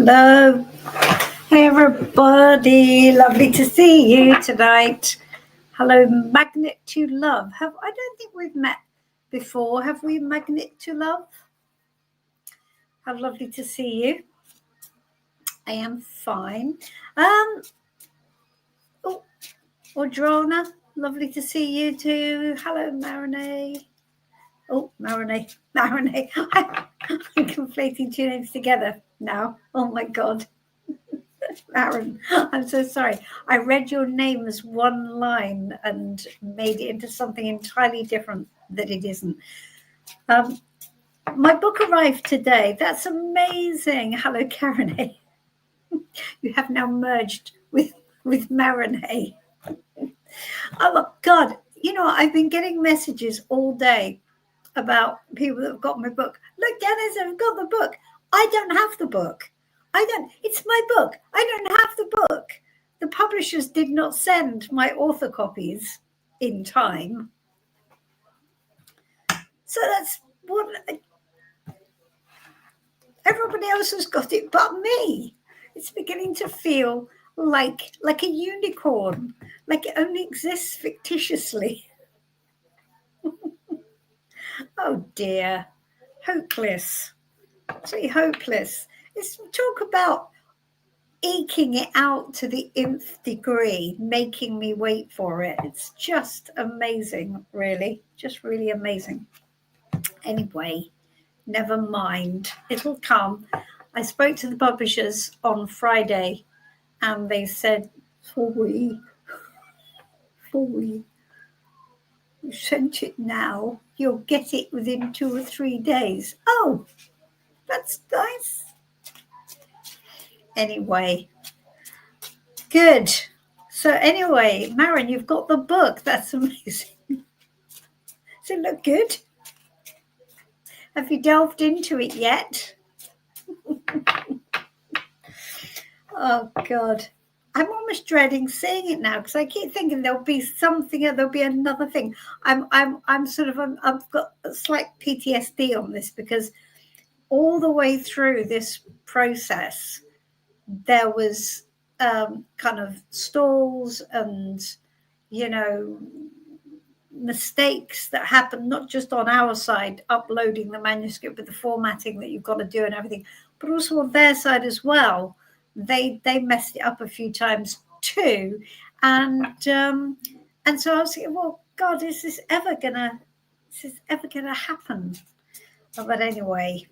Hello. Hey, everybody. Lovely to see you tonight. Hello, Magnet to Love. I don't think we've met before. Have we, Magnet to Love? How lovely to see you. I am fine. Audrona, lovely to see you too. Hello, Marinee. Oh, Marinee. I'm conflating two names together now. Oh, my God. Aaron, I'm so sorry. I read your name as one line and made it into something entirely different that it isn't. My book arrived today. That's amazing. Hello, Karen. You have now merged with Marinee. Oh, God. You know, I've been getting messages all day about people that have got my book. Look, Dennis, I've got the book. I don't have the book. It's my book. I don't have the book. The publishers did not send my author copies in time. So that's what everybody else has got it but me. It's beginning to feel like a unicorn, like it only exists fictitiously. Oh dear. Hopeless. Absolutely hopeless. Let's talk about eking it out to the nth degree, making me wait for it. It's just amazing, really. Just really amazing. Anyway, never mind. It'll come. I spoke to the publishers on Friday and they said, sorry, you sent it now. You'll get it within 2 or 3 days. Oh, that's nice. Anyway, good. So anyway, Marin, you've got the book. That's amazing. Does it look good? Have you delved into it yet? Oh, God. I'm almost dreading seeing it now because I keep thinking there'll be something, there'll be another thing. I've got a slight PTSD on this because all the way through this process, there was kind of stalls and, you know, mistakes that happen, not just on our side, uploading the manuscript with the formatting that you've got to do and everything, but also on their side as well. They messed it up a few times too. And so I was thinking, well, God, is this ever gonna happen? But anyway,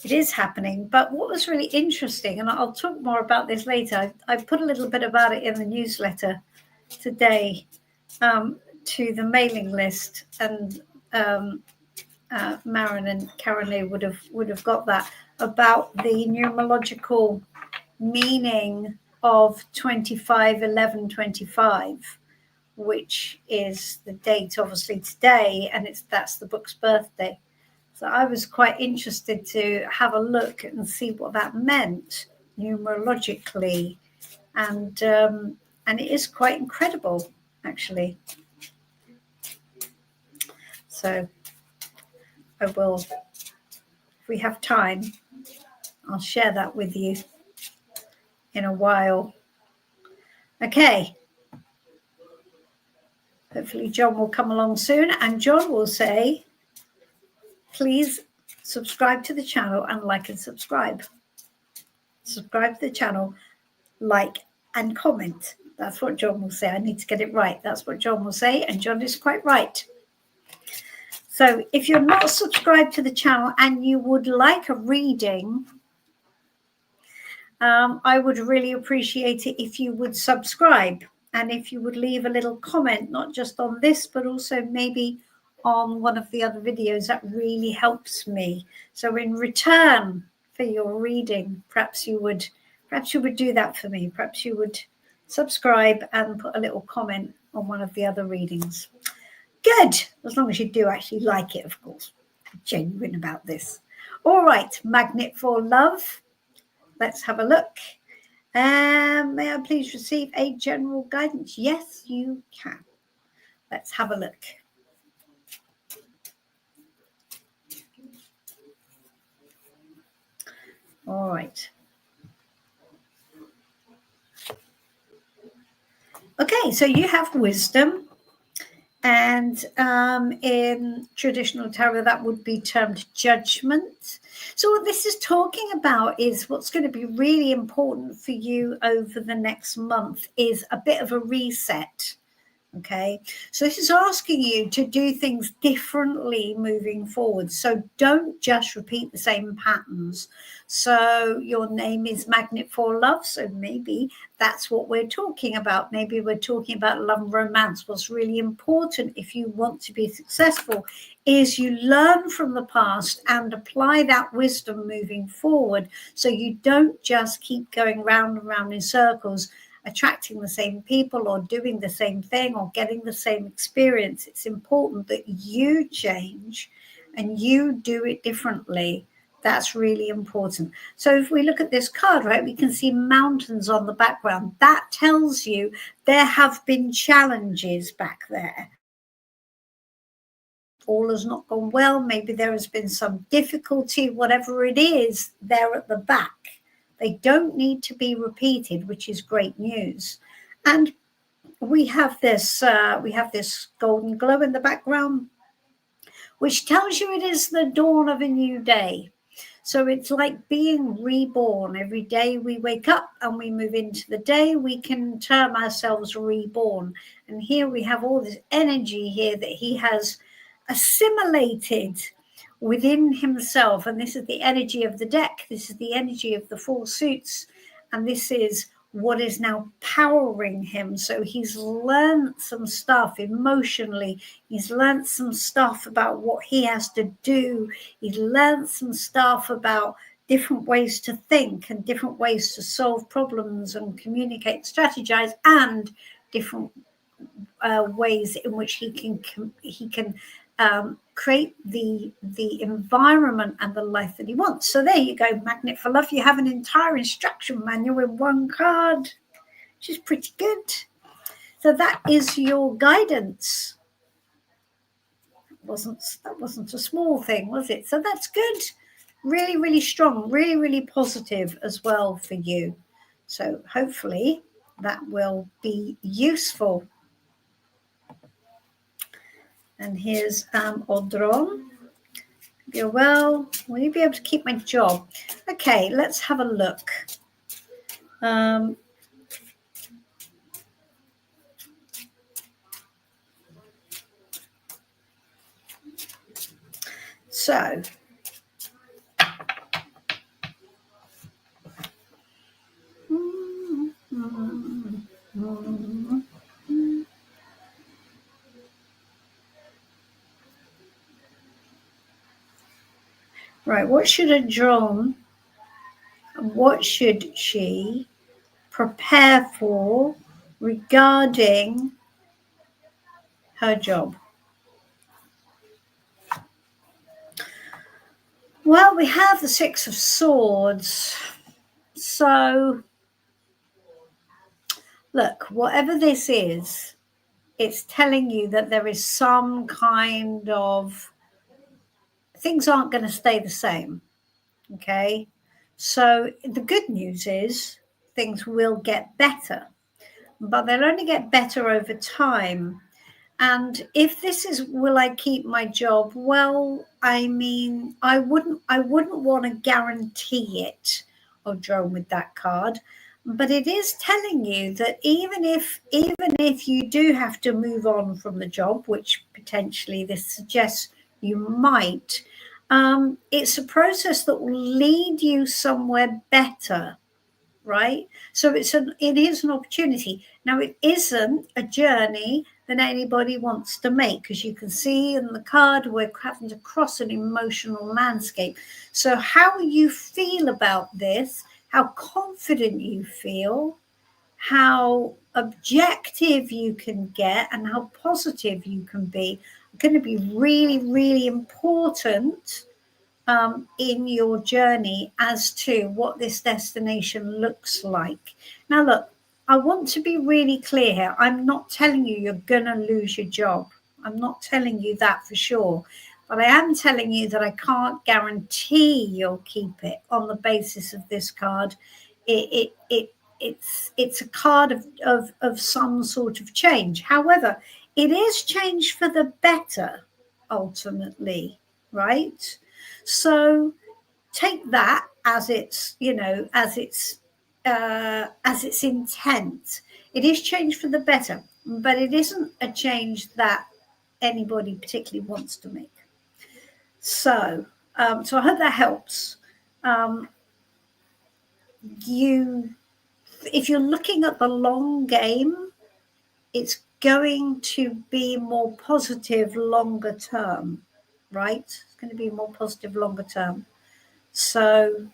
it is happening. But what was really interesting, and I'll talk more about this later, I put a little bit about it in the newsletter today to the mailing list, and Marin and Karen would have got that, about the numerological meaning of 25/11/25, which is the date obviously today, and that's the book's birthday. So I was quite interested to have a look and see what that meant numerologically, and it is quite incredible actually. So I will, if we have time, I'll share that with you in a while. Okay. Hopefully John will come along soon, and John will say, please subscribe to the channel and like and subscribe. Subscribe to the channel, like and comment. That's what John will say. I need to get it right. That's what John will say, and John is quite right. So if you're not subscribed to the channel and you would like a reading, I would really appreciate it if you would subscribe, and if you would leave a little comment, not just on this, but also maybe on one of the other videos. That really helps me. So in return for your reading, perhaps you would do that for me. Perhaps you would subscribe and put a little comment on one of the other readings. Good, as long as you do actually like it, of course. Be genuine about this. All right, Magnet for Love. Let's have a look. May I please receive a general guidance? Yes, you can. Let's have a look. All right. Okay, so you have wisdom. And in traditional tarot, that would be termed judgment. So what this is talking about is what's going to be really important for you over the next month is a bit of a reset. Okay, so this is asking you to do things differently moving forward. So don't just repeat the same patterns. So your name is Magnet for Love. So maybe that's what we're talking about. Maybe we're talking about love and romance. What's really important if you want to be successful is you learn from the past and apply that wisdom moving forward. So you don't just keep going round and round in circles, attracting the same people or doing the same thing or getting the same experience. It's important that you change and you do it differently. That's really important. So if we look at this card, right, we can see mountains on the background. That tells you there have been challenges back there. All has not gone well. Maybe there has been some difficulty, whatever it is, there at the back. They don't need to be repeated, which is great news. And we have this golden glow in the background, which tells you it is the dawn of a new day. So it's like being reborn. Every day we wake up and we move into the day, we can term ourselves reborn. And here we have all this energy here that he has assimilated within himself. And this is the energy of the deck. This is the energy of the four suits. And this is what is now powering him. So he's learned some stuff emotionally. He's learned some stuff about what he has to do. He's learned some stuff about different ways to think and different ways to solve problems and communicate, strategize, and different ways in which he can create the environment and the life that he wants. So there you go, Magnet for Love. You have an entire instruction manual in one card, which is pretty good. So that is your guidance. That wasn't a small thing, was it? So that's good. Really, really strong, really, really positive as well for you. So hopefully that will be useful. And here's Audron. You're well. Will you be able to keep my job? Okay, let's have a look. So right, what should Audron, what should she prepare for regarding her job? Well, we have the Six of Swords. So look, whatever this is, it's telling you that there is some kind of things aren't going to stay the same. Okay. So the good news is things will get better, but they'll only get better over time. And if this is, will I keep my job? Well, I mean, I wouldn't want to guarantee it, Audron, with that card. But it is telling you that even if you do have to move on from the job, which potentially this suggests you might, it's a process that will lead you somewhere better, right? So it is an opportunity. Now, it isn't a journey than anybody wants to make, because you can see in the card we're having to cross an emotional landscape. So how you feel about this, how confident you feel, how objective you can get, and how positive you can be are going to be really, really important in your journey as to what this destination looks like. Now, look, I want to be really clear here. I'm not telling you you're going to lose your job. I'm not telling you that for sure. But I am telling you that I can't guarantee you'll keep it on the basis of this card. It's a card of some sort of change. However, it is change for the better, ultimately, right? So take that as its, as its intent. It is change for the better, but it isn't a change that anybody particularly wants to make. So I hope that helps. If you're looking at the long game, it's going to be more positive longer term, right? It's going to be more positive longer term. So,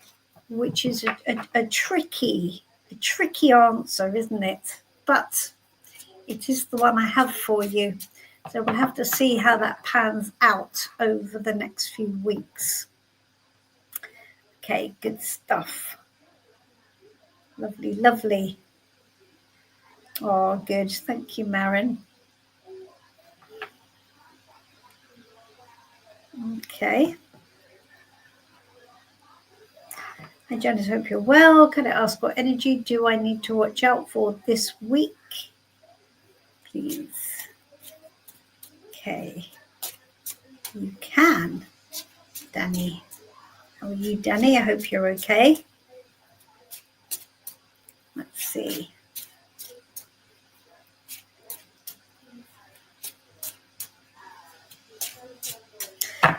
which is a tricky answer, isn't it? But it is the one I have for you. So we'll have to see how that pans out over the next few weeks. Okay, good stuff. Lovely, lovely. Oh, good. Thank you, Marin. Okay. Hi, Janice. Hope you're well. Can I ask what energy do I need to watch out for this week? Please. Okay. You can. Danny. How are you, Danny? I hope you're okay. Let's see.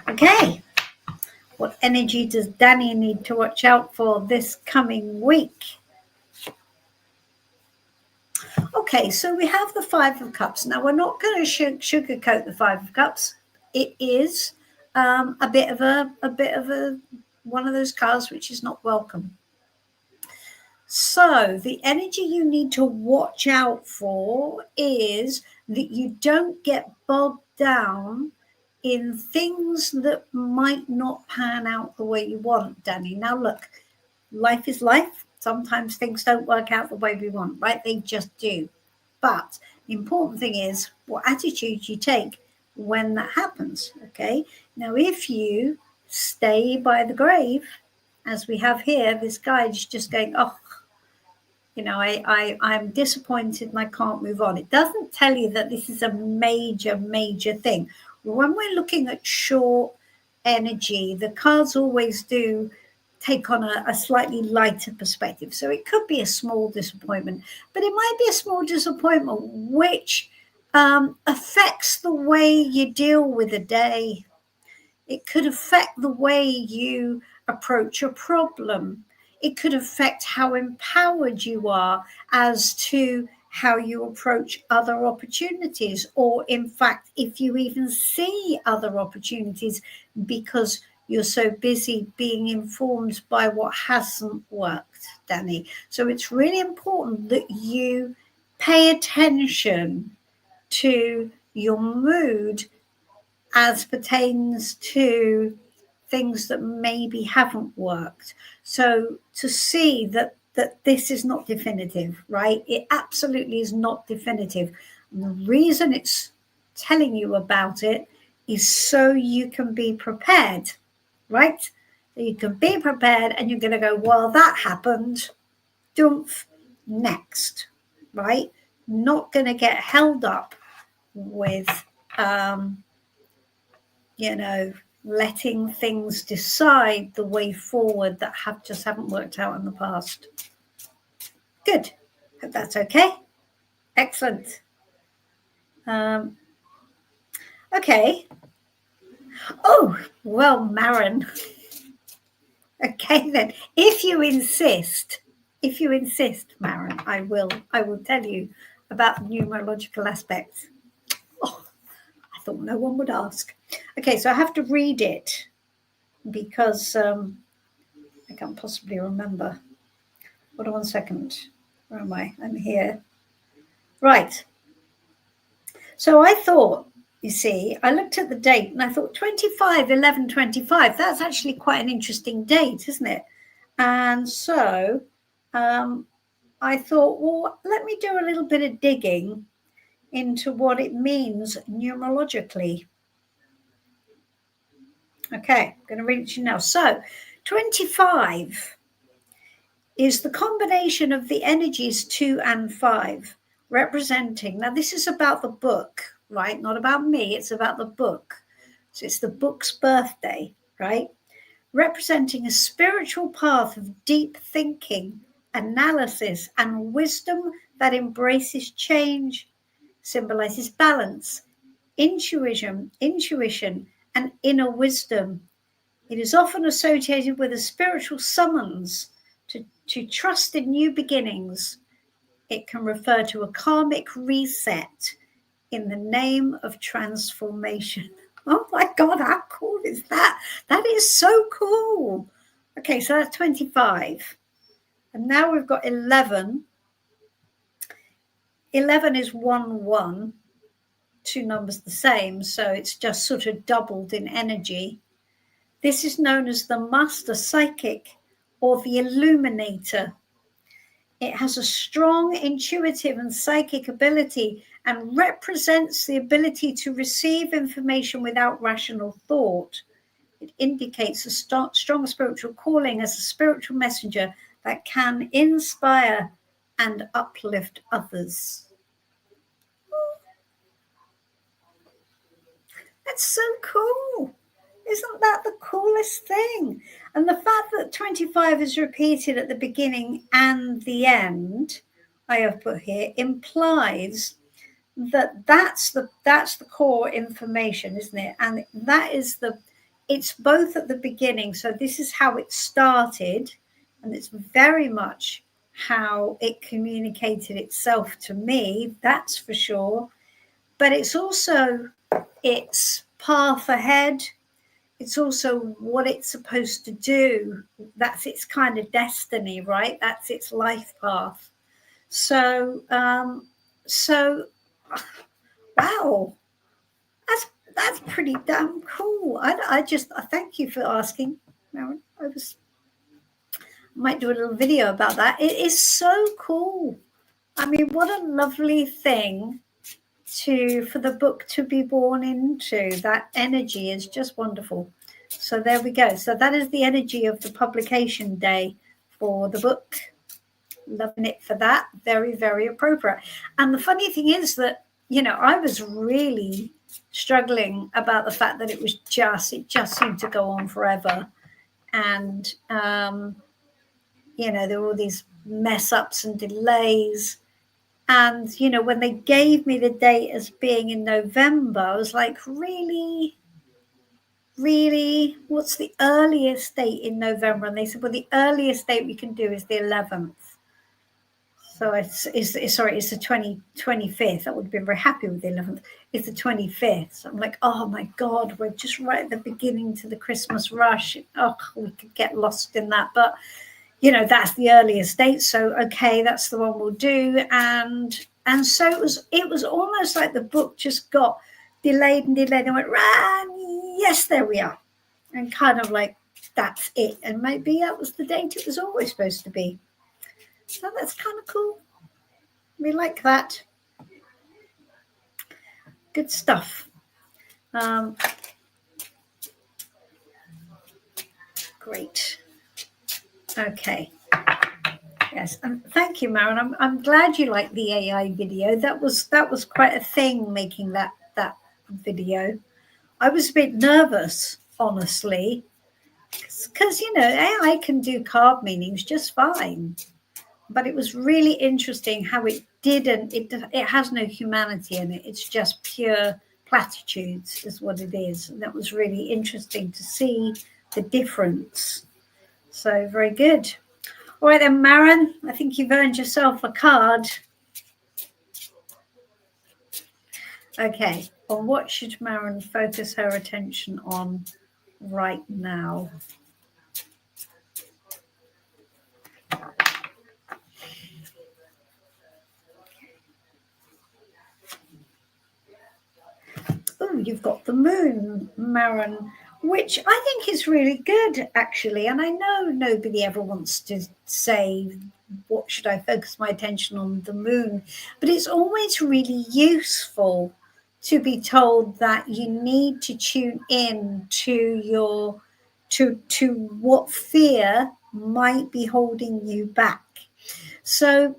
Okay. What energy does Danny need to watch out for this coming week? Okay, so we have the Five of Cups. Now, we're not going to sugarcoat the Five of Cups. It is a bit of a one of those cards which is not welcome. So the energy you need to watch out for is that you don't get bogged down in things that might not pan out the way you want, Danny. Now, look, life is life. Sometimes things don't work out the way we want, right? They just do. But the important thing is what attitude you take when that happens, okay? Now, if you stay by the grave, as we have here, this guy is just going, oh, I'm disappointed and I can't move on. It doesn't tell you that this is a major thing. When we're looking at short energy, the cards always do take on a slightly lighter perspective. So it could be a small disappointment, but it might be a small disappointment which affects the way you deal with a day. It could affect the way you approach a problem. It could affect how empowered you are as to how you approach other opportunities, or in fact, if you even see other opportunities because you're so busy being informed by what hasn't worked, Danny. So it's really important that you pay attention to your mood as pertains to things that maybe haven't worked. So to see that this is not definitive, right? It absolutely is not definitive. And the reason it's telling you about it is so you can be prepared, right? So you can be prepared and you're going to go, well, that happened. Dumph, next, right? Not going to get held up with, letting things decide the way forward that haven't worked out in the past. Good. Hope that's okay. Excellent. Okay. Oh, well, Marin. Okay, then. If you insist, Marin, I will tell you about the numerological aspects. thought no one would ask. Okay, so I have to read it because I can't possibly remember. Hold on 1 second. Where am I? I'm here. Right. So I thought, you see, I looked at the date and I thought 25/11/25. That's actually quite an interesting date, isn't it? And so I thought, well, let me do a little bit of digging into what it means numerologically. Okay, I'm going to read it to you now. So 25 is the combination of the energies 2 and 5, representing, now this is about the book, right? Not about me, it's about the book. So it's the book's birthday, right? Representing a spiritual path of deep thinking, analysis, and wisdom that embraces change, symbolizes balance, intuition, and inner wisdom. It is often associated with a spiritual summons to trust in new beginnings. It can refer to a karmic reset in the name of transformation. Oh my God, how cool is that? That is so cool. Okay, so that's 25. And now we've got 11. 11 is 1, 1. Two numbers the same, so it's just sort of doubled in energy. This is known as the master psychic or the illuminator. It has a strong intuitive and psychic ability and represents the ability to receive information without rational thought. It indicates a strong spiritual calling as a spiritual messenger that can inspire and uplift others. That's so cool. Isn't that the coolest thing? And the fact that 25 is repeated at the beginning and the end, I have put here, implies that that's the core information, isn't it? And that is it's both at the beginning. So this is how it started, and it's very much how it communicated itself to me, that's for sure. But it's also its path ahead. It's also what it's supposed to do. That's its kind of destiny, right? That's its life path. So, wow, that's pretty damn cool. I thank you for asking, Maren. I might do a little video about that. It is so cool. I mean, what a lovely thing for the book to be born into. That energy is just wonderful. So there we go. So that is the energy of the publication day for the book. Loving it for that. Very, very appropriate. And the funny thing is that, I was really struggling about the fact that it just seemed to go on forever. And, there were all these mess ups and delays. And, when they gave me the date as being in November, I was like, really? What's the earliest date in November? And they said, well, the earliest date we can do is the 11th. So it's the 25th. I would have been very happy with the 11th. It's the 25th. So I'm like, oh my God, we're just right at the beginning to the Christmas rush. Oh, we could get lost in that. But, that's the earliest date. So, okay, that's the one we'll do. And so it was almost like the book just got delayed and went, yes, there we are. And kind of like, that's it. And maybe that was the date it was always supposed to be. So that's kind of cool. We like that. Good stuff. Great. Okay. Yes, and thank you, Maren. I'm glad you liked the AI video. That was quite a thing, making that video. I was a bit nervous, honestly, because AI can do card meanings just fine, but it was really interesting how it has no humanity in it. It's just pure platitudes, is what it is, and that was really interesting to see the difference. So very good. All right then, Maren, I think you've earned yourself a card. Okay, on what should Maren focus her attention on right now? Oh, you've got the moon, Maren, which I think is really good, actually. And I know nobody ever wants to say, what should I focus my attention on the moon? But it's always really useful to be told that you need to tune in to your to what fear might be holding you back. So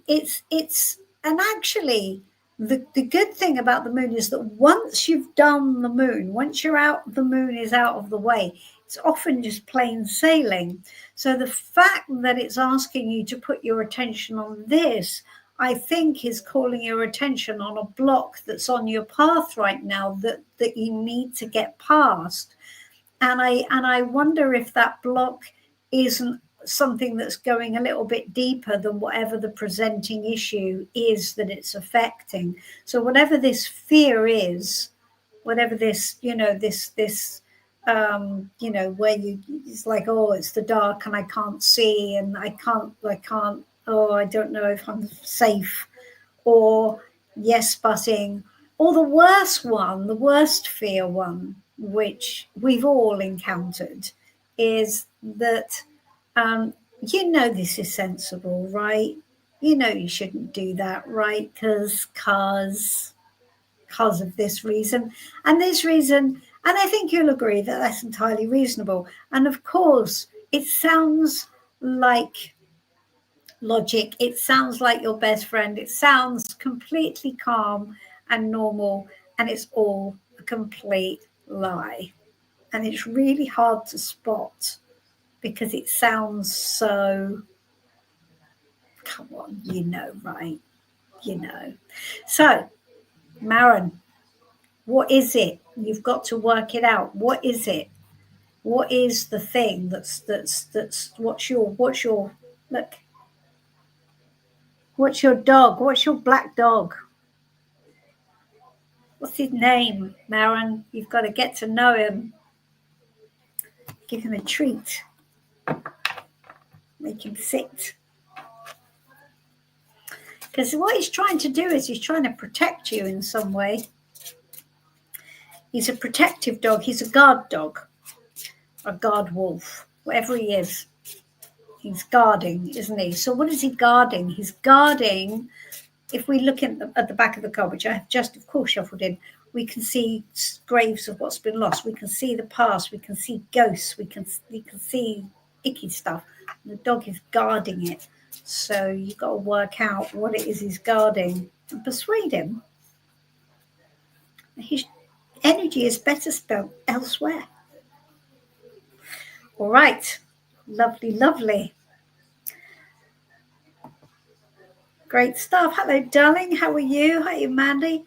it's and actually the good thing about the moon is that once you've done the moon, once you're out, the moon is out of the way. It's often just plain sailing. So the fact that it's asking you to put your attention on this, I think, is calling your attention on a block that's on your path right now that you need to get past. And I wonder if that block isn't something that's going a little bit deeper than whatever the presenting issue is that it's affecting. So whatever this fear is, whatever this, where it's like, oh, it's the dark and I can't see and I can't, oh, I don't know if I'm safe, or yes butting, or the worst fear one, which we've all encountered, is that this is sensible, right? You shouldn't do that, right? Because of this reason and this reason. And I think you'll agree that that's entirely reasonable. And of course, it sounds like logic. It sounds like your best friend. It sounds completely calm and normal. And it's all a complete lie. And it's really hard to spot because it sounds so, come on, right? So, Maren, what is it? You've got to work it out. What is it? What is the thing that's what's your look? What's your dog? What's your black dog? What's his name, Maren? You've got to get to know him. Give him a treat. Make him sit. Because what he's trying to do is he's trying to protect you in some way. He's a protective dog. He's a guard dog, a guard wolf, whatever he is. He's guarding, isn't he? So what is he guarding? He's guarding, if we look at the back of the card, which I have just, of course, shuffled in, we can see graves of what's been lost. We can see the past. We can see ghosts. We can see icky stuff. The dog is guarding it. So you've got to work out what it is he's guarding and persuade him. His energy is better spent elsewhere. All right. Lovely, lovely. Great stuff. Hello, darling. How are you? Hi, Mandy.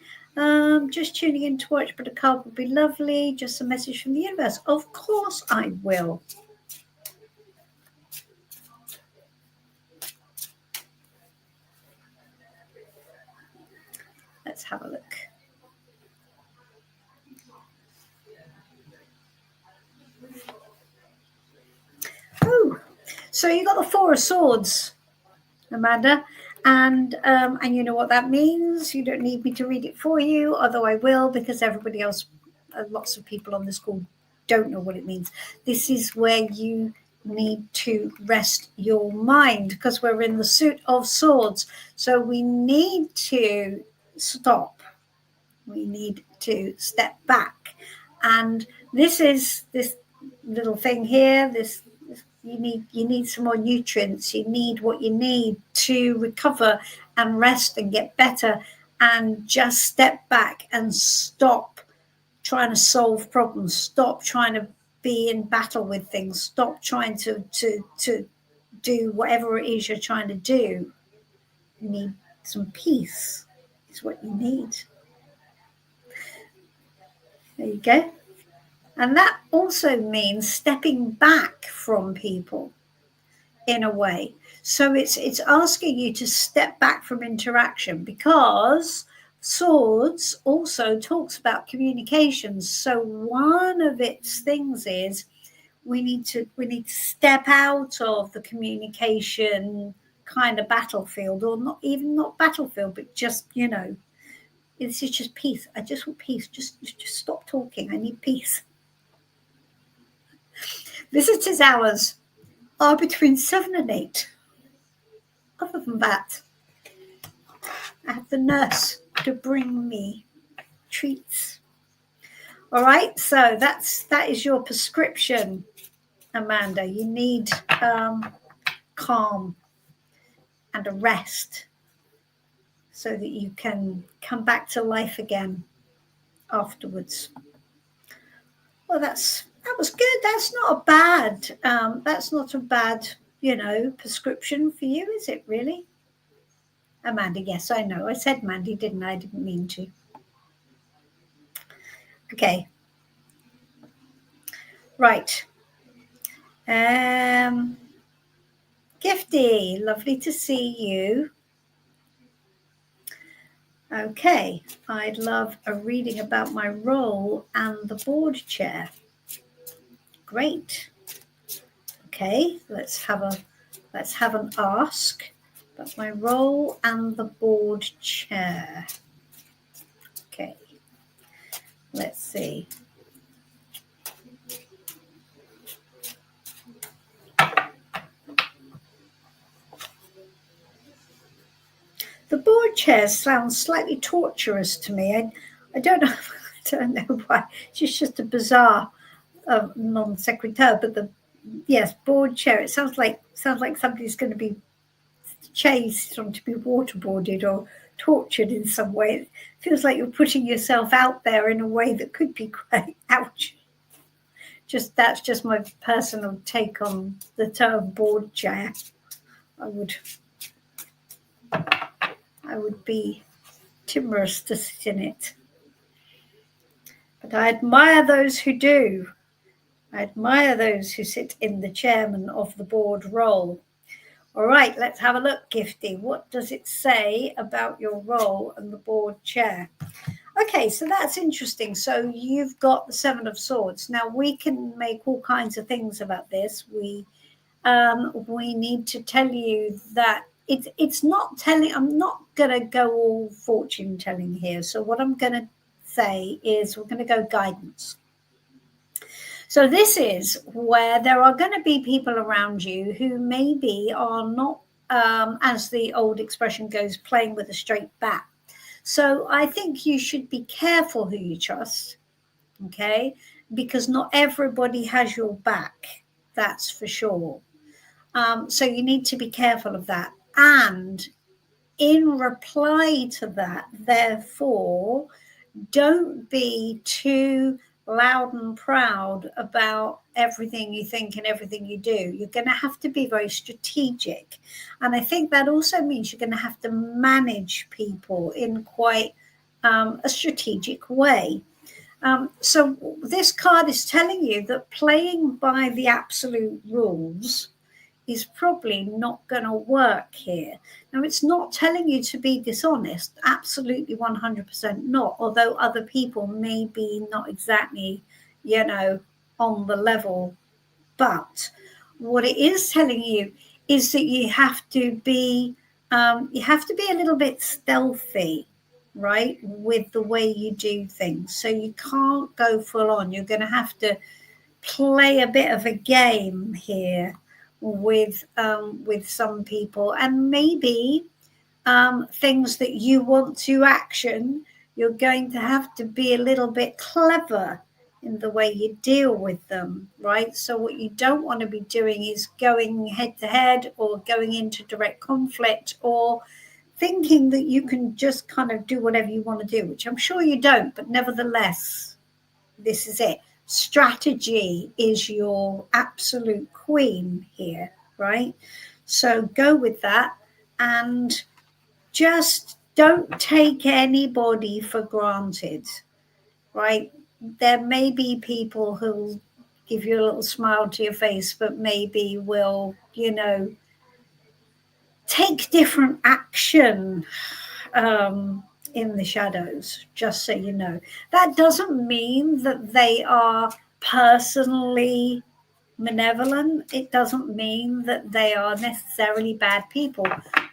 Just tuning in to watch, but a card would be lovely. Just a message from the universe. Of course I will. Let's have a look. Oh, so you got the Four of Swords, Amanda, and you know what that means. You don't need me to read it for you, although I will, because everybody else, lots of people on this call don't know what it means. This is where you need to rest your mind, because we're in the suit of swords. So we need to stop. We need to step back. And this little thing here, you need some more nutrients. You need what you need to recover and rest and get better, and just step back and stop trying to solve problems. Stop trying to be in battle with things. Stop trying to do whatever it is you're trying to do. You need some peace. Is what you need. There you go. And that also means stepping back from people in a way. So it's asking you to step back from interaction, because Swords also talks about communications. So one of its things is we need to step out of the communication kind of battlefield, or not battlefield, but just, this is just peace. I just want peace. Just stop talking. I need peace. Visitors' hours are between 7 and 8. Other than that, I have the nurse to bring me treats. All right, so that is your prescription, Amanda. You need calm and a rest so that you can come back to life again afterwards. Well, that was good. That's not a bad prescription for you, is it really? Amanda, yes, I know. I said Mandy, didn't I? I didn't mean to. Okay. Right. Gifty, lovely to see you. Okay, I'd love a reading about my role and the board chair. Great. Okay, let's have an ask about my role and the board chair. Okay, let's see. The board chair sounds slightly torturous to me. I don't know. I don't know why. It's just a bizarre non sequitur. But yes, board chair. It sounds like somebody's going to be chased or to be waterboarded or tortured in some way. It feels like you're putting yourself out there in a way that could be quite ouch. That's just my personal take on the term board chair. I would be timorous to sit in it. But I admire those who do. I admire those who sit in the chairman of the board role. All right, let's have a look, Gifty. What does it say about your role and the board chair? Okay, so that's interesting. So you've got the Seven of Swords. Now, we can make all kinds of things about this. We need to tell you that it's not telling. I'm not going to go all fortune telling here. So what I'm going to say is we're going to go guidance. So this is where there are going to be people around you who maybe are not, as the old expression goes, playing with a straight bat. So I think you should be careful who you trust, okay? Because not everybody has your back, that's for sure. So you need to be careful of that. And in reply to that, therefore, don't be too loud and proud about everything you think and everything you do. You're going to have to be very strategic. And I think that also means you're going to have to manage people in quite a strategic way. So this card is telling you that playing by the absolute rules is probably not going to work here. Now, it's not telling you to be dishonest, absolutely 100% not, although other people may be not exactly, on the level. But what it is telling you is that you have to be a little bit stealthy, right, with the way you do things. So you can't go full on. You're going to have to play a bit of a game here with some people, and maybe things that you want to action, you're going to have to be a little bit clever in the way you deal with them, right? So what you don't want to be doing is going head to head or going into direct conflict or thinking that you can just kind of do whatever you want to do, which I'm sure you don't, but nevertheless, this is it. Strategy is your absolute queen here, right? So go with that and just don't take anybody for granted, right? There may be people who'll give you a little smile to your face, but maybe will, take different action in the shadows, just so you know. That doesn't mean that they are personally malevolent. It doesn't mean that they are necessarily bad people.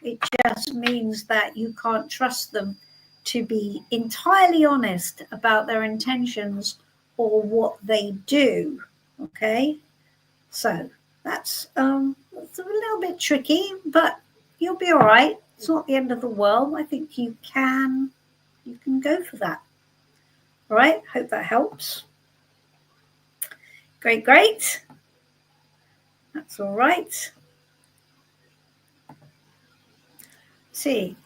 It just means that you can't trust them to be entirely honest about their intentions or what they do. Okay, so that's a little bit tricky, but you'll be all right. It's not the end of the world. I think you can go for that. All right, hope that helps. Great. That's all right. See,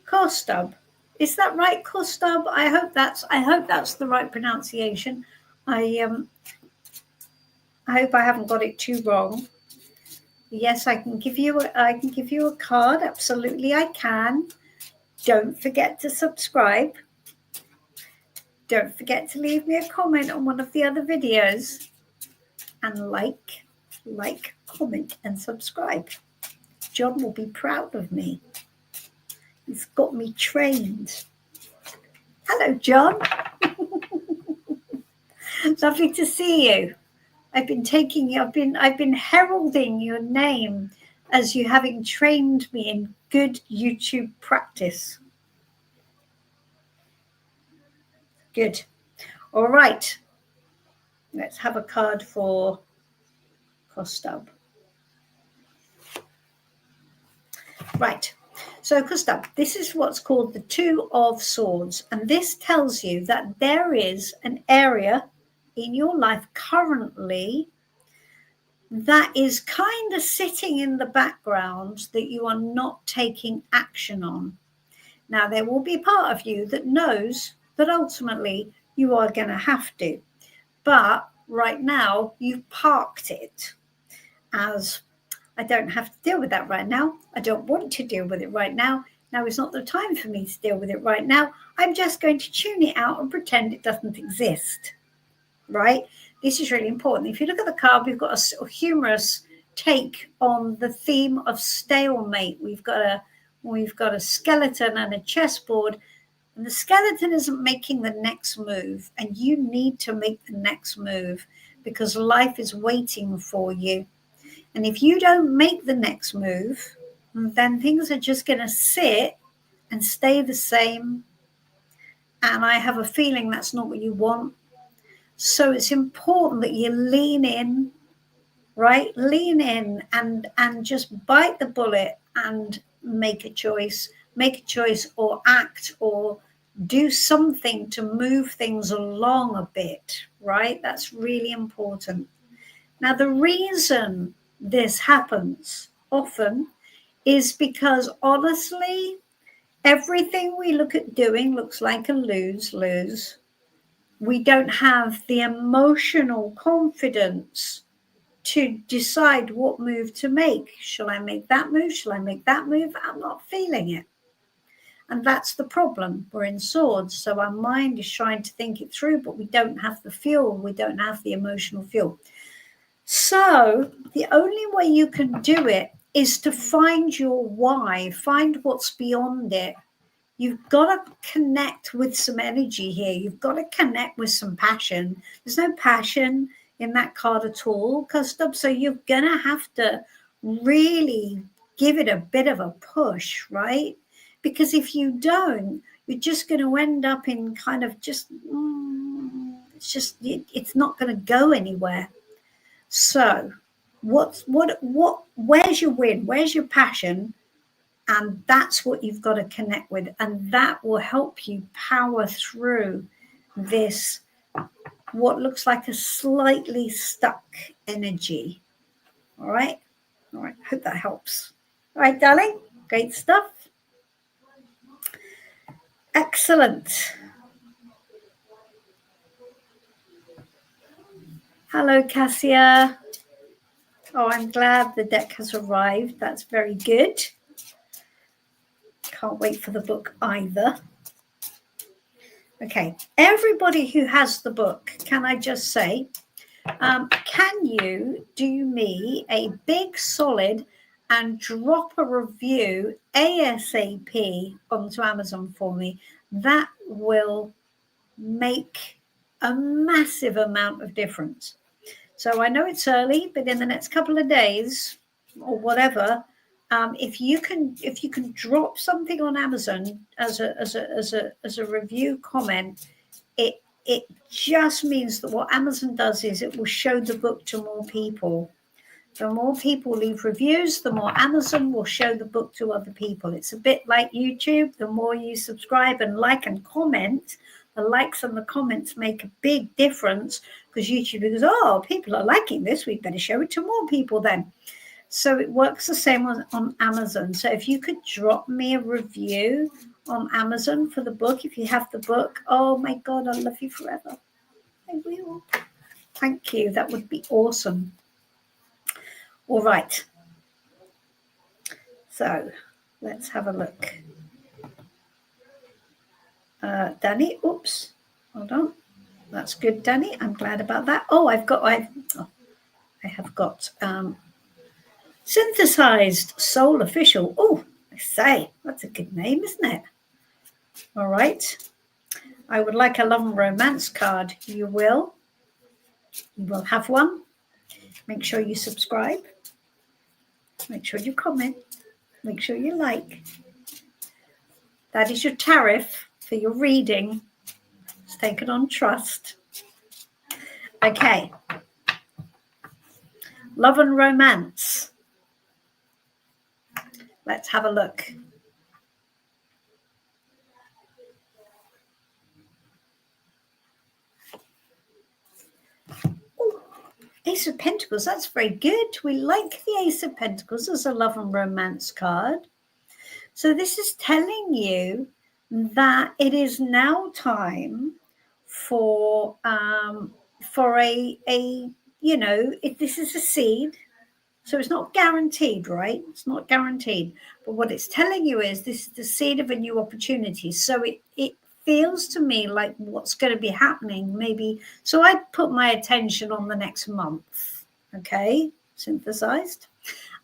Kostub. Is that right, Kostub? I hope that's the right pronunciation. I hope I haven't got it too wrong. Yes, I can give you a card. Absolutely, I can. Don't forget to subscribe. Don't forget to leave me a comment on one of the other videos, and like, comment, and subscribe. John will be proud of me. He's got me trained. Hello, John. Lovely to see you. I've been heralding your name as you having trained me in good YouTube practice. Good. All right. Let's have a card for Kostub. Right. So Kostub, this is what's called the Two of Swords. And this tells you that there is an area in your life currently that is kind of sitting in the background that you are not taking action on. Now, there will be a part of you that knows that ultimately you are going to have to. But right now, you've parked it as, I don't have to deal with that right now. I don't want to deal with it right now. Now is not the time for me to deal with it right now. I'm just going to tune it out and pretend it doesn't exist. Right? This is really important. If you look at the card, we've got a sort of humorous take on the theme of stalemate. We've got a skeleton and a chessboard, and the skeleton isn't making the next move, and you need to make the next move because life is waiting for you. And if you don't make the next move, then things are just going to sit and stay the same. And I have a feeling that's not what you want. So it's important that you lean in, right? Lean in and just bite the bullet and make a choice or act or do something to move things along a bit, right? That's really important. Now, the reason this happens often is because honestly, everything we look at doing looks like a lose-lose. We don't have the emotional confidence to decide what move to make. Shall I make that move? Shall I make that move? I'm not feeling it. And that's the problem. We're in swords. So our mind is trying to think it through, but we don't have the fuel. We don't have the emotional fuel. So the only way you can do it is to find your why, find what's beyond it. You've got to connect with some energy here. You've got to connect with some passion. There's no passion in that card at all, Kostub. So you're going to have to really give it a bit of a push, right? Because if you don't, you're just going to end up in kind of it's not going to go anywhere. So where's your win? Where's your passion? And that's what you've got to connect with. And that will help you power through this, what looks like a slightly stuck energy. All right. Hope that helps. All right, darling. Great stuff. Excellent. Hello, Cassia. Oh, I'm glad the deck has arrived. That's very good. Can't wait for the book either. Okay, everybody who has the book, can I just say, can you do me a big, solid, and drop a review ASAP onto Amazon for me. That will make a massive amount of difference. So I know it's early, but in the next couple of days or whatever, if you can drop something on Amazon as a review comment, it just means that what Amazon does is it will show the book to more people. The more people leave reviews, the more Amazon will show the book to other people. It's a bit like YouTube. The more you subscribe and like and comment, the likes and the comments make a big difference, because YouTube goes, oh, people are liking this, we better show it to more people then. So it works the same on Amazon. So if you could drop me a review on Amazon for the book, if you have the book, oh my God, I love you forever. I will. Thank you. That would be awesome. All right. So let's have a look. Danny, oops, hold on. That's good, Danny. I'm glad about that. Oh, I have got Synthesized Soul Official. Oh, I say, that's a good name, isn't it? All right. I would like a love and romance card. You will. You will have one. Make sure you subscribe. Make sure you comment. Make sure you like. That is your tariff for your reading. It's taken on trust. Okay. Love and romance. Let's have a look. Ooh, Ace of Pentacles, that's very good. We like the Ace of Pentacles as a love and romance card. So this is telling you that it is now time for a you know, if this is a seed, so it's not guaranteed, right? It's not guaranteed. But what it's telling you is this is the seed of a new opportunity. So it feels to me like what's going to be happening maybe. So I put my attention on the next month, okay, synthesized.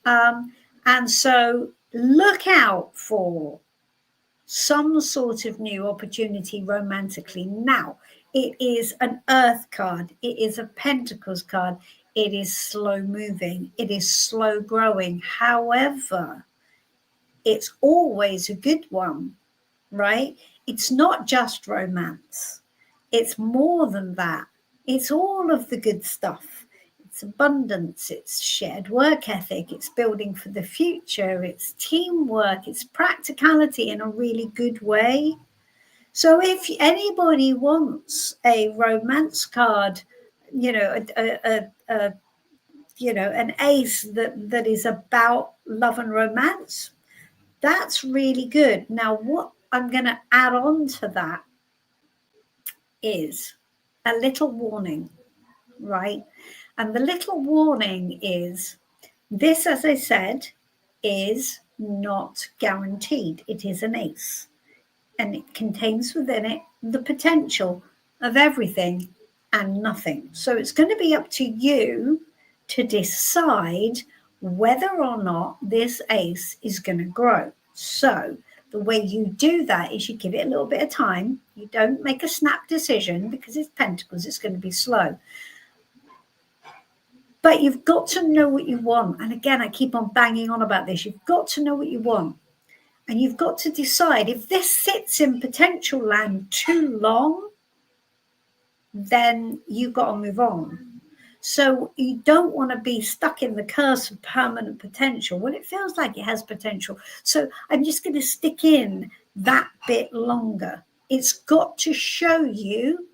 And so look out for some sort of new opportunity romantically. Now, it is an Earth card. It is a Pentacles card. It is slow moving. It is slow growing. However, it's always a good one, right? It's not just romance. It's more than that. It's all of the good stuff. It's abundance, it's shared work ethic, it's building for the future, it's teamwork, it's practicality in a really good way. So if anybody wants a romance card, you know, an ace that is about love and romance, that's really good. Now, what I'm going to add on to that is a little warning, right? And the little warning is this, as I said, is not guaranteed. It is an ace, and it contains within it the potential of everything and nothing. So it's going to be up to you to decide whether or not this ace is going to grow. So the way you do that is you give it a little bit of time. You don't make a snap decision, because it's Pentacles, it's going to be slow. But you've got to know what you want. And again, I keep on banging on about this. You've got to know what you want. And you've got to decide, if this sits in potential land too long, then you've got to move on. So you don't want to be stuck in the curse of permanent potential when it feels like it has potential. So I'm just going to stick in that bit longer. It's got to show you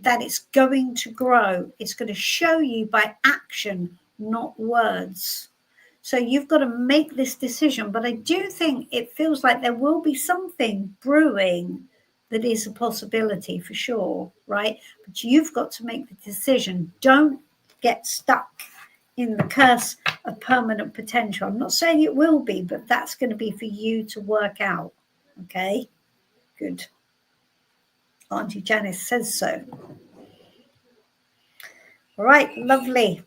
that it's going to grow. It's going to show you by action, not words. So you've got to make this decision. But I do think it feels like there will be something brewing that is a possibility for sure, right? But you've got to make the decision. Don't get stuck in the curse of permanent potential. I'm not saying it will be, but that's going to be for you to work out. Okay, good. Auntie Janice says so. All right, lovely.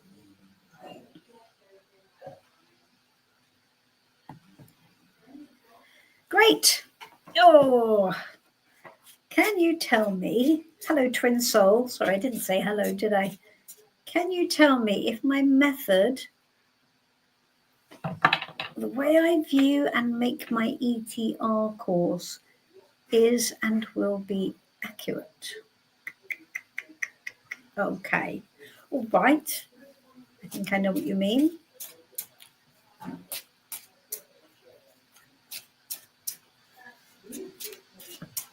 Great. Oh, can you tell me, hello, twin soul. Sorry, I didn't say hello, did I? Can you tell me if my method, the way I view and make my ETR course, is and will be accurate? Okay. All right. I think I know what you mean.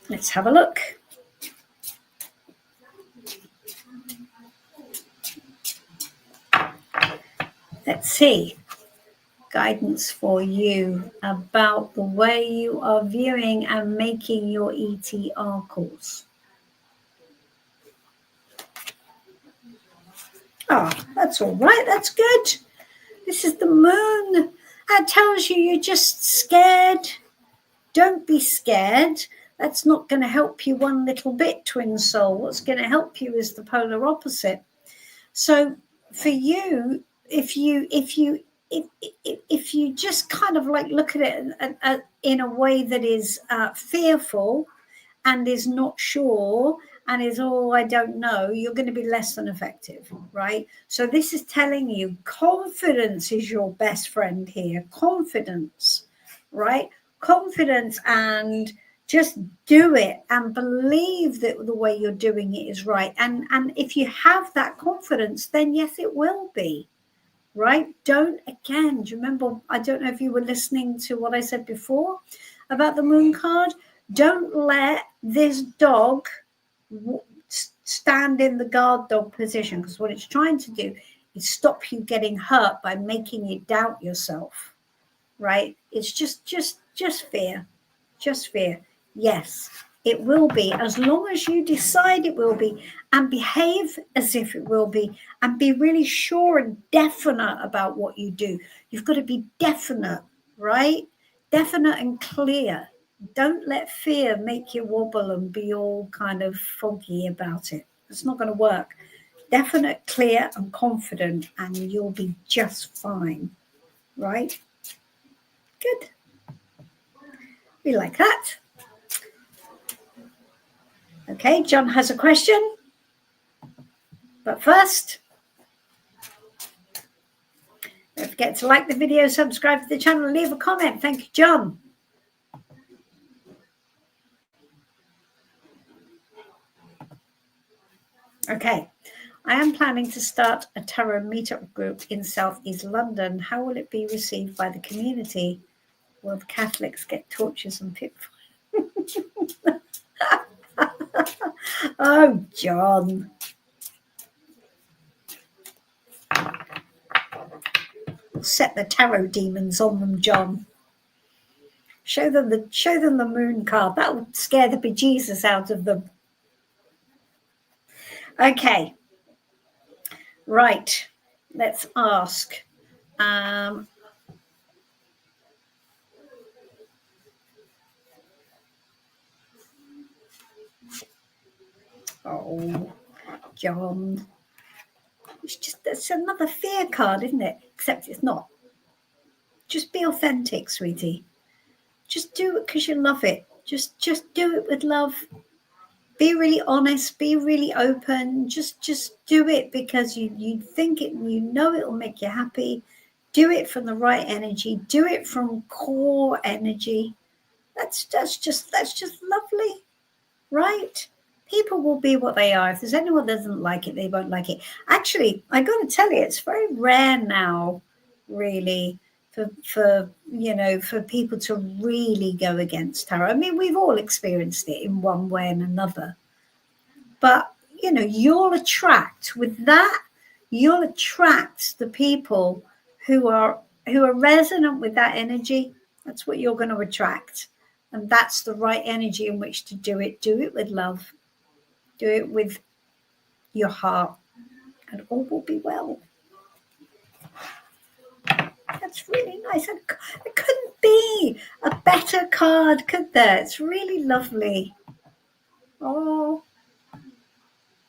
Let's have a look. Let's see. Guidance for you about the way you are viewing and making your ETR course. Oh, that's all right. That's good. This is the moon. That tells you you're just scared. Don't be scared. That's not going to help you one little bit, twin soul. What's going to help you is the polar opposite. So for you, if you just kind of like look at it in a way that is fearful and is not sure and is, oh, I don't know, you're going to be less than effective, right? So this is telling you confidence is your best friend here. Confidence, right? Confidence, and just do it and believe that the way you're doing it is right. And if you have that confidence, then yes, it will be, right? Do you remember, I don't know if you were listening to what I said before about the moon card. Don't let this dog stand in the guard dog position, because what it's trying to do is stop you getting hurt by making you doubt yourself, right? It's just fear. Just fear. Yes, it will be, as long as you decide it will be and behave as if it will be and be really sure and definite about what you do. You've got to be definite, right? Definite and clear. Don't let fear make you wobble and be all kind of foggy about it. It's not going to work. Definite, clear, and confident, and you'll be just fine, right? Good. We like that. Okay, John has a question. But first, don't forget to like the video, subscribe to the channel, and leave a comment. Thank you, John. Okay, I am planning to start a tarot meetup group in Southeast London. How will it be received by the community? Will the Catholics get torches and pitfalls? Oh, John. Set the tarot demons on them, John. Show them the moon card. That will scare the bejesus out of them. Okay. Right. Let's ask. Oh, John. It's another fear card, isn't it? Except it's not. Just be authentic, sweetie. Just do it because you love it. Just do it with love. Be really honest. Be really open. Just do it because you think it. You know it will make you happy. Do it from the right energy. Do it from core energy. That's just lovely, right? People will be what they are. If there's anyone that doesn't like it, they won't like it. Actually, I got to tell you, it's very rare now, really, for people to really go against tarot. I mean, we've all experienced it in one way and another. But, you'll attract the people who are resonant with that energy. That's what you're going to attract. And that's the right energy in which to do it. Do it with love. Do it with your heart, and all will be well. That's really nice. It couldn't be a better card, could there? It's really lovely. Oh,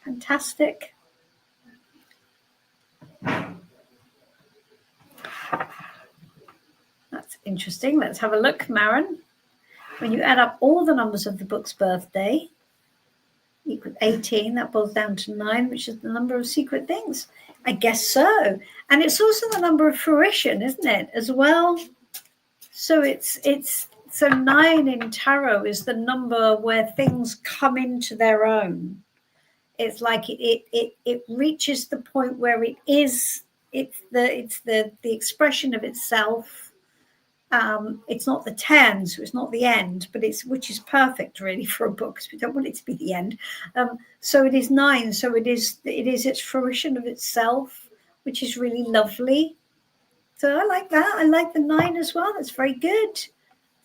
fantastic. That's interesting. Let's have a look, Maren. When you add up all the numbers of the book's birthday, equal 18, that boils down to 9, which is the number of secret things. I guess so. And it's also the number of fruition, isn't it, as well? So so 9 in tarot is the number where things come into their own. It's like it reaches the point where it's the expression of itself. It's not the 10, so it's not the end, but which is perfect really for a book, because we don't want it to be the end. So it is 9, so it is its fruition of itself, which is really lovely. So I like that. I like the 9 as well. That's very good.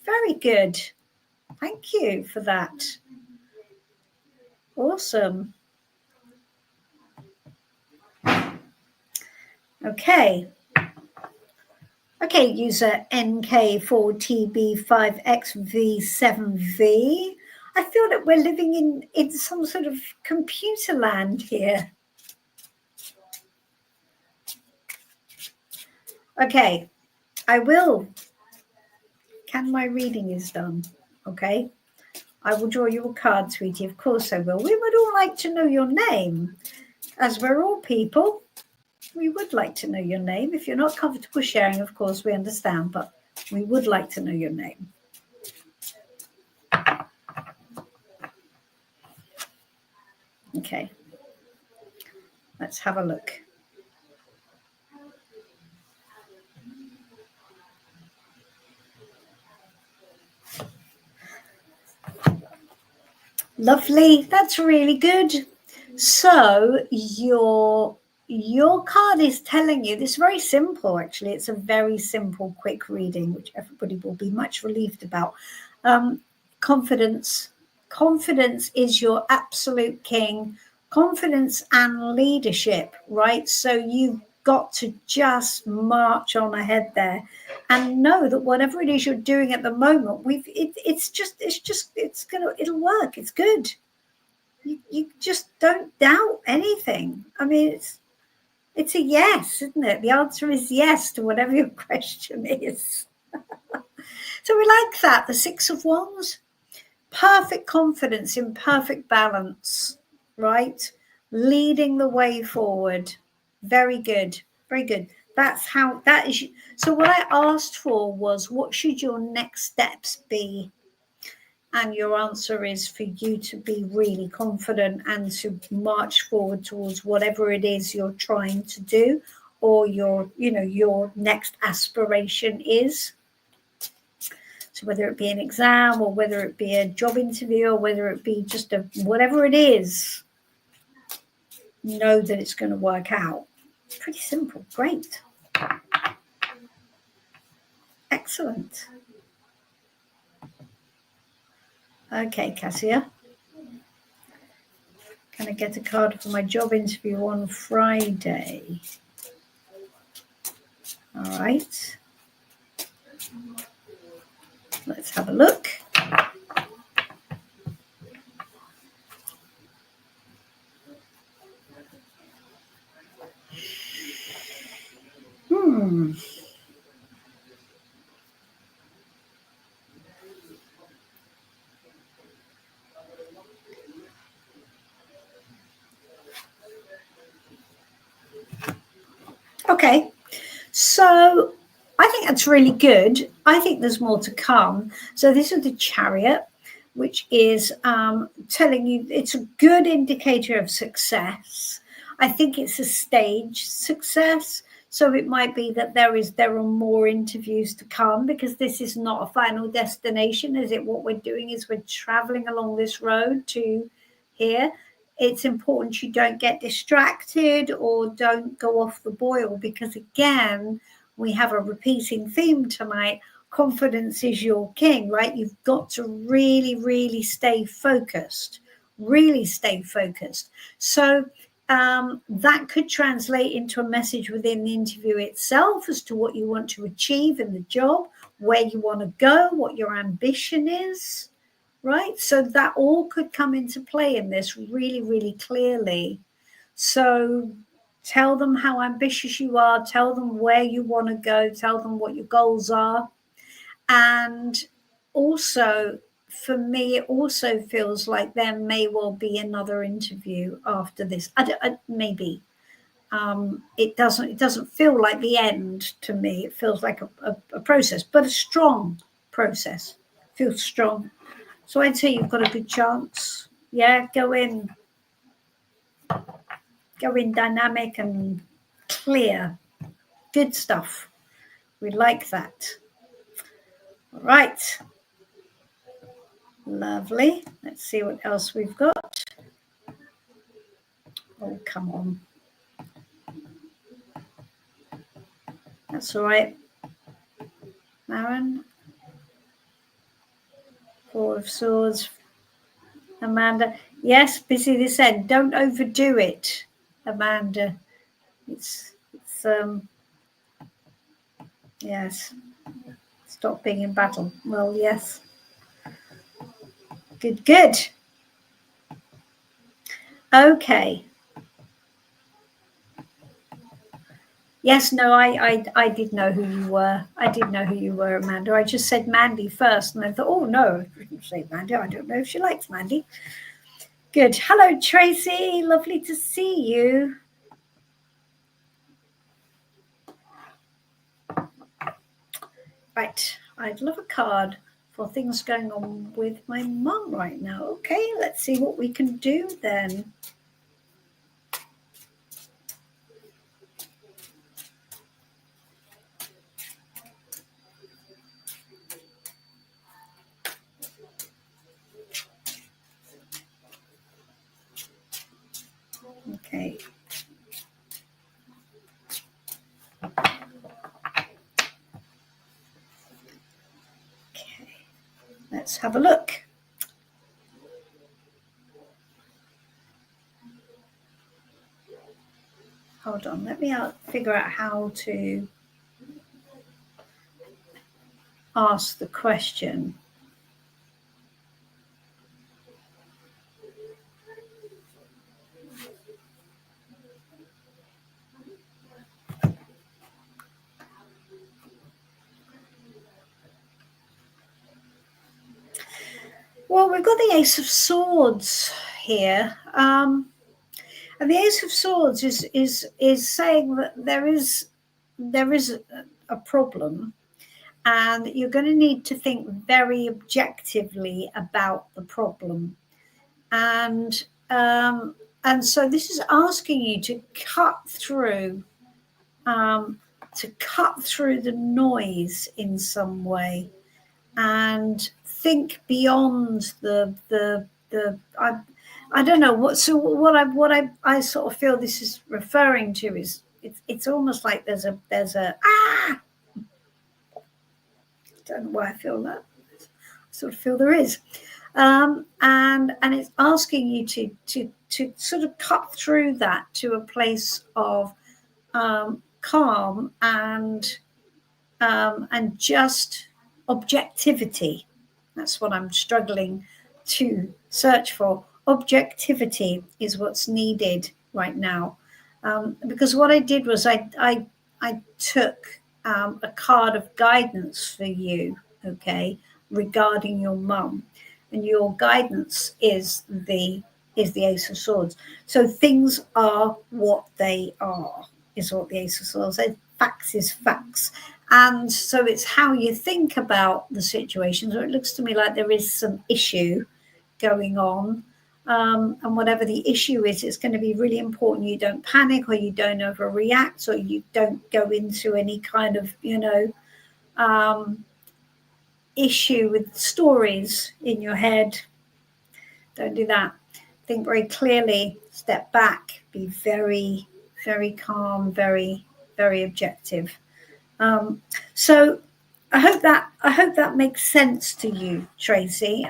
Very good. Thank you for that. Awesome. Okay. Okay, user NK4TB5XV7V. I feel that we're living in some sort of computer land here. Okay, I will. My reading is done. Okay, I will draw you a card, sweetie. Of course I will. We would all like to know your name. As we're all people, we would like to know your name. If you're not comfortable sharing, of course, we understand, but we would like to know your name. Okay, let's have a look. Lovely. That's really good. So your card is telling you this. Very simple, actually. It's a very simple, quick reading, which everybody will be much relieved about. Confidence. Confidence is your absolute king. Confidence and leadership, right? So you've got to just march on ahead there and know that whatever it is you're doing at the moment, it'll work. It's good. You just don't doubt anything. I mean, it's a yes, isn't it? The answer is yes to whatever your question is. So we like that. The 6 of Wands, perfect confidence in perfect balance, right? Leading the way forward. Very good. Very good. That is. So what I asked for was, what should your next steps be? And your answer is for you to be really confident and to march forward towards whatever it is you're trying to do, or your next aspiration is. So whether it be an exam, or whether it be a job interview, or whether it be just whatever it is, know that it's going to work out. Pretty simple. Great. Excellent. Okay, Cassia. Can I get a card for my job interview on Friday? All right. Let's have a look. Okay, so I think that's really good. I think there's more to come. So this is the Chariot, which is telling you it's a good indicator of success. I think it's a stage success. So it might be that there are more interviews to come, because this is not a final destination, is it? What we're doing is we're traveling along this road to here. It's important you don't get distracted or don't go off the boil, because again, we have a repeating theme tonight. Confidence is your king, right? You've got to really, really stay focused. Really stay focused. So that could translate into a message within the interview itself as to what you want to achieve in the job, where you want to go, what your ambition is, right? So that all could come into play in this really, really clearly. So tell them how ambitious you are, tell them where you want to go, tell them what your goals are, and also, for me, it also feels like there may well be another interview after this. Maybe. It doesn't feel like the end to me. It feels like a process, but a strong process. Feels strong. So I'd say you've got a good chance. Yeah, go in dynamic and clear. Good stuff. We like that. All right. Lovely. Let's see what else we've got. Oh, come on. That's all right. Aaron. Four of Swords. Amanda. Yes, busy this end. Don't overdo it, Amanda. It's yes. Stop being in battle. Well, yes. Good. Okay. Yes, no, I did know who you were. I did know who you were, Amanda. I just said Mandy first, and I thought, oh no, I didn't say Mandy. I don't know if she likes Mandy. Good. Hello, Tracy. Lovely to see you. Right. I'd love a card for things going on with my mum right now. Okay, let's see what we can do then. Okay. Okay. Let's have a look. Hold on. Let me figure out how to ask the question. Well, we've got the Ace of Swords here, and the Ace of Swords is saying that there is a problem, and you're going to need to think very objectively about the problem, and so this is asking you to cut through the noise in some way, and think beyond I don't know what. So what I sort of feel this is referring to is it's almost like there's a I don't know why I feel that. I sort of feel there is, and it's asking you to sort of cut through that to a place of calm and just objectivity. That's what I'm struggling to search for. Objectivity is what's needed right now, because what I did was I took a card of guidance for you, okay, regarding your mum, and your guidance is the Ace of Swords. So things are what they are, is what the Ace of Swords says. Facts is facts. And so it's how you think about the situation. So it looks to me like there is some issue going on. And whatever the issue is, it's going to be really important you don't panic, or you don't overreact, or you don't go into any kind of, issue with stories in your head. Don't do that. Think very clearly, step back, be very, very calm, very, very objective. So I hope that makes sense to you, Tracy.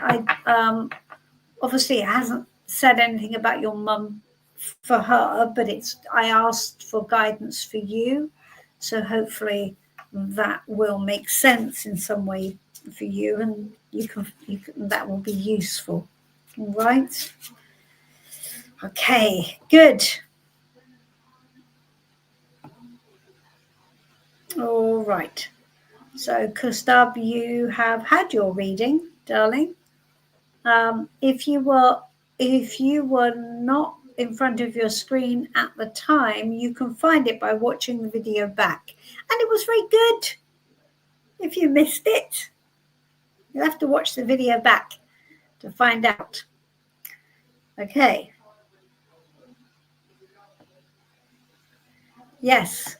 Obviously it hasn't said anything about your mum for her, but I asked for guidance for you, so hopefully that will make sense in some way for you, and you can that will be useful. All right. Okay, good. All right. So, Kustab, you have had your reading, darling. If you were not in front of your screen at the time, you can find it by watching the video back, and it was very good. If you missed it, you'll have to watch the video back to find out. Okay. Yes.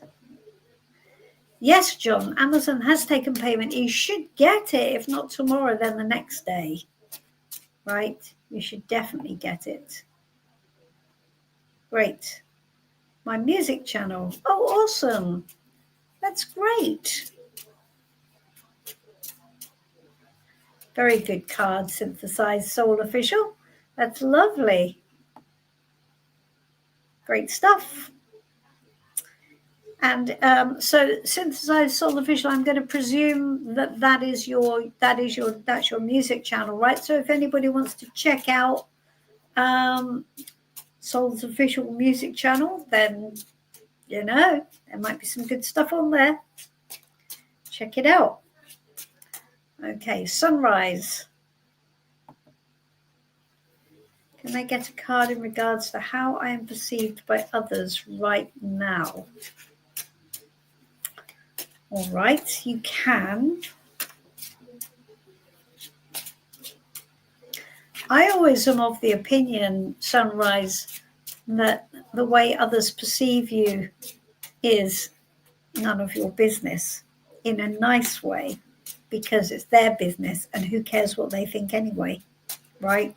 Yes, John, Amazon has taken payment. You should get it. If not tomorrow, then the next day. Right? You should definitely get it. Great. My music channel. Oh, awesome. That's great. Very good card, Synthesized Soul Official. That's lovely. Great stuff. And so, Synthesized Soul Official, I'm going to presume that's your music channel, right? So if anybody wants to check out Soul's official music channel, then there might be some good stuff on there. Check it out. Okay, Sunrise. Can I get a card in regards to how I am perceived by others right now? All right, you can. I always am of the opinion, Sunrise, that the way others perceive you is none of your business, in a nice way, because it's their business and who cares what they think anyway, right?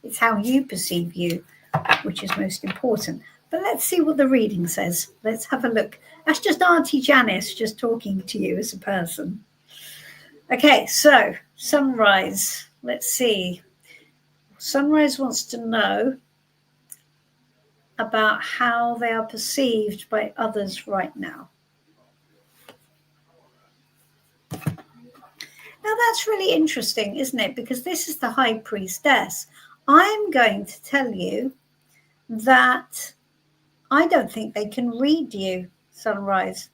It's how you perceive you, which is most important. But let's see what the reading says. Let's have a look. That's just Auntie Janice just talking to you as a person. Okay, so Sunrise, let's see. Sunrise wants to know about how they are perceived by others right now. Now that's really interesting, isn't it? Because this is the High Priestess. I'm going to tell you that I don't think they can read you, Sunrise.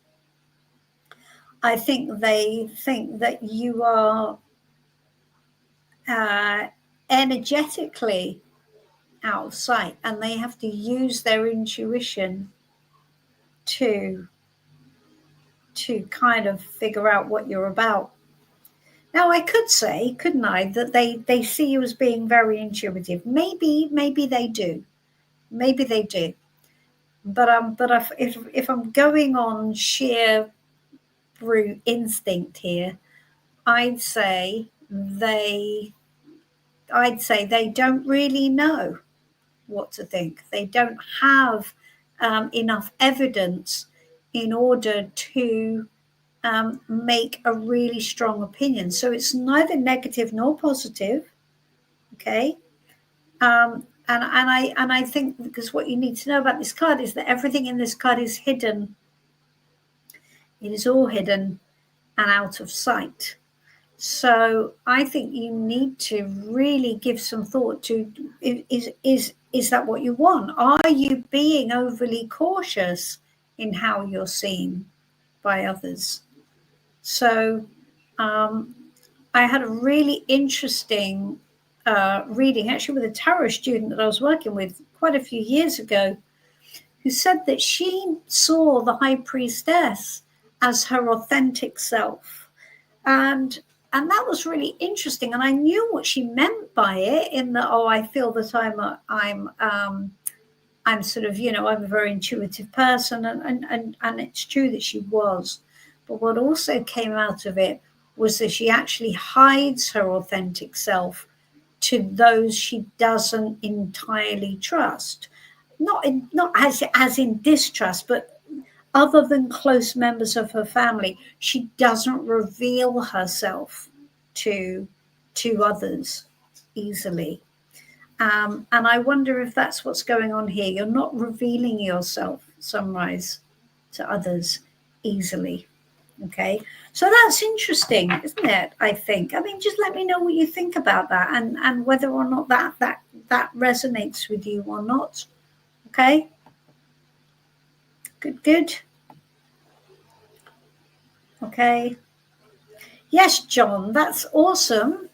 I think they think that you are energetically out of sight, and they have to use their intuition to kind of figure out what you're about. Now, I could say, couldn't I, that they see you as being very intuitive. Maybe they do. Maybe they do. But if I'm going on sheer brute instinct here, I'd say they don't really know what to think. They don't have enough evidence in order to make a really strong opinion. So it's neither negative nor positive. Okay. And I think, because what you need to know about this card is that everything in this card is hidden. It is all hidden and out of sight. So I think you need to really give some thought to, is that what you want? Are you being overly cautious in how you're seen by others? So I had a really interesting reading, actually, with a tarot student that I was working with quite a few years ago, who said that she saw the High Priestess as her authentic self. And that was really interesting. And I knew what she meant by it, in that, I feel that I'm sort of, I'm a very intuitive person. And it's true that she was. But what also came out of it was that she actually hides her authentic self to those she doesn't entirely trust. Not as in distrust, but other than close members of her family, she doesn't reveal herself to others easily. And I wonder if that's what's going on here. You're not revealing yourself, Sunrise, to others easily. Okay, so that's interesting, isn't it? I think. I mean, just let me know what you think about that, and whether or not that resonates with you or not. Okay. Good. Okay. Yes, John, that's awesome.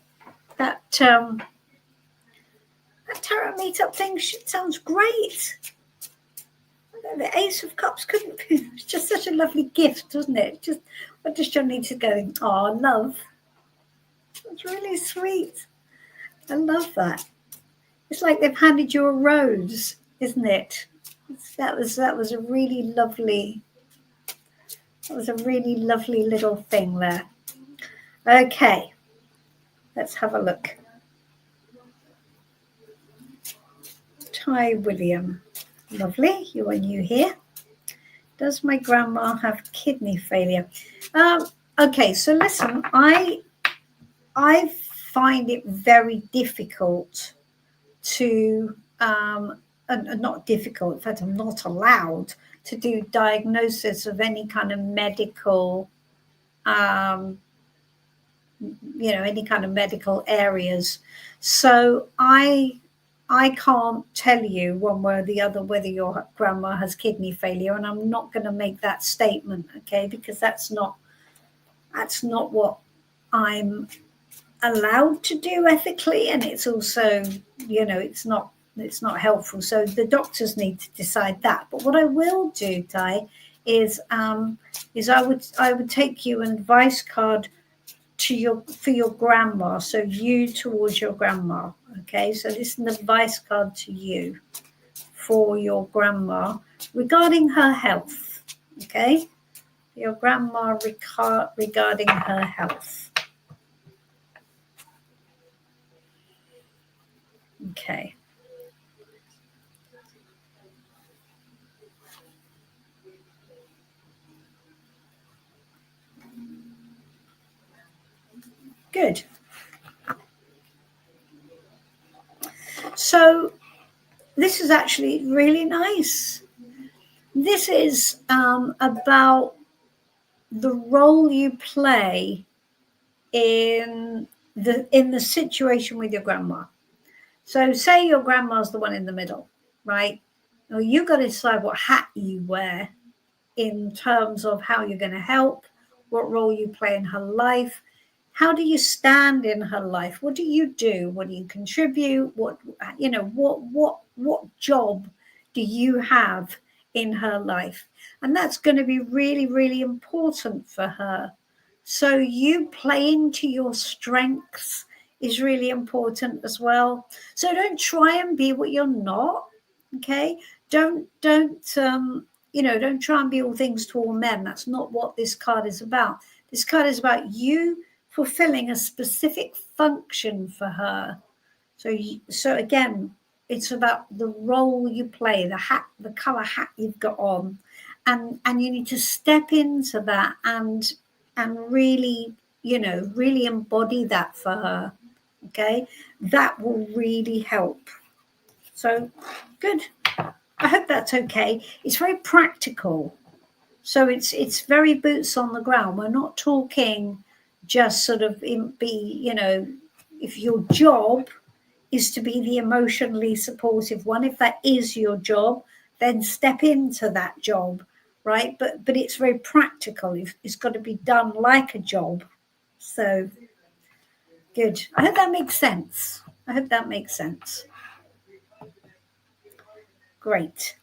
That tarot meetup thing sounds great. The Ace of Cups couldn't be. It's just such a lovely gift, wasn't it? Just what does John need to go? Oh, love. That's really sweet. I love that. It's like they've handed you a rose, isn't it? That was a really lovely. That was a really lovely little thing there. Okay, let's have a look. Ty William, lovely. You are new here. Does my grandma have kidney failure? Okay, so listen, I find it very difficult to, not difficult, in fact, I'm not allowed to do diagnosis of any kind of medical, any kind of medical areas. So I can't tell you one way or the other whether your grandma has kidney failure, and I'm not going to make that statement, okay? Because that's not what I'm allowed to do ethically, and it's also, it's not helpful. So the doctors need to decide that. But what I will do, Ty, is I would take you an advice card for your grandma. So you towards your grandma. Okay, so this is an advice card to you for your grandma regarding her health. Okay, your grandma regarding her health. Okay. Good. So this is actually really nice. This is about the role you play in the situation with your grandma. So say your grandma's the one in the middle, right? Well, you've got to decide what hat you wear in terms of how you're going to help, what role you play in her life. How do you stand in her life? What do you do? What do you contribute? What job do you have in her life? And that's going to be really, really important for her. So you playing to your strengths is really important as well. So don't try and be what you're not. Okay. Don't try and be all things to all men. That's not what this card is about. This card is about you fulfilling a specific function for her. So again, it's about the role you play, the hat, the color hat you've got on, and you need to step into that and really, really embody that for her. Okay, that will really help. So good. I hope that's okay. It's very practical. So it's very boots on the ground. We're not talking just sort of if your job is to be the emotionally supportive one, if that is your job, then step into that job, right? But it's very practical. It's got to be done like a job. So good. I hope that makes sense. Great.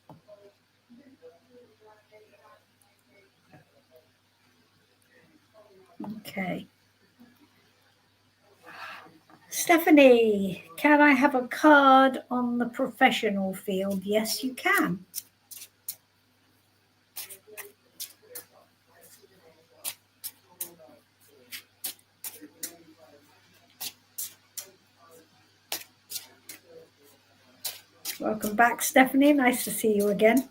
Okay. Stephanie, can I have a card on the professional field? Yes, you can. Welcome back, Stephanie. Nice to see you again.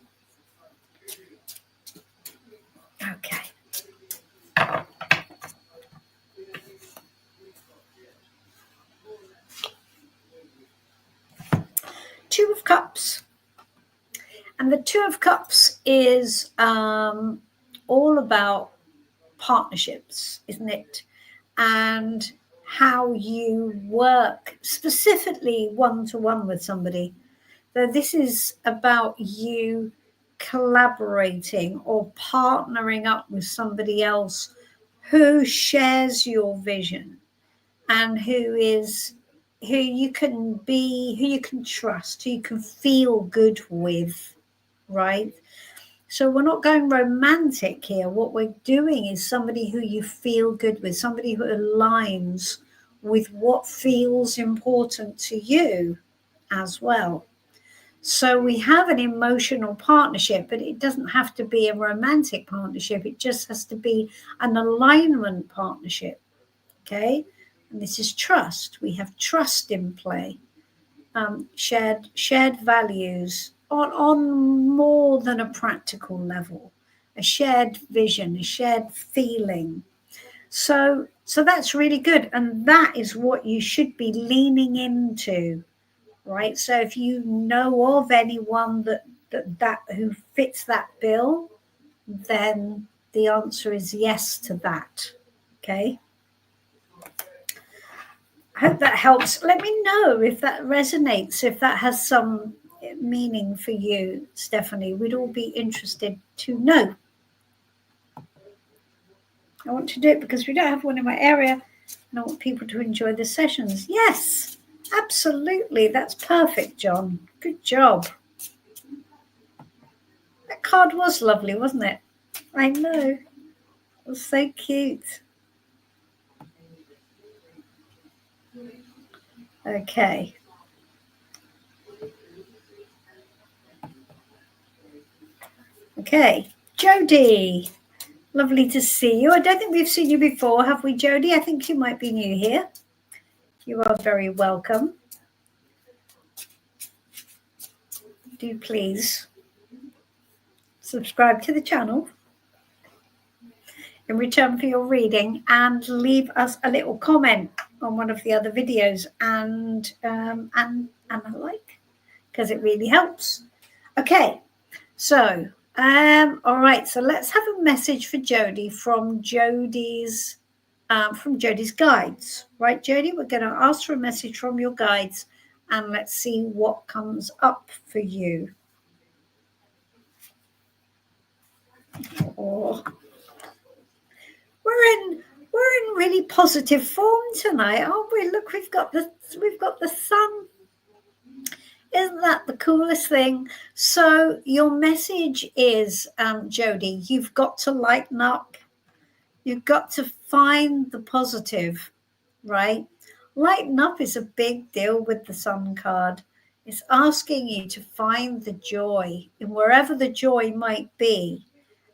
Okay. Two of Cups. And the Two of Cups is all about partnerships, isn't it? And how you work specifically one-to-one with somebody. So this is about you collaborating or partnering up with somebody else who shares your vision and who you can be, who you can trust, who you can feel good with, right? So we're not going romantic here. What we're doing is somebody who you feel good with, somebody who aligns with what feels important to you as well. So we have an emotional partnership, but it doesn't have to be a romantic partnership. It just has to be an alignment partnership. Okay. And this is trust. We have trust in play. Shared values on more than a practical level, a shared vision, a shared feeling. So that's really good, and that is what you should be leaning into, right? So if you know of anyone that who fits that bill, then the answer is yes to that. Okay. I hope that helps. Let me know if that resonates, if that has some meaning for you, Stephanie. We'd all be interested to know. I want to do it because we don't have one in my area, and I want people to enjoy the sessions. Yes, absolutely. That's perfect, John. Good job. That card was lovely, wasn't it? I know. It was so cute. Okay. Okay. Jody, lovely to see you. I don't think we've seen you before, have we, Jody? I think you might be new here. You are very welcome. Do please subscribe to the channel in return for your reading, and leave us a little comment on one of the other videos and a like, because it really helps. Okay, so all right, so let's have a message for Jody from Jody's guides, right, Jody? We're going to ask for a message from your guides, and let's see what comes up for you. Oh, we're in really positive form tonight, aren't we? Look, we've got the sun. Isn't that the coolest thing? So your message is, Jody, you've got to lighten up. You've got to find the positive, right? Lighten up is a big deal with the sun card. It's asking you to find the joy in wherever the joy might be,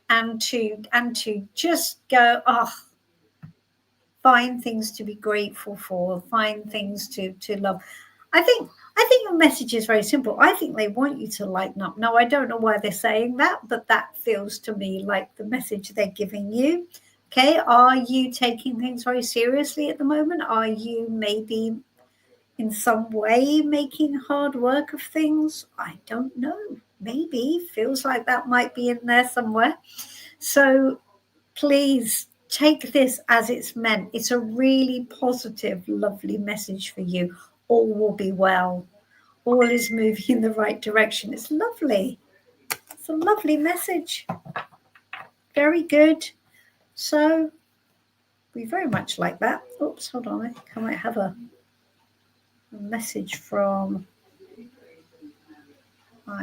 and to just go, find things to be grateful for, find things to love. I think your message is very simple. I think they want you to lighten up. Now, I don't know why they're saying that, but that feels to me like the message they're giving you. Okay, are you taking things very seriously at the moment? Are you maybe in some way making hard work of things? I don't know. Maybe. Feels like that might be in there somewhere. So please take this as it's meant. It's a really positive, lovely message for you. All will be well. All is moving in the right direction. It's lovely. It's a lovely message. Very good. So we very much like that. Oops, hold on. I think I might have a message from,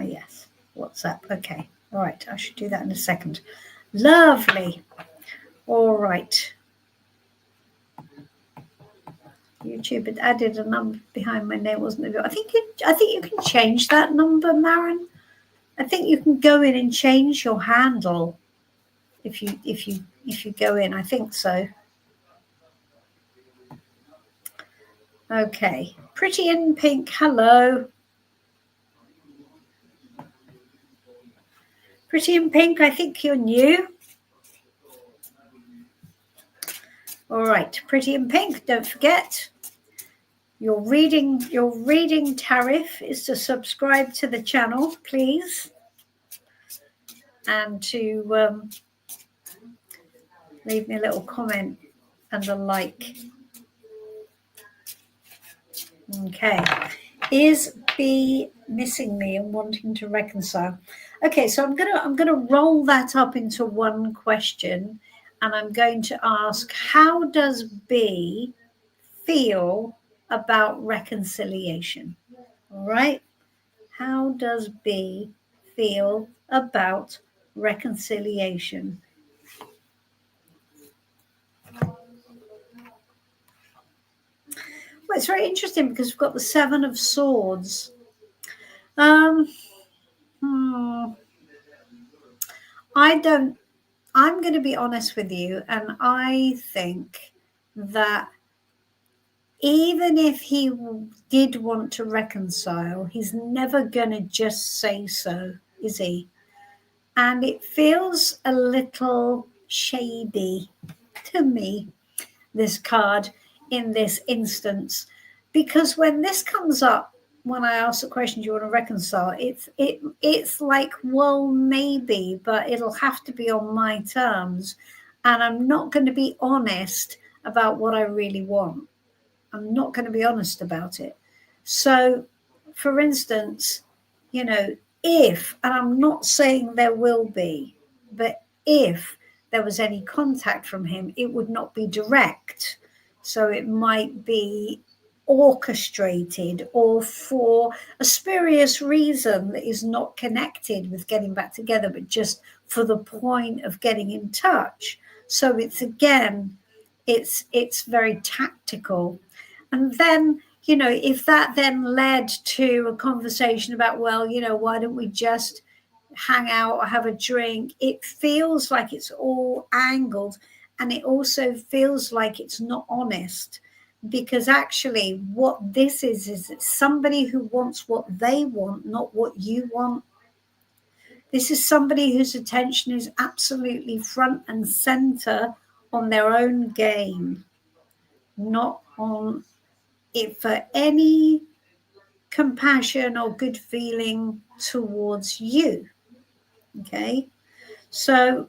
yes, WhatsApp. Okay. All right. I should do that in a second. Lovely. All right. YouTube had added a number behind my name, wasn't it? I think you can change that number, Maren. I think you can go in and change your handle if you go in. I think so. Okay. Pretty in Pink. Hello. Pretty in Pink. I think you're new. All right. Pretty in Pink. Don't forget. Your reading tariff is to subscribe to the channel, please, and to leave me a little comment and a like. Okay. Is B missing me and wanting to reconcile? Okay, so I'm gonna roll that up into one question, and I'm going to ask, how does B feel about reconciliation? All right. How does B feel about reconciliation? Well, it's very interesting because we've got the Seven of Swords. Um, I'm going to be honest with you, and I think that even if he did want to reconcile, he's never going to just say so, is he? And it feels a little shady to me, this card in this instance, because when this comes up, when I ask the question, do you want to reconcile, it's like, well, maybe, but it'll have to be on my terms, and I'm not going to be honest about what I really want. I'm not going to be honest about it. So, for instance, if, and I'm not saying there will be, but if there was any contact from him, it would not be direct. So it might be orchestrated or for a spurious reason that is not connected with getting back together, but just for the point of getting in touch. So it's very tactical. And then, if that then led to a conversation about, well, why don't we just hang out or have a drink? It feels like it's all angled, and it also feels like it's not honest, because actually what this is it's somebody who wants what they want, not what you want. This is somebody whose attention is absolutely front and center on their own game, not on it for any compassion or good feeling towards you. Okay, so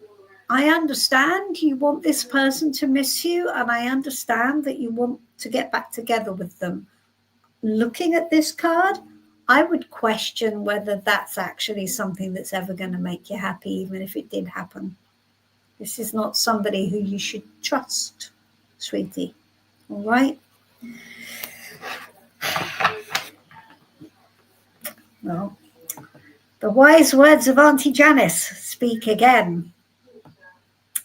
I understand you want this person to miss you, and I understand that you want to get back together with them. Looking at this card, I would question whether that's actually something that's ever going to make you happy, even if it did happen. This is not somebody who you should trust, sweetie. All right. Well, the wise words of Auntie Janice speak again.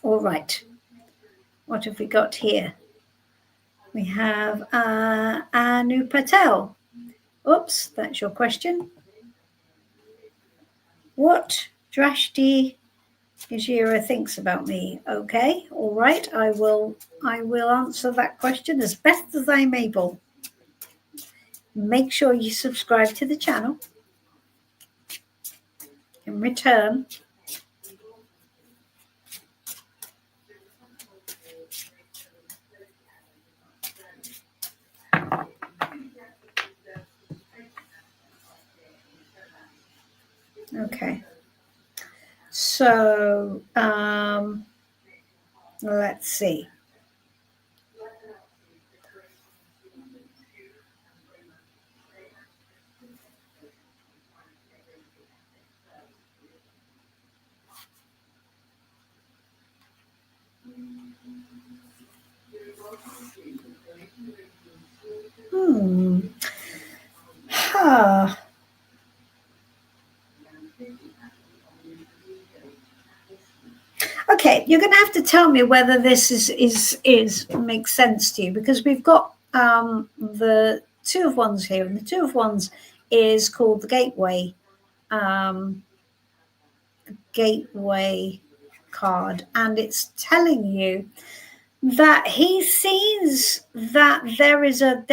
All right. What have we got here? We have Anu Patel. Oops, that's your question. What Drashti Gajira thinks about me? Okay, all right. I will answer that question as best as I'm able. Make sure you subscribe to the channel. In return, okay. So let's see. Huh. Okay, you're going to have to tell me whether this is makes sense to you, because we've got the Two of Wands here, and the Two of Wands is called the Gateway card, and it's telling you that he sees that there is a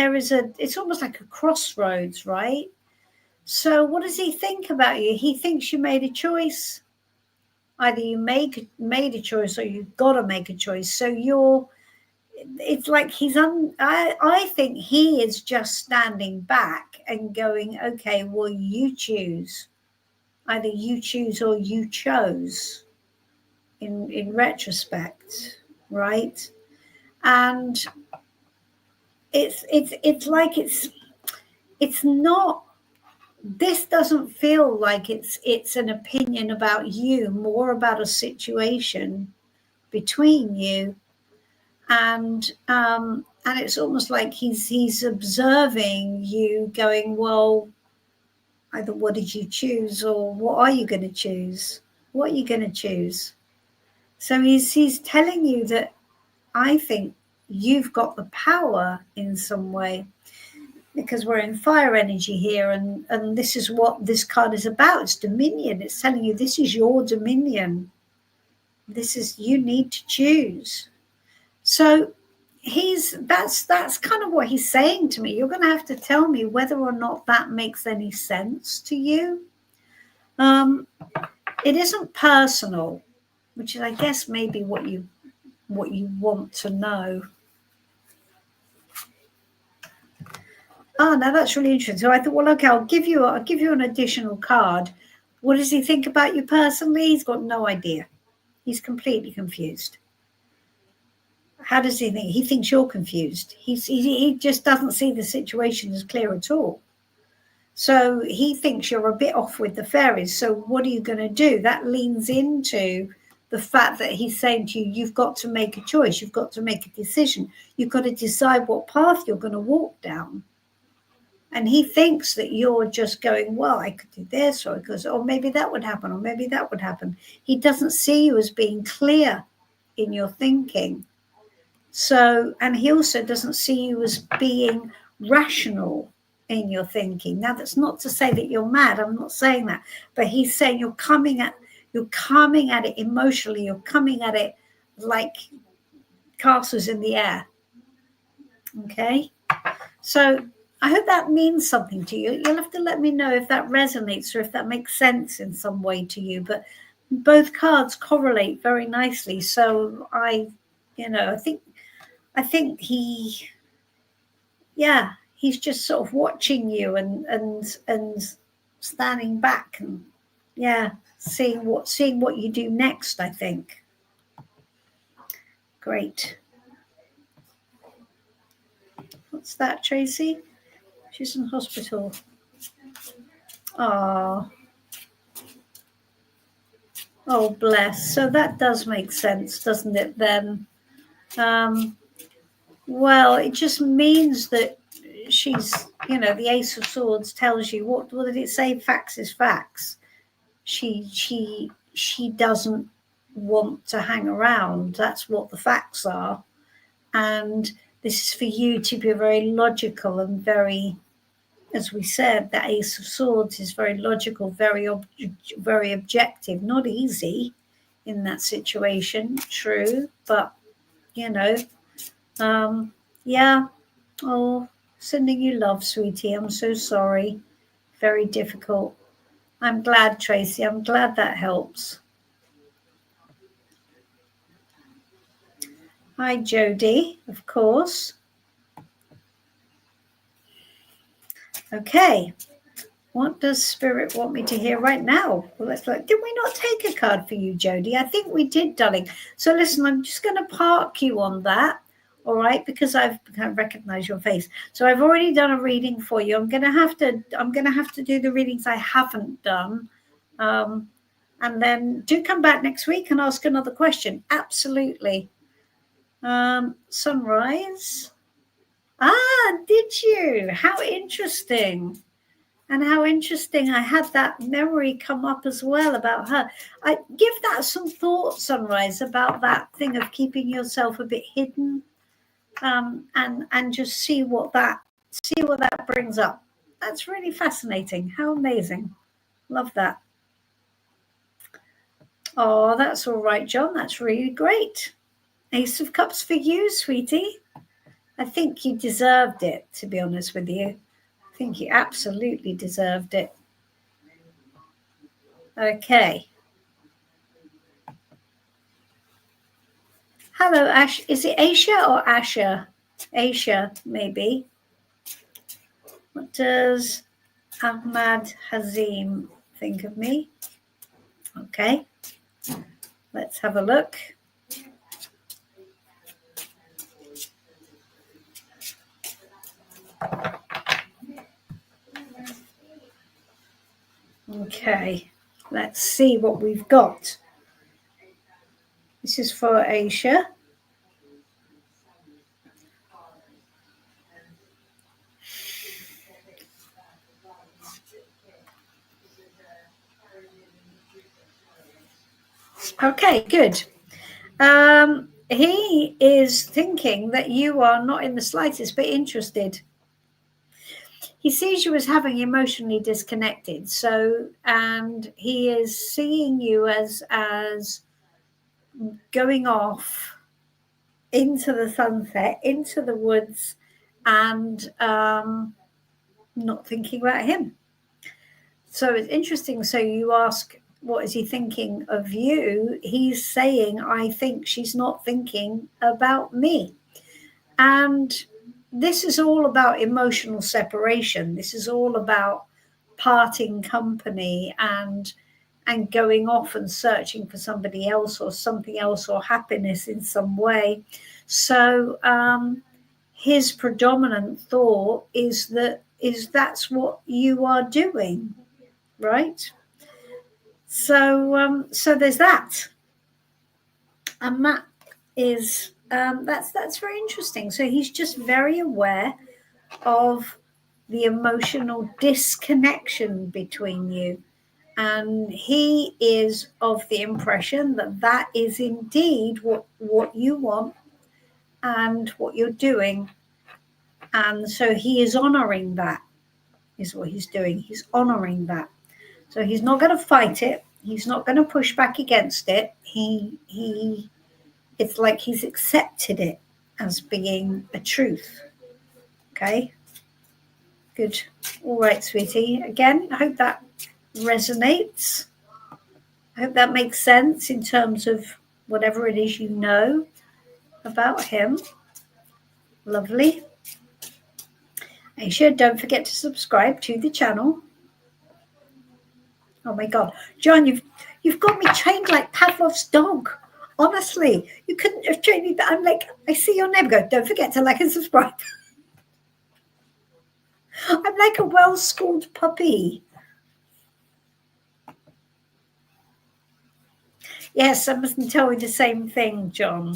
it's almost like a crossroads, right? So what does he think about you? He thinks you made a choice. Either you made a choice, or you've got to make a choice. So it's like I think he is just standing back and going, okay, well, you choose. Either you choose or you chose in retrospect, right? And it's like it's not, this doesn't feel like it's an opinion about you, more about a situation, between you, and it's almost like he's observing you, going, well, either what did you choose, or what are you going to choose? What are you going to choose? So he's telling you that I think you've got the power in some way, because we're in fire energy here, and this is what this card is about. It's dominion. It's telling you this is your dominion. This is, you need to choose. So that's kind of what he's saying to me. You're going to have to tell me whether or not that makes any sense to you. It isn't personal, which is, I guess, maybe what you want to know. Oh, now that's really interesting. So I thought, well, okay, I'll give you an additional card. What does he think about you personally? He's got no idea. He's completely confused. How does he think? He thinks you're confused. He just doesn't see the situation as clear at all. So he thinks you're a bit off with the fairies. So what are you going to do? That leans into the fact that he's saying to you, you've got to make a choice. You've got to make a decision. You've got to decide what path you're going to walk down. And he thinks that you're just going, well, I could do this, or because, or maybe that would happen, or maybe that would happen. He doesn't see you as being clear in your thinking. So, and he also doesn't see you as being rational in your thinking. Now, that's not to say that you're mad. I'm not saying that. But he's saying you're coming at it emotionally. You're coming at it like castles in the air. Okay? So I hope that means something to you. You'll have to let me know if that resonates or if that makes sense in some way to you. But both cards correlate very nicely. So I think he's just sort of watching you and standing back and seeing what you do next, I think. Great. What's that, Tracy? She's in hospital. Oh, bless. So that does make sense, doesn't it, then? Well, it just means that she's, the Ace of Swords tells you, what did it say? Facts is facts. She doesn't want to hang around. That's what the facts are. And this is for you to be very logical and very, as we said, the Ace of Swords is very logical, very objective. Not easy in that situation, true, but sending you love, sweetie. I'm so sorry. Very difficult. I'm glad, Tracy. I'm glad that helps. Hi, Jody, of course. Okay. What does Spirit want me to hear right now? Well, let's look. Did we not take a card for you, Jody? I think we did, darling. So listen, I'm just going to park you on that. All right, because I've recognized your face. So I've already done a reading for you. I'm gonna have to do the readings I haven't done. And then do come back next week and ask another question. Absolutely. Sunrise. Did you? How interesting. And how interesting. I had that memory come up as well about her. I give that some thought, Sunrise, about that thing of keeping yourself a bit hidden. And just see what that brings up. That's really fascinating. How amazing. Love that. Oh, that's all right, John. That's really great. Ace of Cups for you, sweetie. I think you deserved it, to be honest with you. I think you absolutely deserved it. Okay. Hello, Ash. Is it Aisha or Asha? Aisha, maybe. What does Ahmad Hazim think of me? Okay. Let's have a look. Okay. Let's see what we've got. This is for Aisha. Okay, good. He is thinking that you are not in the slightest bit interested. He sees you as having emotionally disconnected. So, and he is seeing you as going off into the sunset, into the woods, and not thinking about him. So it's interesting. So you ask, what is he thinking of you? He's saying, I think she's not thinking about me. And this is all about emotional separation. This is all about parting company and going off and searching for somebody else or something else or happiness in some way. So his predominant thought is that's what you are doing, right? So so there's that, and that is that's very interesting. So he's just very aware of the emotional disconnection between you, and he is of the impression that that is indeed what you want and what you're doing, and so he is honoring that, is what he's doing. He's honoring that. So he's not going to fight it. He's not going to push back against it. He it's like he's accepted it as being a truth. Okay, good. All right, sweetie. Again, I hope that resonates. I hope that makes sense in terms of whatever it is you know about him. Lovely. Aisha, don't forget to subscribe to the channel. Oh my God, John, you've got me trained like Pavlov's dog. Honestly, you couldn't have trained me. But I'm like, I see your name. Go, don't forget to like and subscribe. I'm like a well-schooled puppy. Yes, I mustn't tell you the same thing, John.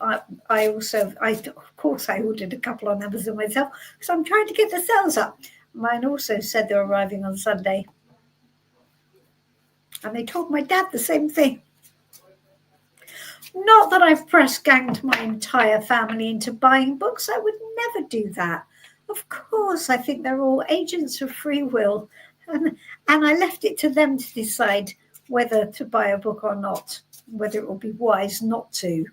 I also, of course, I ordered a couple on Amazon myself because I'm trying to get the sales up. Mine also said they're arriving on Sunday. And they told my dad the same thing. Not that I've press ganged my entire family into buying books. I would never do that. Of course, I think they're all agents of free will. And I left it to them to decide whether to buy a book or not, whether it will be wise not to.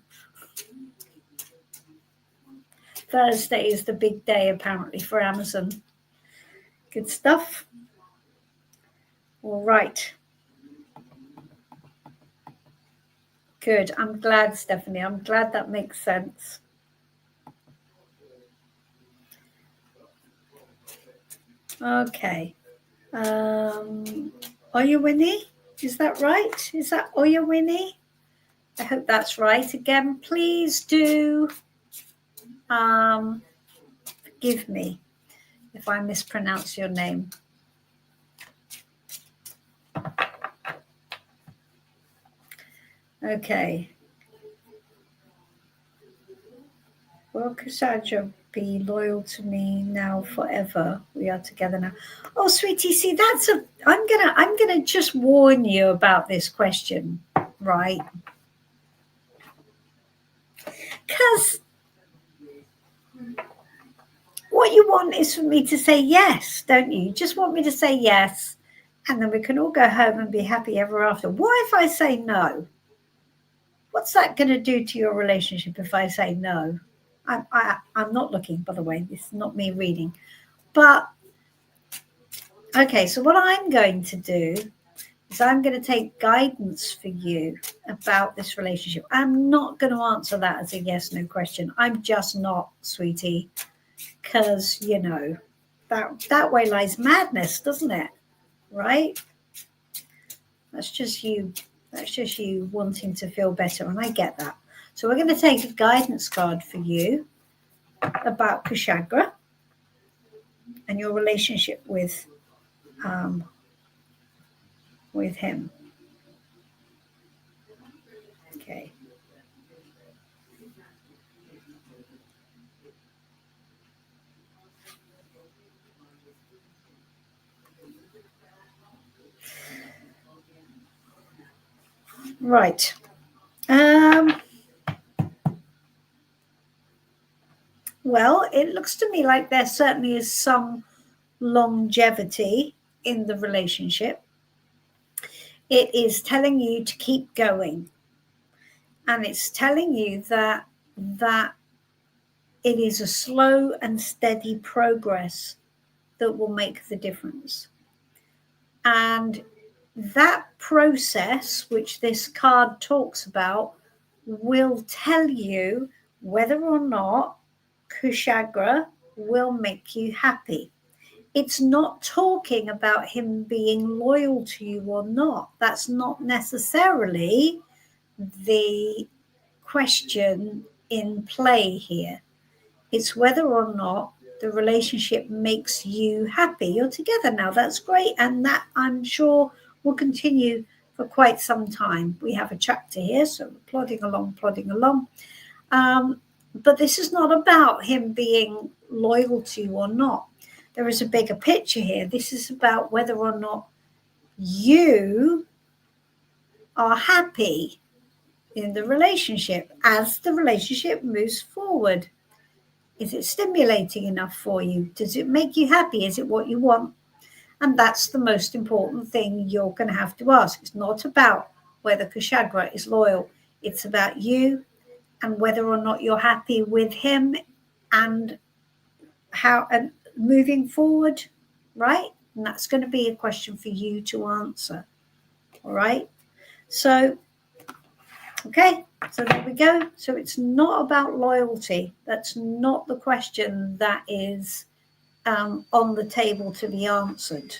Thursday is the big day, apparently, for Amazon. Good stuff. All right. Good. I'm glad, Stephanie. I'm glad that makes sense. Okay. Oya Winnie? Is that right? Is that Oya Winnie? I hope that's right. Again, please do forgive me if I mispronounce your name. Okay. Will Cassandra be loyal to me now forever? We are together now. Oh, sweetie, see, I'm gonna just warn you about this question, right? Because what you want is for me to say yes, don't you? You just want me to say yes, and then we can all go home and be happy ever after. What if I say no? What's that going to do to your relationship if I say no? I'm not looking, by the way. This is not me reading. But, okay, so what I'm going to do is I'm going to take guidance for you about this relationship. I'm not going to answer that as a yes/no question. I'm just not, sweetie, because, you know, that way lies madness, doesn't it? Right? That's just you wanting to feel better, and I get that. So we're going to take a guidance card for you about Kushagra and your relationship with him. Right. Well, it looks to me like there certainly is some longevity in the relationship. It is telling you to keep going. And it's telling you that it is a slow and steady progress that will make the difference. And that process, which this card talks about, will tell you whether or not Kushagra will make you happy. It's not talking about him being loyal to you or not. That's not necessarily the question in play here. It's whether or not the relationship makes you happy. You're together now. That's great. And that, I'm sure, will continue for quite some time. We have a chapter here, so we're plodding along. But this is not about him being loyal to you or not. There is a bigger picture here. This is about whether or not you are happy in the relationship as the relationship moves forward. Is it stimulating enough for you? Does it make you happy? Is it what you want? And that's the most important thing you're going to have to ask. It's not about whether Kushagra is loyal. It's about you and whether or not you're happy with him and how and moving forward, right? And that's going to be a question for you to answer. All right. So, okay. So there we go. So it's not about loyalty. That's not the question that is on the table to be answered,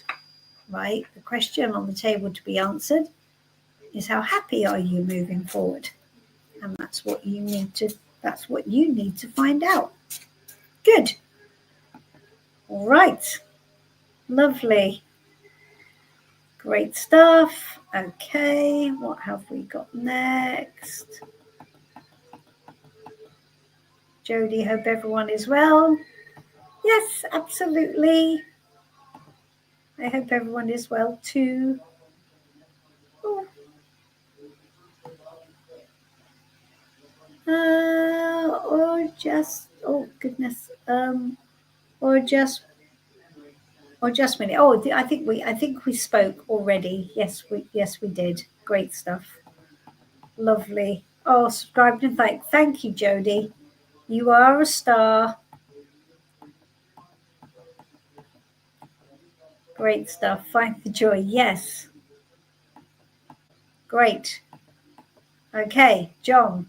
right? The question on the table to be answered is how happy are you moving forward? And that's what you need to find out. Good. All right. Lovely. Great stuff. Okay, what have we got next? Jody, hope everyone is well. Yes, absolutely. I hope everyone is well too. Oh. Or just, oh goodness, or just a minute. Oh, I think we spoke already. Yes, we did. Great stuff. Lovely. Oh, subscribe and thank you, Jody. You are a star. Great stuff. Find the joy. Yes. Great. Okay, John.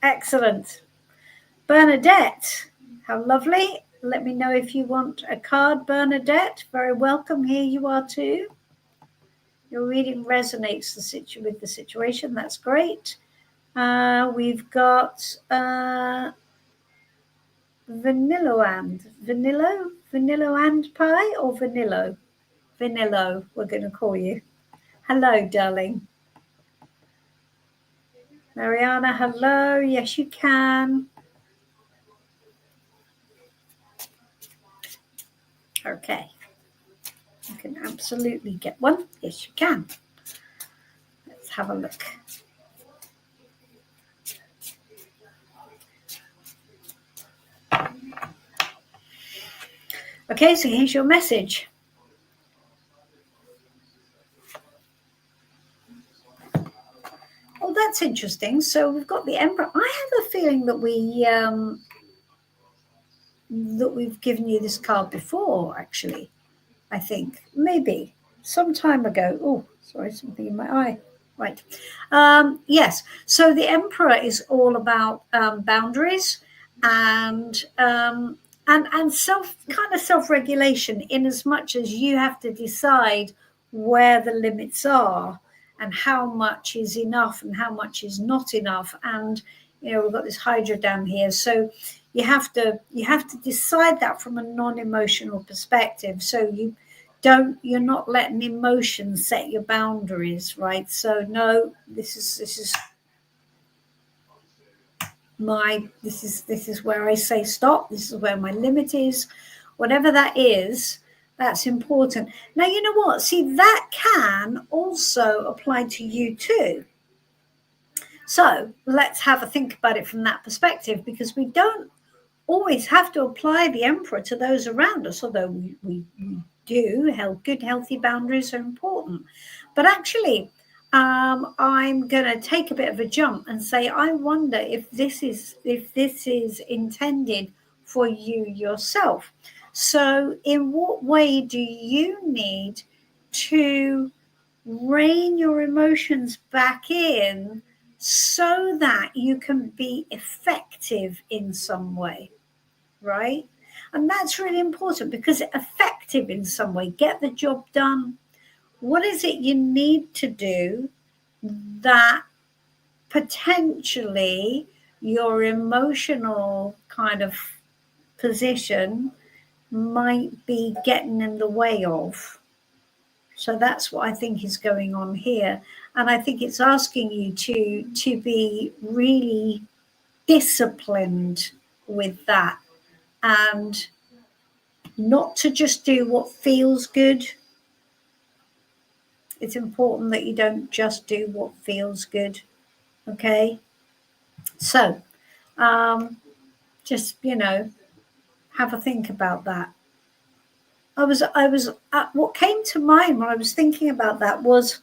Excellent. Bernadette, how lovely. Let me know if you want a card, Bernadette. Very welcome. Here you are too. Your reading resonates with the situation. That's great. We've got Vanillo and pie or Vanillo? Vanillo, we're going to call you. Hello, darling. Mariana, hello. Yes, you can. Okay. You can absolutely get one. Yes, you can. Let's have a look. Okay, so here's your message. Oh, that's interesting. So we've got the Emperor. I have a feeling that we've given you this card before, actually. I think maybe some time ago. Oh, sorry, something in my eye. Right. Yes. So the Emperor is all about boundaries and self-regulation, in as much as you have to decide where the limits are and how much is enough and how much is not enough. And we've got this Hydra down here, so you have to decide that from a non-emotional perspective. So you're not letting emotions set your boundaries, right? So no, this is where I say stop. This is where my limit is. Whatever that is, That's important. Now, you know what? See, that can also apply to you too. So let's have a think about it from that perspective, because we don't always have to apply the emperor to those around us, although we do. Good, healthy boundaries are important. But actually, I'm going to take a bit of a jump and say, I wonder if this is intended for you yourself. So in what way do you need to rein your emotions back in so that you can be effective in some way, right? And that's really important, because effective in some way, get the job done. What is it you need to do that potentially your emotional kind of position might be getting in the way of? So that's what I think is going on here. And I think it's asking you to be really disciplined with that, and not to just do what feels good. It's important that you don't just do what feels good. Okay. So just, have a think about that. What came to mind when I was thinking about that was,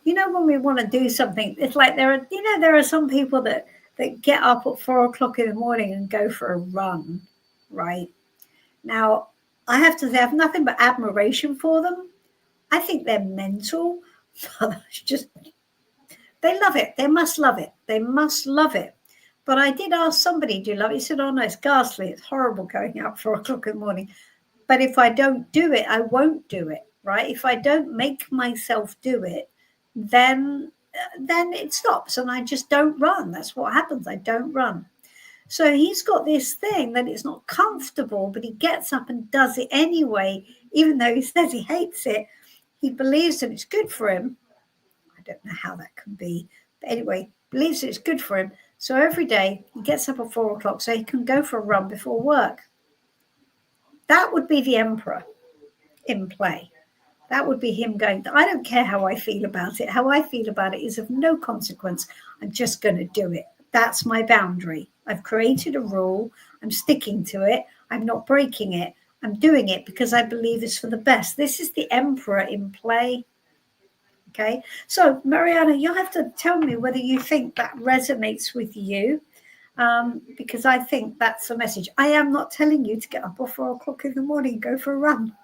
when we want to do something, it's like there are some people that get up at 4 o'clock in the morning and go for a run, right? Now, I have to say, I have nothing but admiration for them. I think they're mental. They love it. They must love it. They must love it. But I did ask somebody, do you love it? He said, oh no, it's ghastly. It's horrible going out 4 o'clock in the morning. But if I don't do it, I won't do it, right? If I don't make myself do it, then it stops and I just don't run. That's what happens. I don't run. So he's got this thing that it's not comfortable, but he gets up and does it anyway, even though he says he hates it. He believes that it's good for him. I don't know how that can be. But anyway, believes it's good for him. So every day he gets up at 4 o'clock so he can go for a run before work. That would be the emperor in play. That would be him going, I don't care how I feel about it. How I feel about it is of no consequence. I'm just going to do it. That's my boundary. I've created a rule. I'm sticking to it. I'm not breaking it. I'm doing it because I believe it's for the best. This is the emperor in play. Okay. So, Mariana, you'll have to tell me whether you think that resonates with you, because I think that's the message. I am not telling you to get up at 4 o'clock in the morning and go for a run.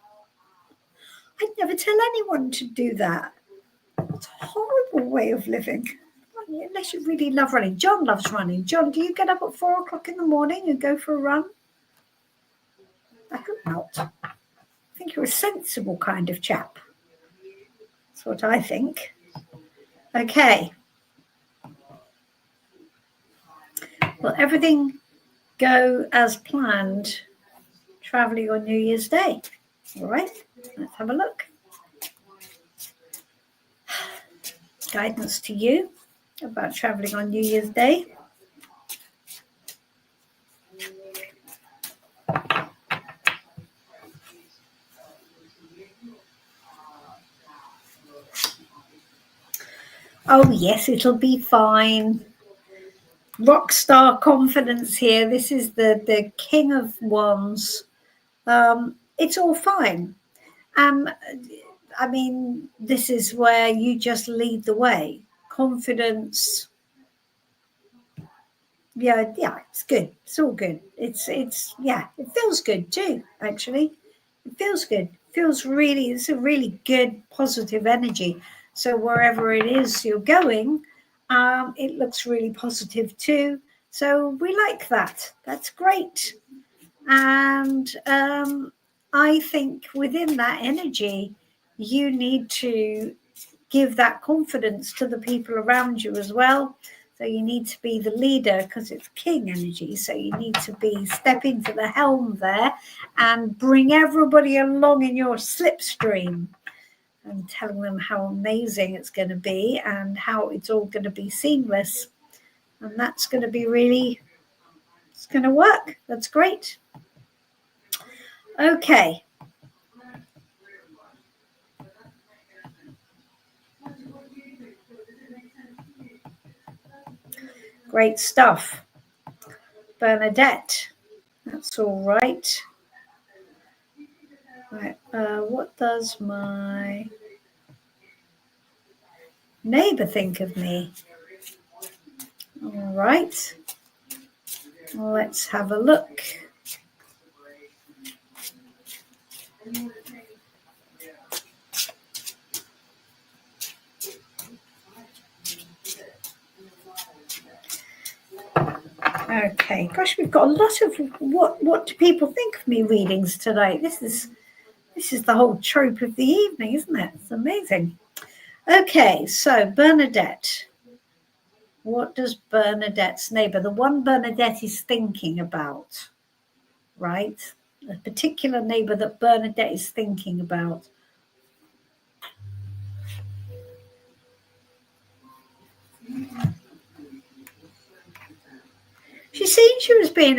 I'd never tell anyone to do that. It's a horrible way of living, unless you really love running. John loves running. John, do you get up at 4 o'clock in the morning and go for a run? I hope not. I think you're a sensible kind of chap. That's what I think. Okay. Will everything go as planned traveling on New Year's Day? All right, let's have a look. Guidance to you about traveling on New Year's Day. Oh, yes, it'll be fine. Rock star confidence here. This is the King of Wands. It's all fine. I mean, this is where you just lead the way. Confidence. Yeah, it's good. It's all good. It feels good too, actually. It feels good. It's a really good, positive energy. So wherever it is you're going, it looks really positive too. So we like that. That's great. And I think within that energy, you need to give that confidence to the people around you as well. So you need to be the leader because it's king energy. So you need to step into the helm there and bring everybody along in your slipstream and telling them how amazing it's going to be and how it's all going to be seamless. And that's going to be it's going to work. That's great. Okay. Great stuff. Bernadette, that's all right. Right, what does my neighbor think of me? All right, let's have a look. Okay, gosh, we've got a lot of what do people think of me readings today. This is the whole trope of the evening, isn't it? It's amazing. Okay, so Bernadette. What does Bernadette's neighbor, the one Bernadette is thinking about, right? A particular neighbor that Bernadette is thinking about. She seems she was being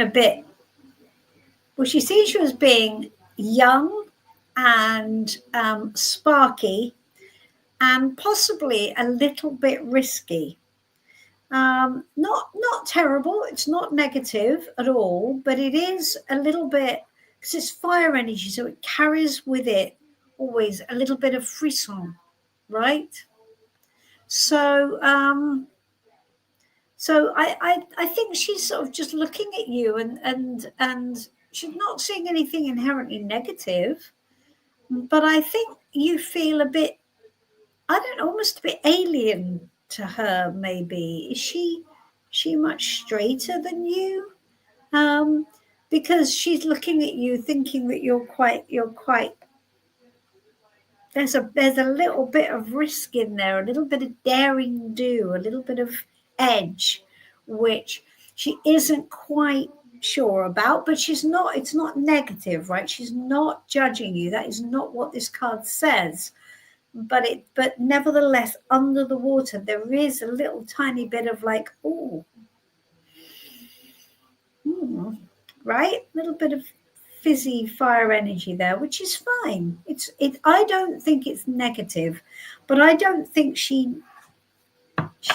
she was being young and sparky and possibly a little bit risky. Not terrible. It's not negative at all, but it is a little bit, because it's fire energy, so it carries with it always a little bit of frisson, right? So I think she's sort of just looking at you and she's not seeing anything inherently negative, but I think you feel a bit, I don't know, almost a bit alien to her. Maybe is she much straighter than you? Because she's looking at you, thinking that you're quite. There's a little bit of risk in there, a little bit of daring do, a little bit of edge, which she isn't quite sure about. But she's not. It's not negative, right? She's not judging you. That is not what this card says. But nevertheless, under the water, there is a little tiny bit of like, right? A little bit of fizzy fire energy there, which is fine. I don't think it's negative, but I don't think she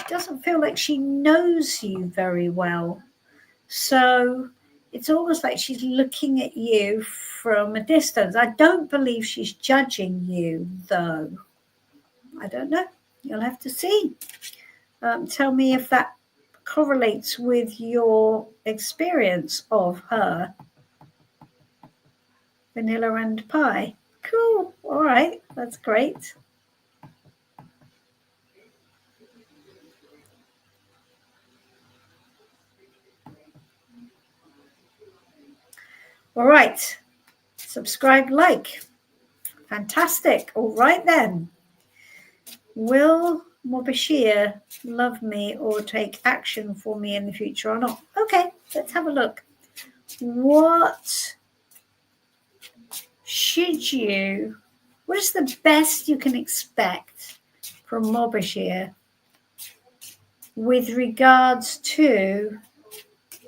doesn't feel like she knows you very well. So it's almost like she's looking at you from a distance. I don't believe she's judging you, though. I don't know. You'll have to see. Tell me if that correlates with your experience of her. Vanilla and pie. Cool. All right. That's great. All right. Subscribe, like. Fantastic. All right then. Will Mobashir love me or take action for me in the future or not? Okay, let's have a look. What is the best you can expect from Mobashir with regards to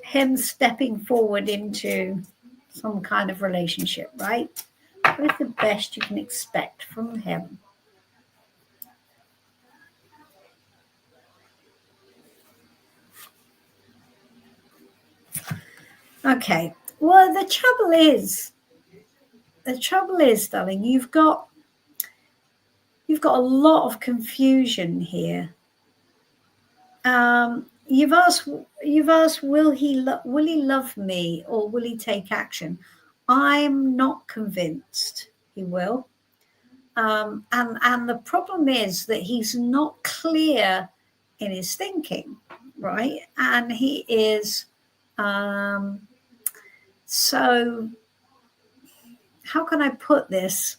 him stepping forward into some kind of relationship, right? What is the best you can expect from him? Okay. Well, the trouble is, darling, you've got a lot of confusion here. You've asked, will he love me or will he take action? I'm not convinced he will. And the problem is that he's not clear in his thinking, right? And he is, so how can I put this?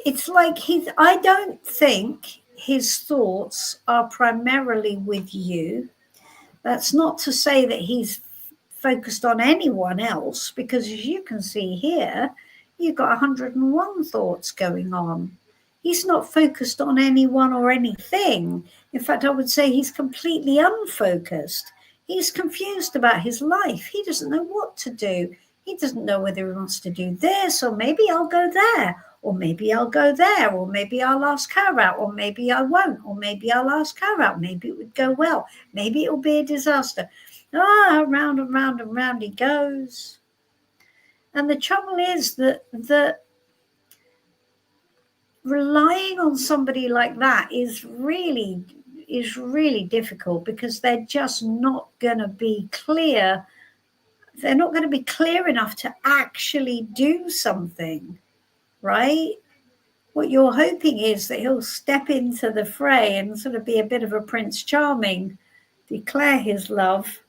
It's like I don't think his thoughts are primarily with you. That's not to say that he's focused on anyone else, because as you can see here, you've got 101 thoughts going on. He's not focused on anyone or anything. In fact, I would say he's completely unfocused. He's confused about his life. He doesn't know what to do. He doesn't know whether he wants to do this or maybe I'll go there. or maybe I'll go there, or maybe I'll ask her out, or maybe I won't, or maybe I'll ask her out. Maybe it would go well. Maybe it'll be a disaster. Round and round and round he goes. And the trouble is that relying on somebody like that is really difficult, because they're just not going to be clear. They're not going to be clear enough to actually do something, right? What you're hoping is that he'll step into the fray and sort of be a bit of a Prince Charming, declare his love,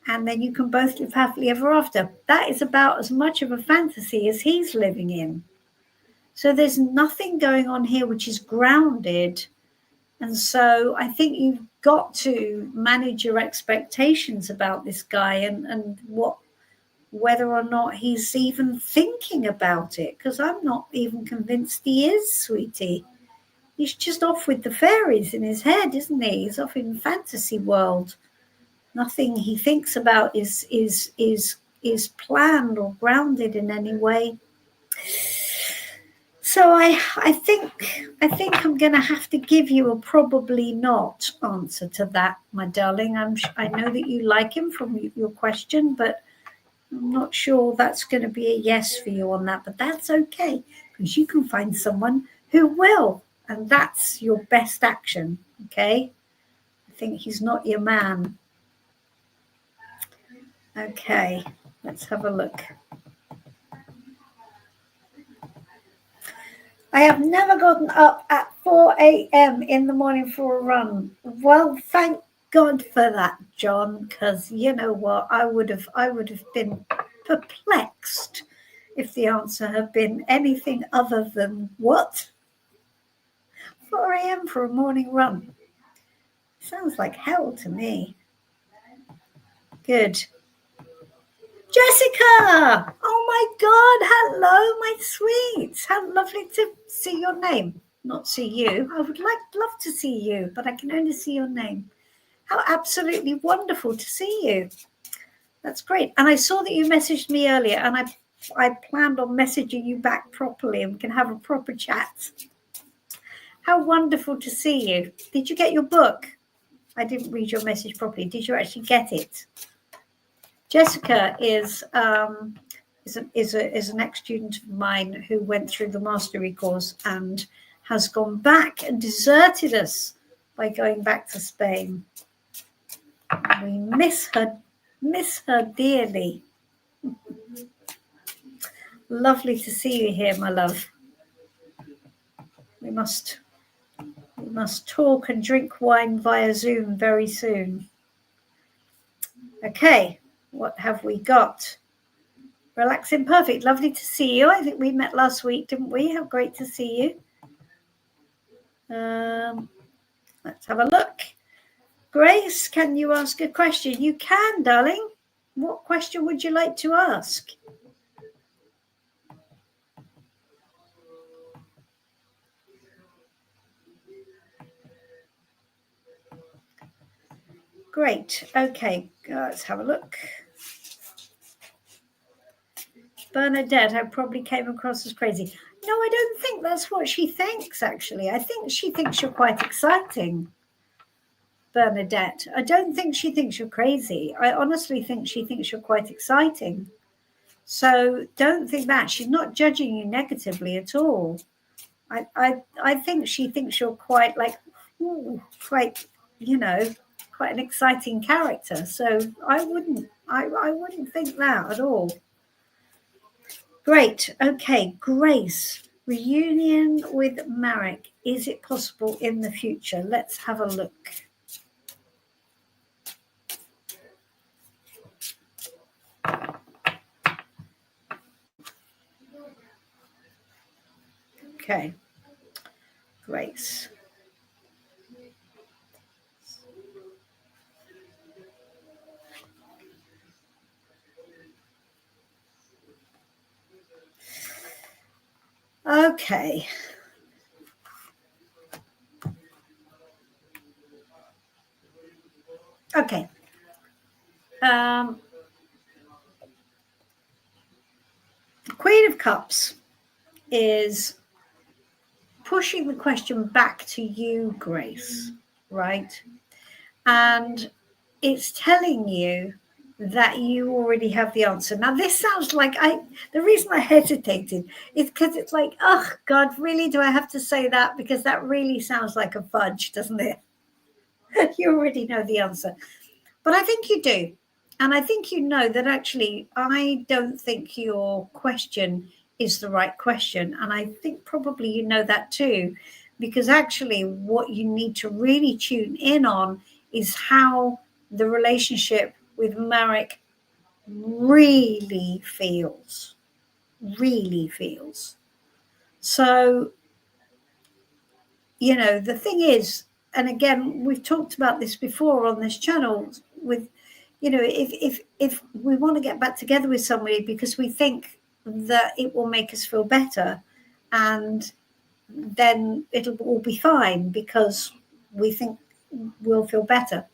and then you can both live happily ever after. That is about as much of a fantasy as he's living in. So there's nothing going on here which is grounded. And so I think you've got to manage your expectations about this guy, and whether or not he's even thinking about it, because I'm not even convinced he is, sweetie. He's just off with the fairies in his head, isn't he? He's off in fantasy world. Nothing he thinks about is planned or grounded in any way. So I think I'm going to have to give you a probably not answer to that, my darling. I know that you like him from your question, but I'm not sure that's going to be a yes for you on that. But that's okay, because you can find someone who will, and that's your best action. Okay, I think he's not your man. Okay, let's have a look. I have never gotten up at 4 a.m. in the morning for a run. Well, thank God for that, John, because you know what? I would have been perplexed if the answer had been anything other than what? 4 a.m. for a morning run. Sounds like hell to me. Good. Jessica! Oh my God, hello, my sweets. How lovely to see your name. Not see you. I would love to see you, but I can only see your name. How absolutely wonderful to see you. That's great. And I saw that you messaged me earlier, and I planned on messaging you back properly, and we can have a proper chat. How wonderful to see you. Did you get your book? I didn't read your message properly. Did you actually get it? Jessica is an ex-student of mine who went through the mastery course and has gone back and deserted us by going back to Spain. We miss her dearly. Lovely to see you here, my love. We must talk and drink wine via Zoom very soon. Okay. What have we got? Relaxing Perfect. Lovely to see you. I think we met last week, didn't we? How great to see you. Let's have a look. Grace, can you ask a question? You can, darling. What question would you like to ask? Great. Okay, let's have a look. Bernadette, I probably came across as crazy. No, I don't think that's what she thinks, actually. I think she thinks you're quite exciting, Bernadette. I don't think she thinks you're crazy. I honestly think she thinks you're quite exciting. So don't think that. She's not judging you negatively at all. I think she thinks you're quite quite an exciting character. So I wouldn't think that at all. Great. Okay, Grace. Reunion with Marek. Is it possible in the future? Let's have a look. Okay. Grace. Okay. Okay. Queen of Cups. is pushing the question back to you, Grace, right? And it's telling you that you already have the answer. Now, this sounds like the reason I hesitated is because it's like, oh, God, really? Do I have to say that? Because that really sounds like a fudge, doesn't it? You already know the answer. But I think you do. And I think you know that actually, I don't think your question is the right question. And I think probably you know that too, because actually, what you need to really tune in on is how the relationship with Marek really feels. Really feels. So, the thing is, and again, we've talked about this before on this channel with, if we want to get back together with somebody because we think that it will make us feel better, and then it'll all be fine because we think we'll feel better.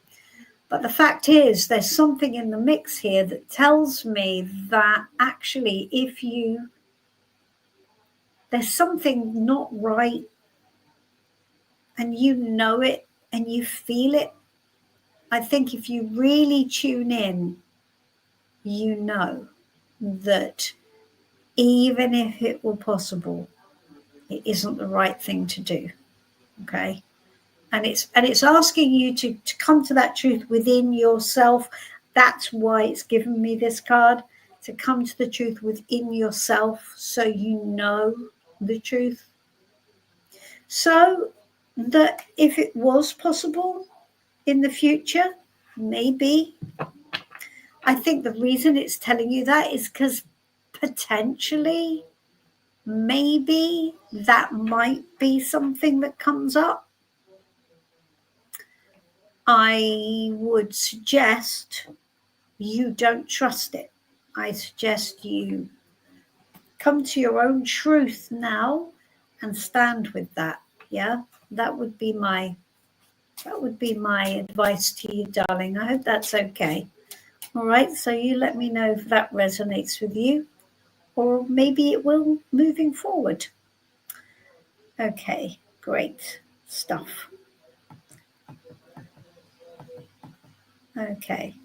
But the fact is, there's something in the mix here that tells me that actually, there's something not right, and you know it and you feel it. I think if you really tune in, you know that even if it were possible, it isn't the right thing to do. Okay. And it's asking you to come to that truth within yourself. That's why it's given me this card, to come to the truth within yourself so you know the truth. So that if it was possible in the future, maybe, I think the reason it's telling you that is because potentially, maybe that might be something that comes up. I would suggest you don't trust it. I suggest you come to your own truth now and stand with that. Yeah, that would be my advice to you, darling. I hope that's okay. All right, so you let me know if that resonates with you, or maybe it will moving forward. Okay, great stuff. Okay,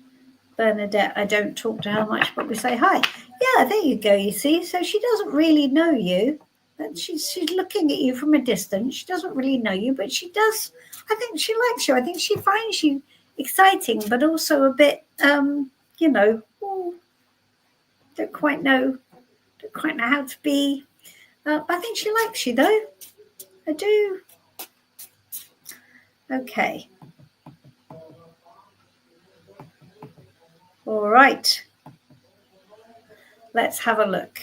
Bernadette, I don't talk to her much, but we say hi. Yeah, there you go, you see. So she doesn't really know you, but she's looking at you from a distance. She doesn't really know you, but she does. I think she likes you. I think she finds you exciting, but also a bit, don't quite know how to be. I think she likes you, though. I do. Okay. All right. Let's have a look.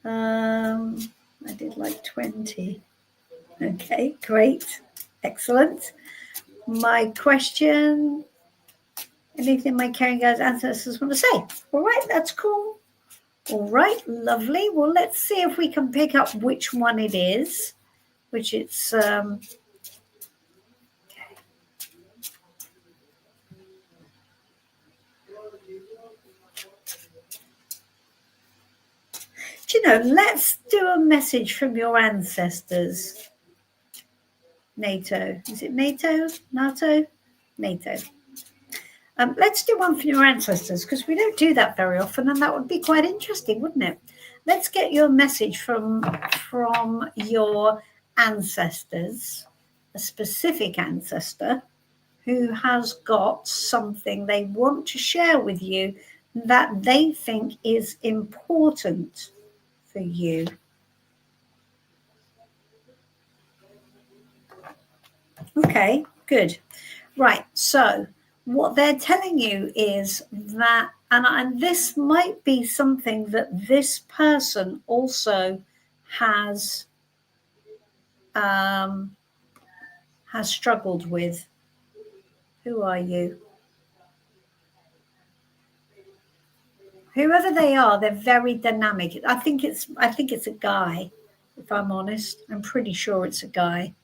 I did like 20. Okay, great. Excellent. My question, anything my caring guides, ancestors want to say? All right, that's cool. All right, lovely. Well, let's see if we can pick up which one it is, which it's... let's do a message from your ancestors. NATO. Is it NATO? NATO? NATO. Let's do one for your ancestors, because we don't do that very often, and that would be quite interesting, wouldn't it? Let's get your message from your ancestors, a specific ancestor who has got something they want to share with you that they think is important for you. Okay, good. Right, so what they're telling you is that, and this might be something that this person also has struggled with. Who are you? Whoever they are, they're very dynamic. I think it's a guy, if I'm honest. I'm pretty sure it's a guy.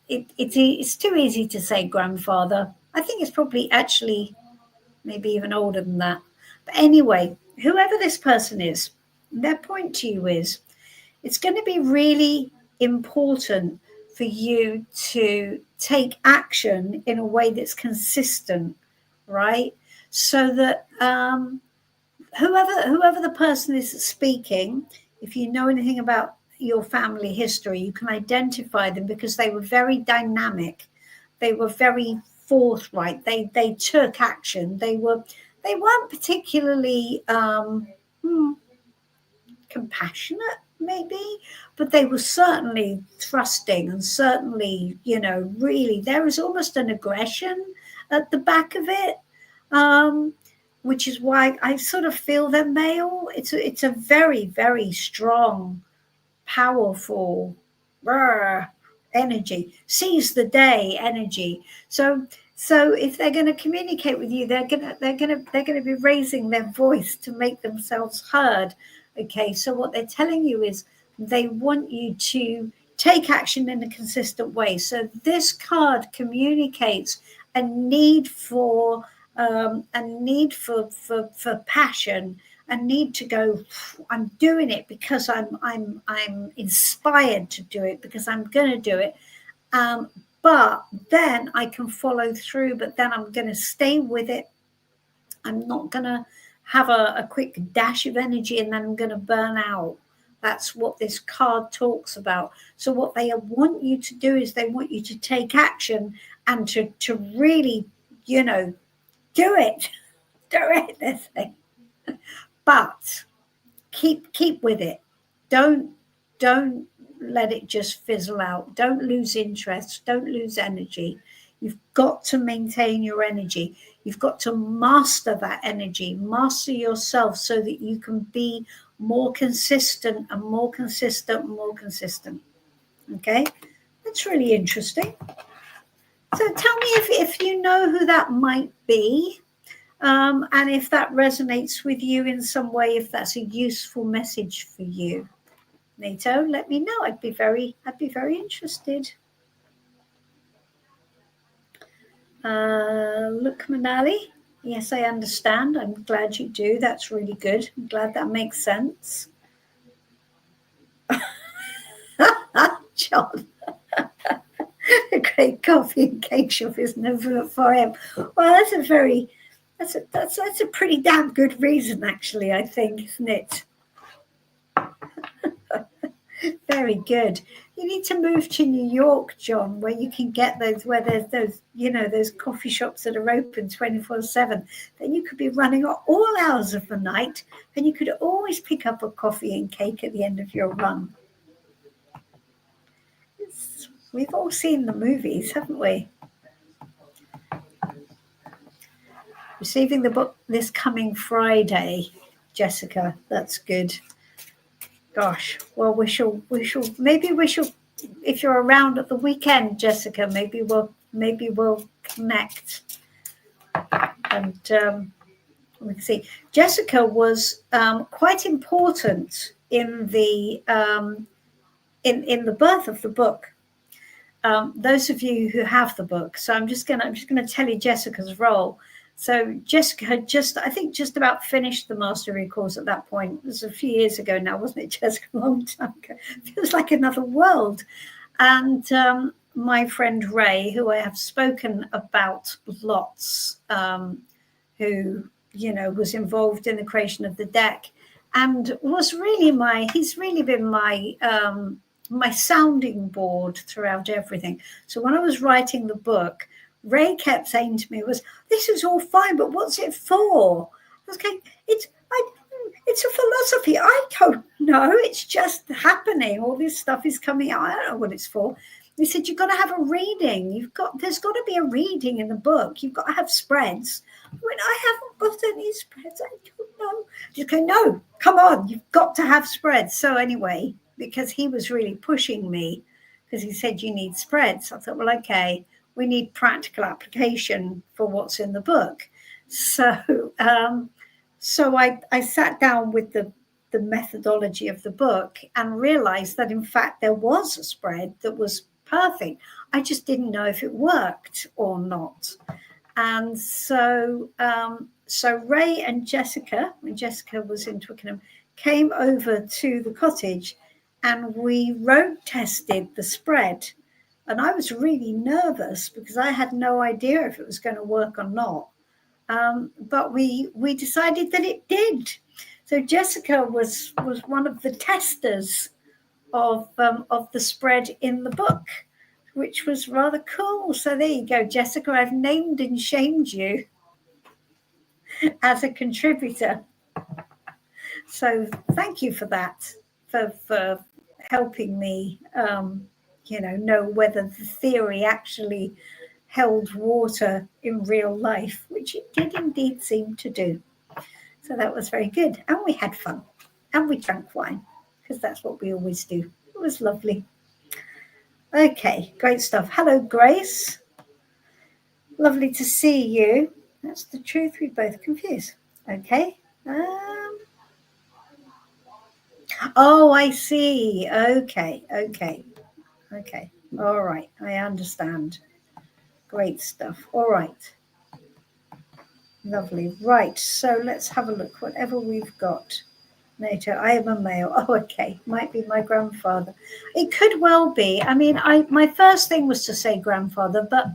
It's too easy to say grandfather. I think it's probably actually maybe even older than that. But anyway, whoever this person is, their point to you is it's going to be really important for you to take action in a way that's consistent, right? So that whoever the person is speaking, if you know anything about your family history, you can identify them because they were very dynamic. They were very forthright. They took action. They weren't particularly compassionate, maybe, but they were certainly trusting and certainly, really there was almost an aggression at the back of it. Um, which is why I sort of feel they're male. It's a very, very strong, powerful energy, seize the day energy. So if they're going to communicate with you, they're going to be raising their voice to make themselves heard. Okay, so what they're telling you is they want you to take action in a consistent way. So this card communicates a need for passion, a need to go, I'm doing it because I'm inspired to do it, because I'm going to do it. But then I can follow through, but then I'm going to stay with it. I'm not going to have a quick dash of energy and then I'm going to burn out. That's what this card talks about. So what they want you to do is they want you to take action and to really, do it. Do it, they say. But keep with it. Don't let it just fizzle out. Don't lose interest. Don't lose energy. You've got to maintain your energy. You've got to master that energy, master yourself so that you can be more consistent and more consistent and more consistent. Okay? That's really interesting. So tell me if you know who that might be. And if that resonates with you in some way, if that's a useful message for you. NATO, let me know. I'd be very interested. Look, Manali. Yes, I understand. I'm glad you do. That's really good. I'm glad that makes sense. John. A great coffee and cake shop is never for him. Well, that's a pretty damn good reason, actually, I think, isn't it? Very good. You need to move to New York, John, where you can get where there's those coffee shops that are open 24/7. Then you could be running at all hours of the night, and you could always pick up a coffee and cake at the end of your run. We've all seen the movies, haven't we? Receiving the book this coming Friday, Jessica. That's good. Gosh, well, we shall, if you're around at the weekend, Jessica, maybe we'll connect. And let me see. Jessica was quite important in the in the birth of the book. Those of you who have the book, so I'm just gonna tell you Jessica's role. So Jessica had just about finished the mastery course at that point. It was a few years ago now, wasn't it, Jessica? A long time ago. It feels like another world. And my friend Ray, who I have spoken about lots, who was involved in the creation of the deck, and he's really been my sounding board throughout everything. So when I was writing the book, Ray kept saying to me, this is all fine, but what's it for? I was going, it's a philosophy. I don't know. It's just happening. All this stuff is coming out. I don't know what it's for. He said, you've got to have a reading. There's got to be a reading in the book. You've got to have spreads. I went, I haven't got any spreads. I don't know. Just go, no, come on. You've got to have spreads. So anyway, because he was really pushing me, because he said, you need spreads. I thought, well, okay. We need practical application for what's in the book. So I sat down with the methodology of the book and realized that, in fact, there was a spread that was perfect. I just didn't know if it worked or not. And so So Ray and Jessica, when Jessica was in Twickenham, came over to the cottage and we road tested the spread. And I was really nervous because I had no idea if it was going to work or not. But we decided that it did. So Jessica was one of the testers of the spread in the book, which was rather cool. So there you go, Jessica. I've named and shamed you as a contributor. So thank you for that, for helping me, know whether the theory actually held water in real life, which it did indeed seem to do. So that was very good. And we had fun. And we drank wine, because that's what we always do. It was lovely. Okay, great stuff. Hello, Grace. Lovely to see you. That's the truth. We both confuse. Okay. Oh, I see. Okay. All right. I understand. Great stuff. All right. Lovely. Right. So let's have a look. Whatever we've got. NATO, I am a male. Oh, okay. Might be my grandfather. It could well be. I mean, my first thing was to say grandfather, but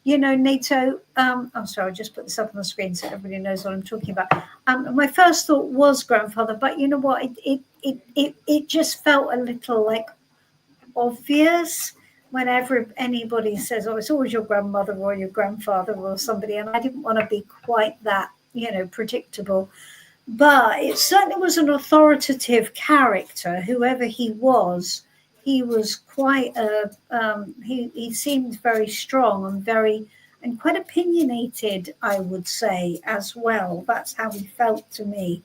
NATO, I'm sorry, I'll just put this up on the screen so everybody knows what I'm talking about. My first thought was grandfather, but you know what? It just felt a little like obvious whenever anybody says, oh, it's always your grandmother or your grandfather or somebody, and I didn't want to be quite that, predictable. But it certainly was an authoritative character, whoever he was. He was quite he seemed very strong and quite opinionated, I would say, as well. That's how he felt to me.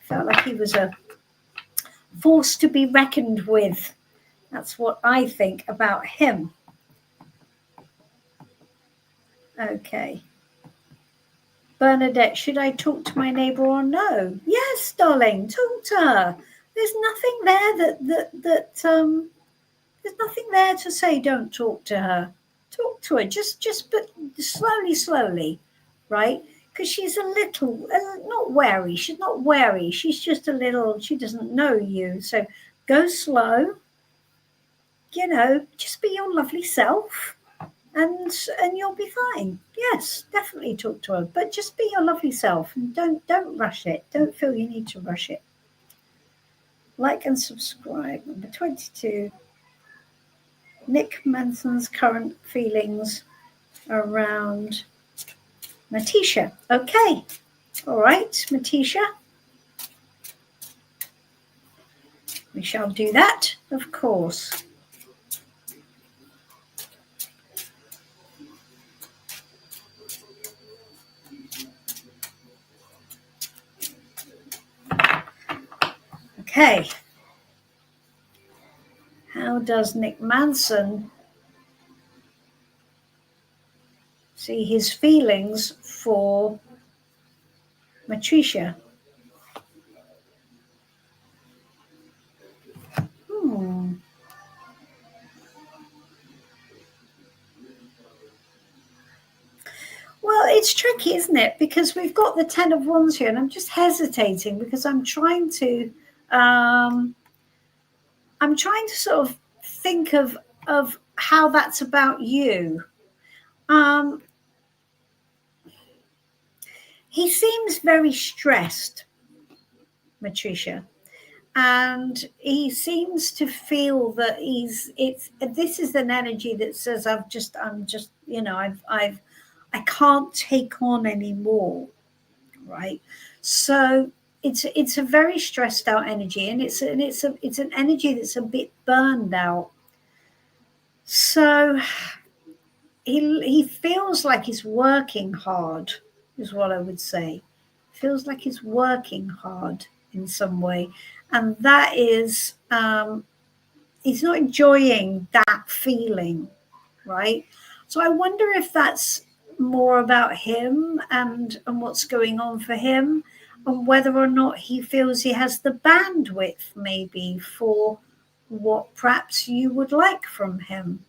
Felt like he was a force to be reckoned with. That's what I think about him. Okay. Bernadette, should I talk to my neighbour or no? Yes, darling, talk to her. There's nothing there there's nothing there to say don't talk to her. Talk to her, just but slowly, right? Because she's a little, not wary. She's not wary. She's just a little, she doesn't know you. So go slow, just be your lovely self. And you'll be fine. Yes, definitely talk to her, but just be your lovely self and don't rush it. Don't feel you need to rush it. Like and subscribe. Number 22. Nick Manson's current feelings around Matisha. Okay. All right, Matisha. We shall do that, of course. Okay. How does Nick Manson see his feelings for Matisha? Well, it's tricky, isn't it? Because we've got the 10 of Wands here, and I'm just hesitating because I'm trying to sort of think of how that's about you. He seems very stressed, Matisha, and he seems to feel that this is an energy that says I can't take on anymore, right? So it's a very stressed out energy, and it's an energy that's a bit burned out. So he feels like he's working hard, is what I would say. Feels like he's working hard in some way, and that is he's not enjoying that feeling, right? So I wonder if that's more about him and what's going on for him, and whether or not he feels he has the bandwidth maybe for what perhaps you would like from him.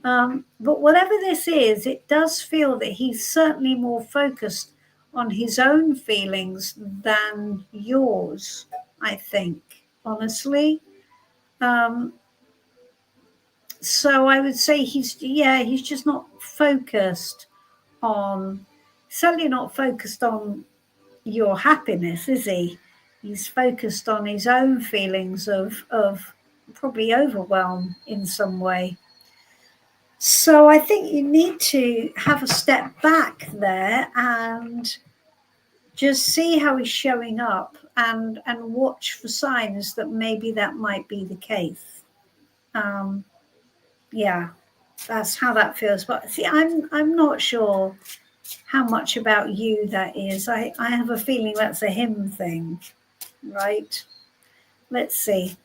But whatever this is, it does feel that he's certainly more focused on his own feelings than yours, I think, honestly. So I would say he's just not focused on, certainly not focused on your happiness, is he? He's focused on his own feelings of probably overwhelm in some way. So I think you need to have a step back there and just see how he's showing up and watch for signs that maybe that might be the case. Yeah, that's how that feels. But see, I'm not sure how much about you that is. I have a feeling that's a him thing, right? Let's see.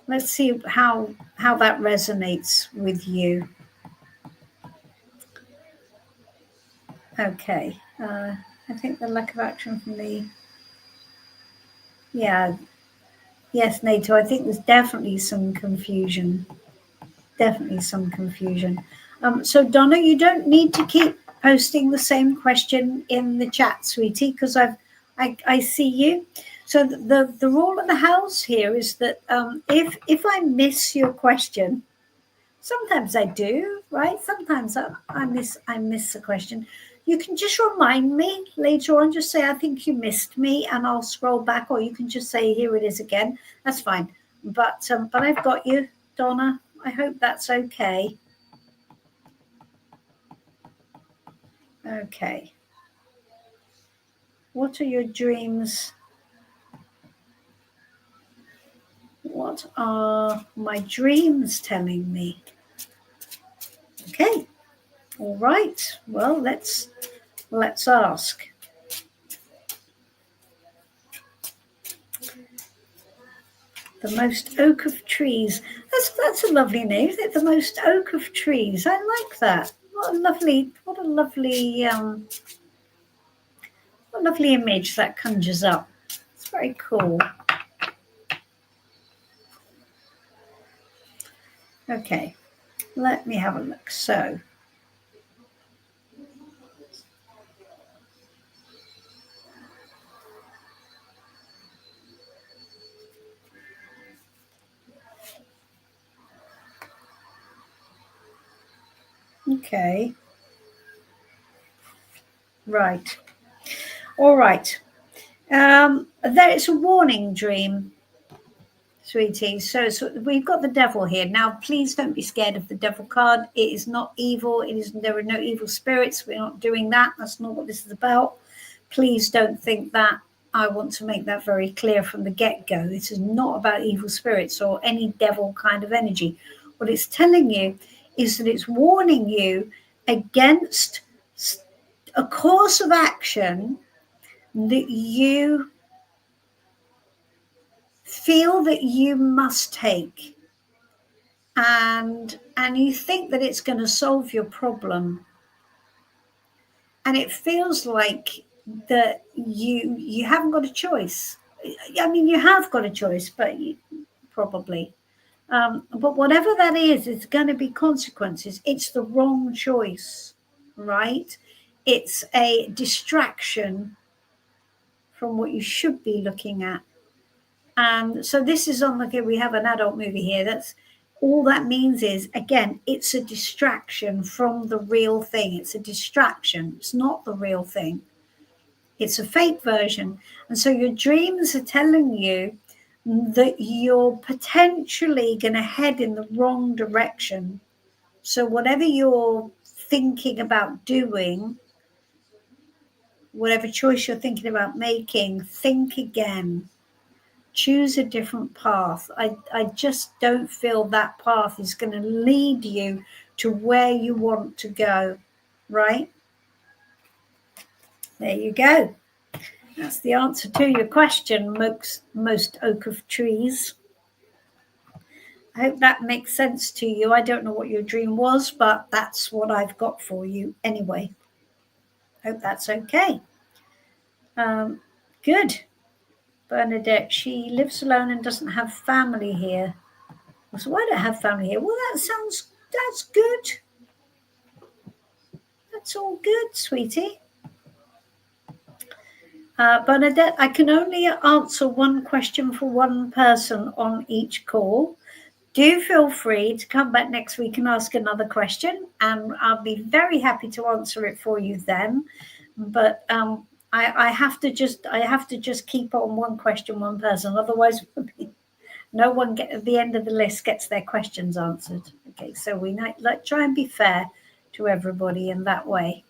Let's see how that resonates with you. Okay. I think the lack of action from me. Yeah. Yes, Nato. I think there's definitely some confusion. Definitely some confusion. So Donna, you don't need to keep posting the same question in the chat, sweetie, because I see you. So the rule of the house here is that if I miss your question, sometimes I do, right? Sometimes I miss a question. You can just remind me later on. Just say, I think you missed me, and I'll scroll back, or you can just say, here it is again. That's fine. But I've got you, Donna. I hope that's okay. Okay. What are your dreams? What are my dreams telling me? Okay. All right. Well, let's ask. The most oak of trees. That's a lovely name, isn't it? The most oak of trees. I like that. What a lovely image that conjures up. It's very cool. Okay, let me have a look. So, okay. Right. All right. There is a warning dream, sweetie. So we've got the devil here. Now, please don't be scared of the devil card. It is not evil. There are no evil spirits. We're not doing that. That's not what this is about. Please don't think that. I want to make that very clear from the get-go. This is not about evil spirits or any devil kind of energy. What it's telling you is that it's warning you against a course of action that you feel that you must take, and you think that it's going to solve your problem, and it feels like that you haven't got a choice. I mean, you have got a choice, but probably but whatever that is, it's going to be consequences. It's the wrong choice, right? It's a distraction from what you should be looking at. And so this is on, like, we have an adult movie here. That's all that means is, again, it's a distraction from the real thing. It's a distraction. It's not the real thing. It's a fake version. And so your dreams are telling you that you're potentially going to head in the wrong direction. So whatever you're thinking about doing, whatever choice you're thinking about making, think again. Choose a different path. I just don't feel that path is going to lead you to where you want to go, right? There you go. That's the answer to your question, most oak of trees. I hope that makes sense to you. I don't know what your dream was, but that's what I've got for you anyway. Hope that's okay. Good. Bernadette, she lives alone and doesn't have family here. So I don't have family here. Well, that's good. That's all good, sweetie. Bernadette, I can only answer one question for one person on each call. Do feel free to come back next week and ask another question, and I'll be very happy to answer it for you then. But I have to just keep on one question, one person. Otherwise, no one at the end of the list gets their questions answered. Okay, so we try and be fair to everybody in that way.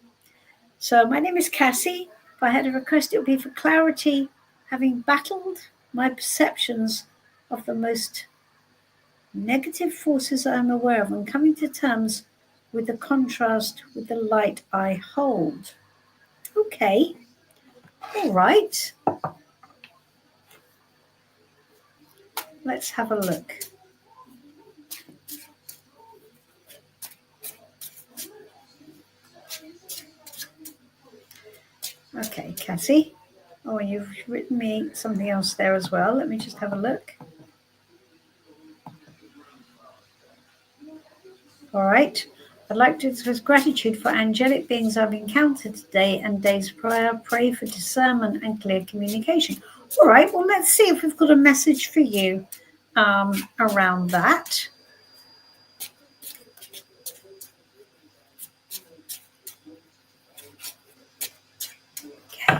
So my name is Cassie. If I had a request, it would be for clarity, having battled my perceptions of the most negative forces I am aware of and coming to terms with the contrast with the light I hold. Okay, all right. Let's have a look. Okay, Cassie. Oh, and you've written me something else there as well. Let me just have a look. All right. I'd like to express gratitude for angelic beings I've encountered today and days prior. Pray for discernment and clear communication. All right. Well, let's see if we've got a message for you around that. Okay.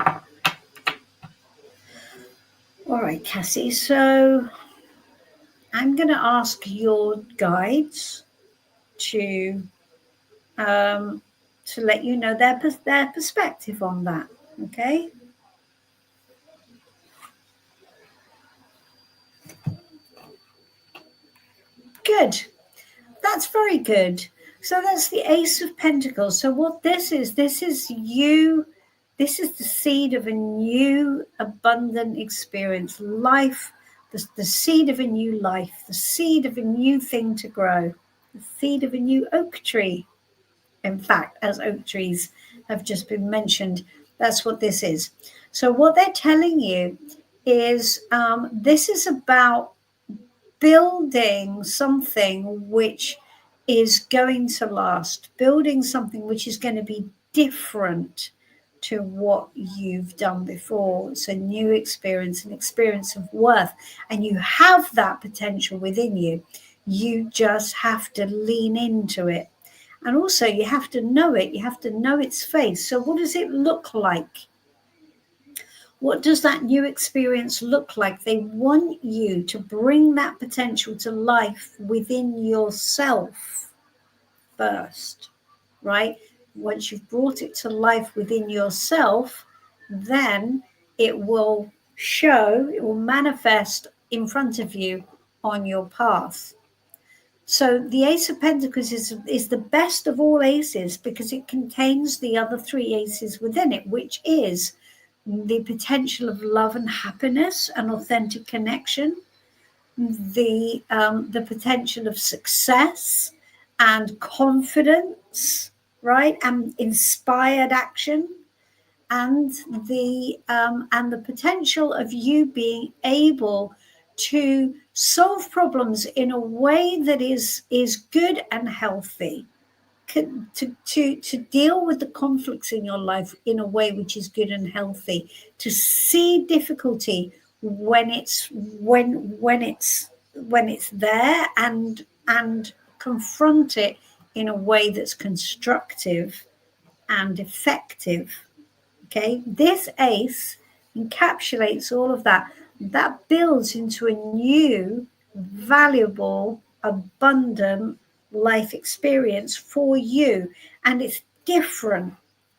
All right, Cassie. So I'm going to ask your guides to let you know their perspective on that. Okay. Good. That's very good. So that's the Ace of Pentacles. So what this is you. This is the seed of a new abundant experience, life, the seed of a new life, the seed of a new thing to grow, the seed of a new oak tree. In fact, as oak trees have just been mentioned, that's what this is. So what they're telling you is this is about building something which is going to last, building something which is going to be different to what you've done before. It's a new experience, an experience of worth, and you have that potential within you. You just have to lean into it. And also you have to know it. You have to know its face. So what does it look like? What does that new experience look like? They want you to bring that potential to life within yourself first, right? Once you've brought it to life within yourself, then it will show, it will manifest in front of you on your path. So the Ace of Pentacles is the best of all aces because it contains the other three aces within it, which is the potential of love and happiness and authentic connection, the potential of success and confidence, right, and inspired action, and the potential of you being able to solve problems in a way that is good and healthy, to deal with the conflicts in your life in a way which is good and healthy, to see difficulty when it's there and confront it in a way that's constructive and effective. Okay, this ace encapsulates all of that. That builds into a new, valuable, abundant life experience for you. And it's different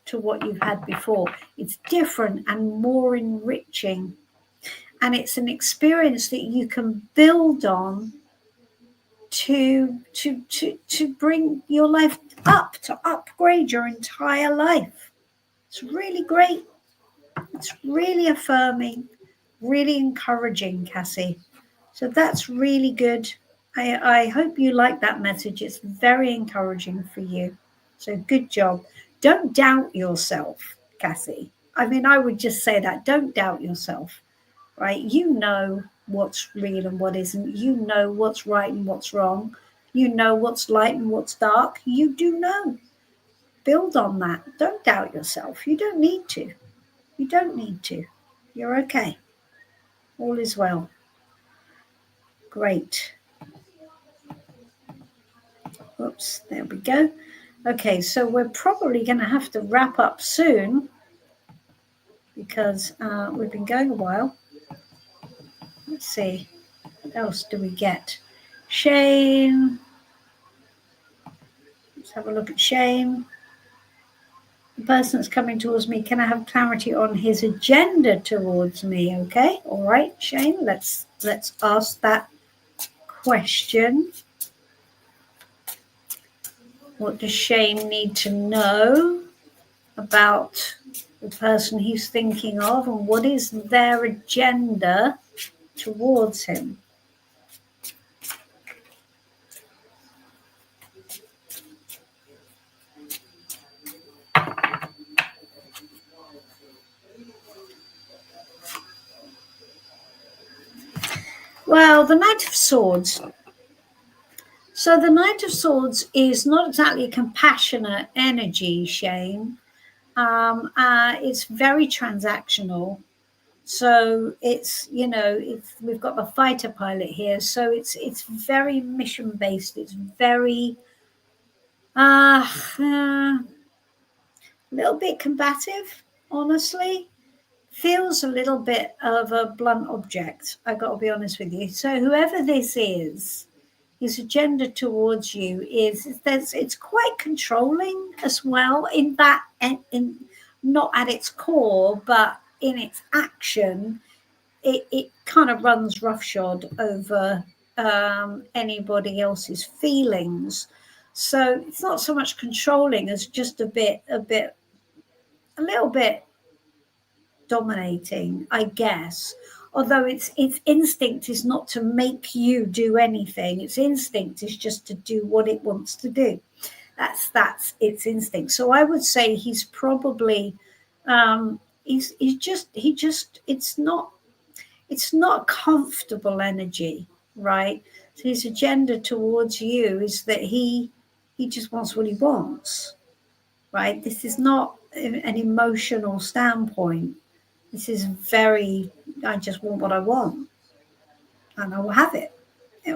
to what you've had before. It's different and more enriching. And it's an experience that you can build on to bring your life up, to upgrade your entire life. It's really great. It's really affirming, really encouraging, Cassie. So that's really good. I hope you like that message. It's very encouraging for you. So good job. Don't doubt yourself, Cassie. I mean, I would just say that. Don't doubt yourself, right? You know what's real and what isn't. You know what's right and what's wrong. You know what's light and what's dark. You do know. Build on that. Don't doubt yourself. You don't need to. You don't need to. You're okay. All is well. Great. Oops, there we go. Okay, so we're probably going to have to wrap up soon because we've been going a while. Let's see. What else do we get? Shane. Let's have a look at Shane. The person that's coming towards me, can I have clarity on his agenda towards me? Okay, all right, Shane, let's ask that question. What does Shane need to know about the person he's thinking of, and what is their agenda towards him? Well, the Knight of Swords. So the Knight of Swords is not exactly a compassionate energy, Shane. It's very transactional. So it's, we've got the fighter pilot here. So it's very mission based. It's very a little bit combative, honestly. Feels a little bit of a blunt object. I got to be honest with you. So whoever this is, his agenda towards you it's quite controlling as well, in that, in not at its core, but in its action. It kind of runs roughshod over anybody else's feelings. So it's not so much controlling as just a little bit dominating, I guess. Although its instinct is not to make you do anything. Its instinct is just to do what it wants to do. That's its instinct. So I would say he's probably it's not comfortable energy, right? So his agenda towards you is that he just wants what he wants, right? This is not an emotional standpoint. This is very, I just want what I want, and I will have it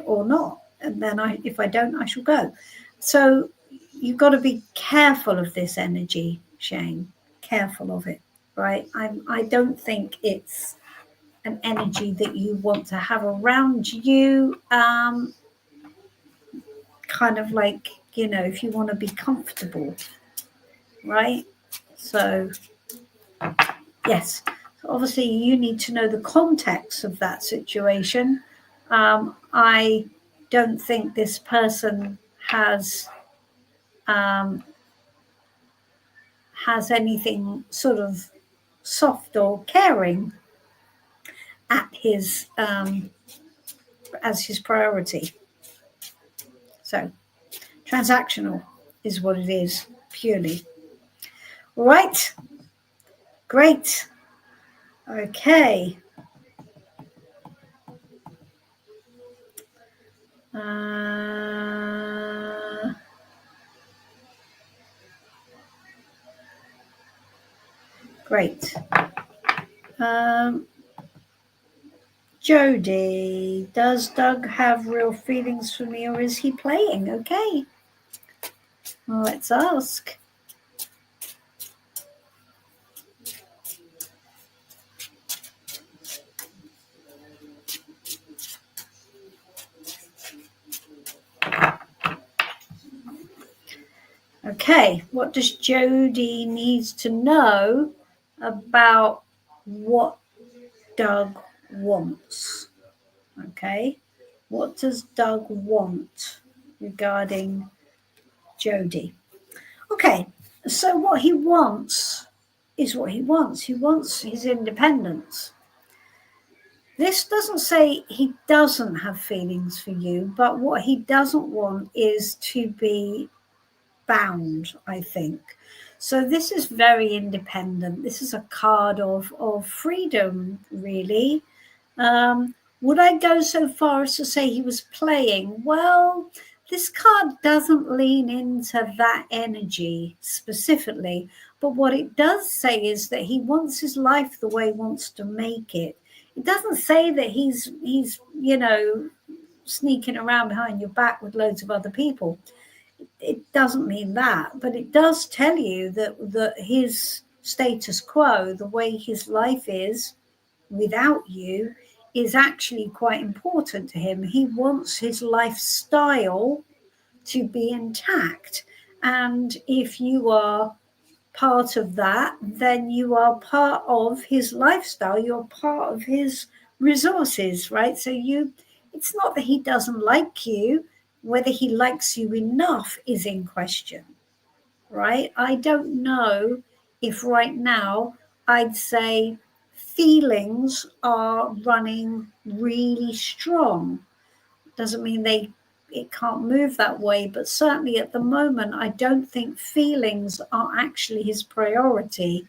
or not. And then if I don't, I shall go. So you've got to be careful of this energy, Shane. Careful of it, right? I don't think it's an energy that you want to have around you. Kind of like, if you want to be comfortable, right? So, yes. Obviously, you need to know the context of that situation. I don't think this person has anything sort of soft or caring at his as his priority. So, transactional is what it is, purely. All right. Great. Okay. Great. Jody, does Doug have real feelings for me, or is he playing? Okay. Well, let's ask. Okay, what does Jody needs to know about what Doug wants? Okay, what does Doug want regarding Jody? Okay, so what he wants is what he wants. He wants his independence. This doesn't say he doesn't have feelings for you, but what he doesn't want is to be bound, I think. So this is very independent. This is a card of freedom, really. Would I go so far as to say he was playing? Well, This card doesn't lean into that energy specifically, but what it does say is that he wants his life the way he wants to make it. It doesn't say that he's sneaking around behind your back with loads of other people. It doesn't mean that, but it does tell you that his status quo, the way his life is without you, is actually quite important to him. He wants his lifestyle to be intact. And if you are part of that, then you are part of his lifestyle, you're part of his resources, right? So it's not that he doesn't like you, whether he likes you enough is in question, right? I don't know if right now I'd say feelings are running really strong. Doesn't mean it can't move that way, but certainly at the moment I don't think feelings are actually his priority.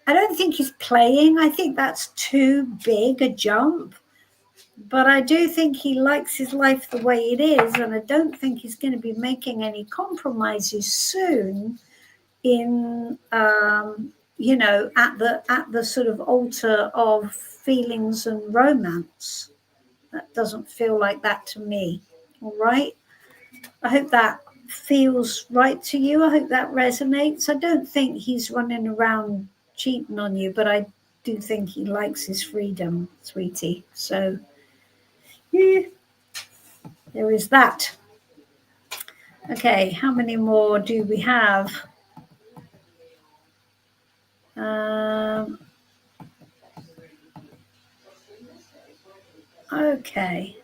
I don't think he's playing. I think that's too big a jump, but I do think he likes his life the way it is, and I don't think he's going to be making any compromises soon in at the sort of altar of feelings and romance. That doesn't feel like that to me. All right. I hope that feels right to you. I hope that resonates. I don't think he's running around cheating on you, but I do think he likes his freedom, sweetie. So, yeah, there is that. Okay, how many more do we have? Okay.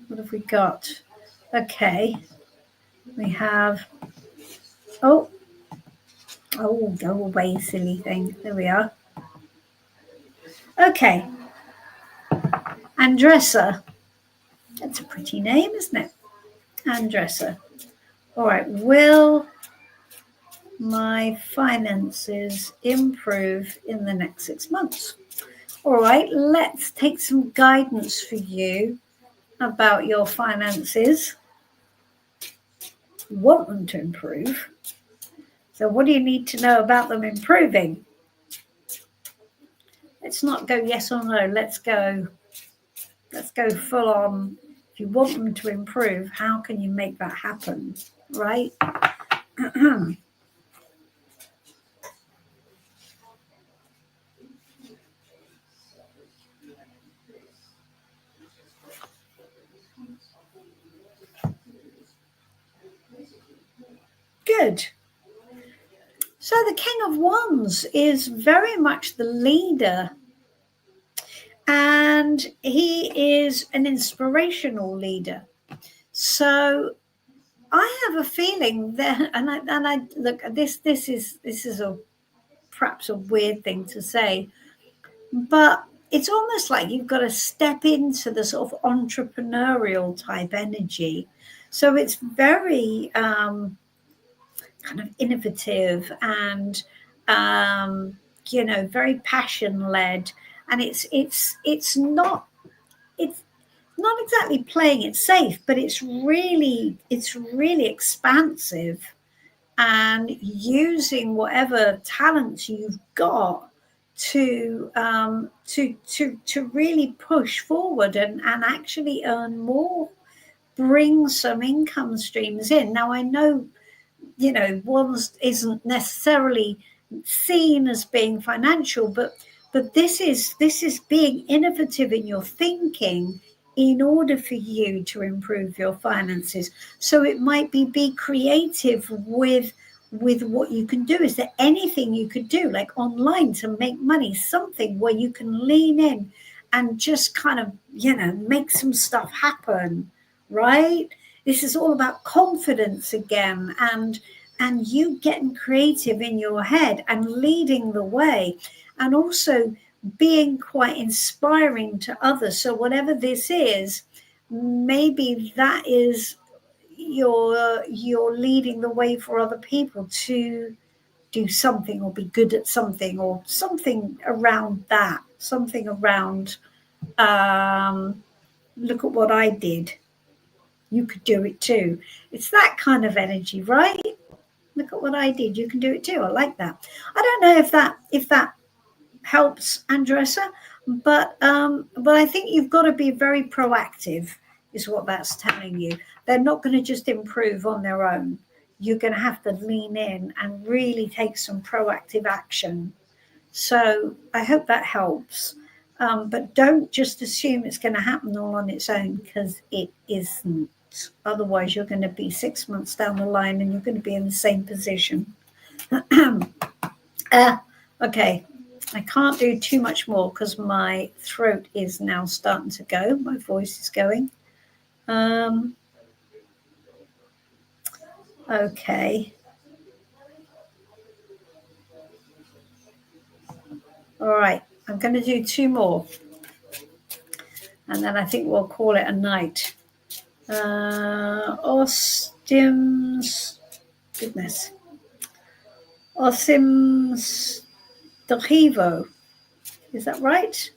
What have we got? Okay. We have, go away, silly thing. There we are. Okay. Andressa. That's a pretty name, isn't it? Andressa. All right. Will my finances improve in the next 6 months? All right. Let's take some guidance for you about your finances. You want them to improve. So what do you need to know about them improving? Let's not go yes or no. Let's go full on. If you want them to improve, how can you make that happen, right? Good. So the King of Wands is very much the leader, and he is an inspirational leader. So I have a feeling that, and I look, this is perhaps a weird thing to say, but it's almost like you've got to step into the sort of entrepreneurial type energy. So it's very kind of innovative and very passion led, and it's not exactly playing it safe, but it's really expansive and using whatever talents you've got to really push forward and actually earn more, bring some income streams in. Now I know Wands isn't necessarily seen as being financial, but this is being innovative in your thinking in order for you to improve your finances. So it might be creative with what you can do. Is there anything you could do, like online, to make money, something where you can lean in and just kind of make some stuff happen, right? This is all about confidence again, and you getting creative in your head and leading the way, and also being quite inspiring to others. So whatever this is, maybe that is you're leading the way for other people to do something or be good at something, or something around that, something around Look at what I did. You could do it too. It's that kind of energy, right? Look at what I did. You can do it too. I like that. I don't know if that helps, Andressa, but I think you've got to be very proactive, is what that's telling you. They're not going to just improve on their own. You're going to have to lean in and really take some proactive action. So I hope that helps. But don't just assume it's going to happen all on its own, because it isn't. Otherwise, you're going to be 6 months down the line and you're going to be in the same position. Okay, I can't do too much more because my throat is now starting to go. My voice is going. Okay. All right, I'm going to do 2 more. And then I think we'll call it a night. Ostim's, goodness. Osim's Dohivo. Is that right?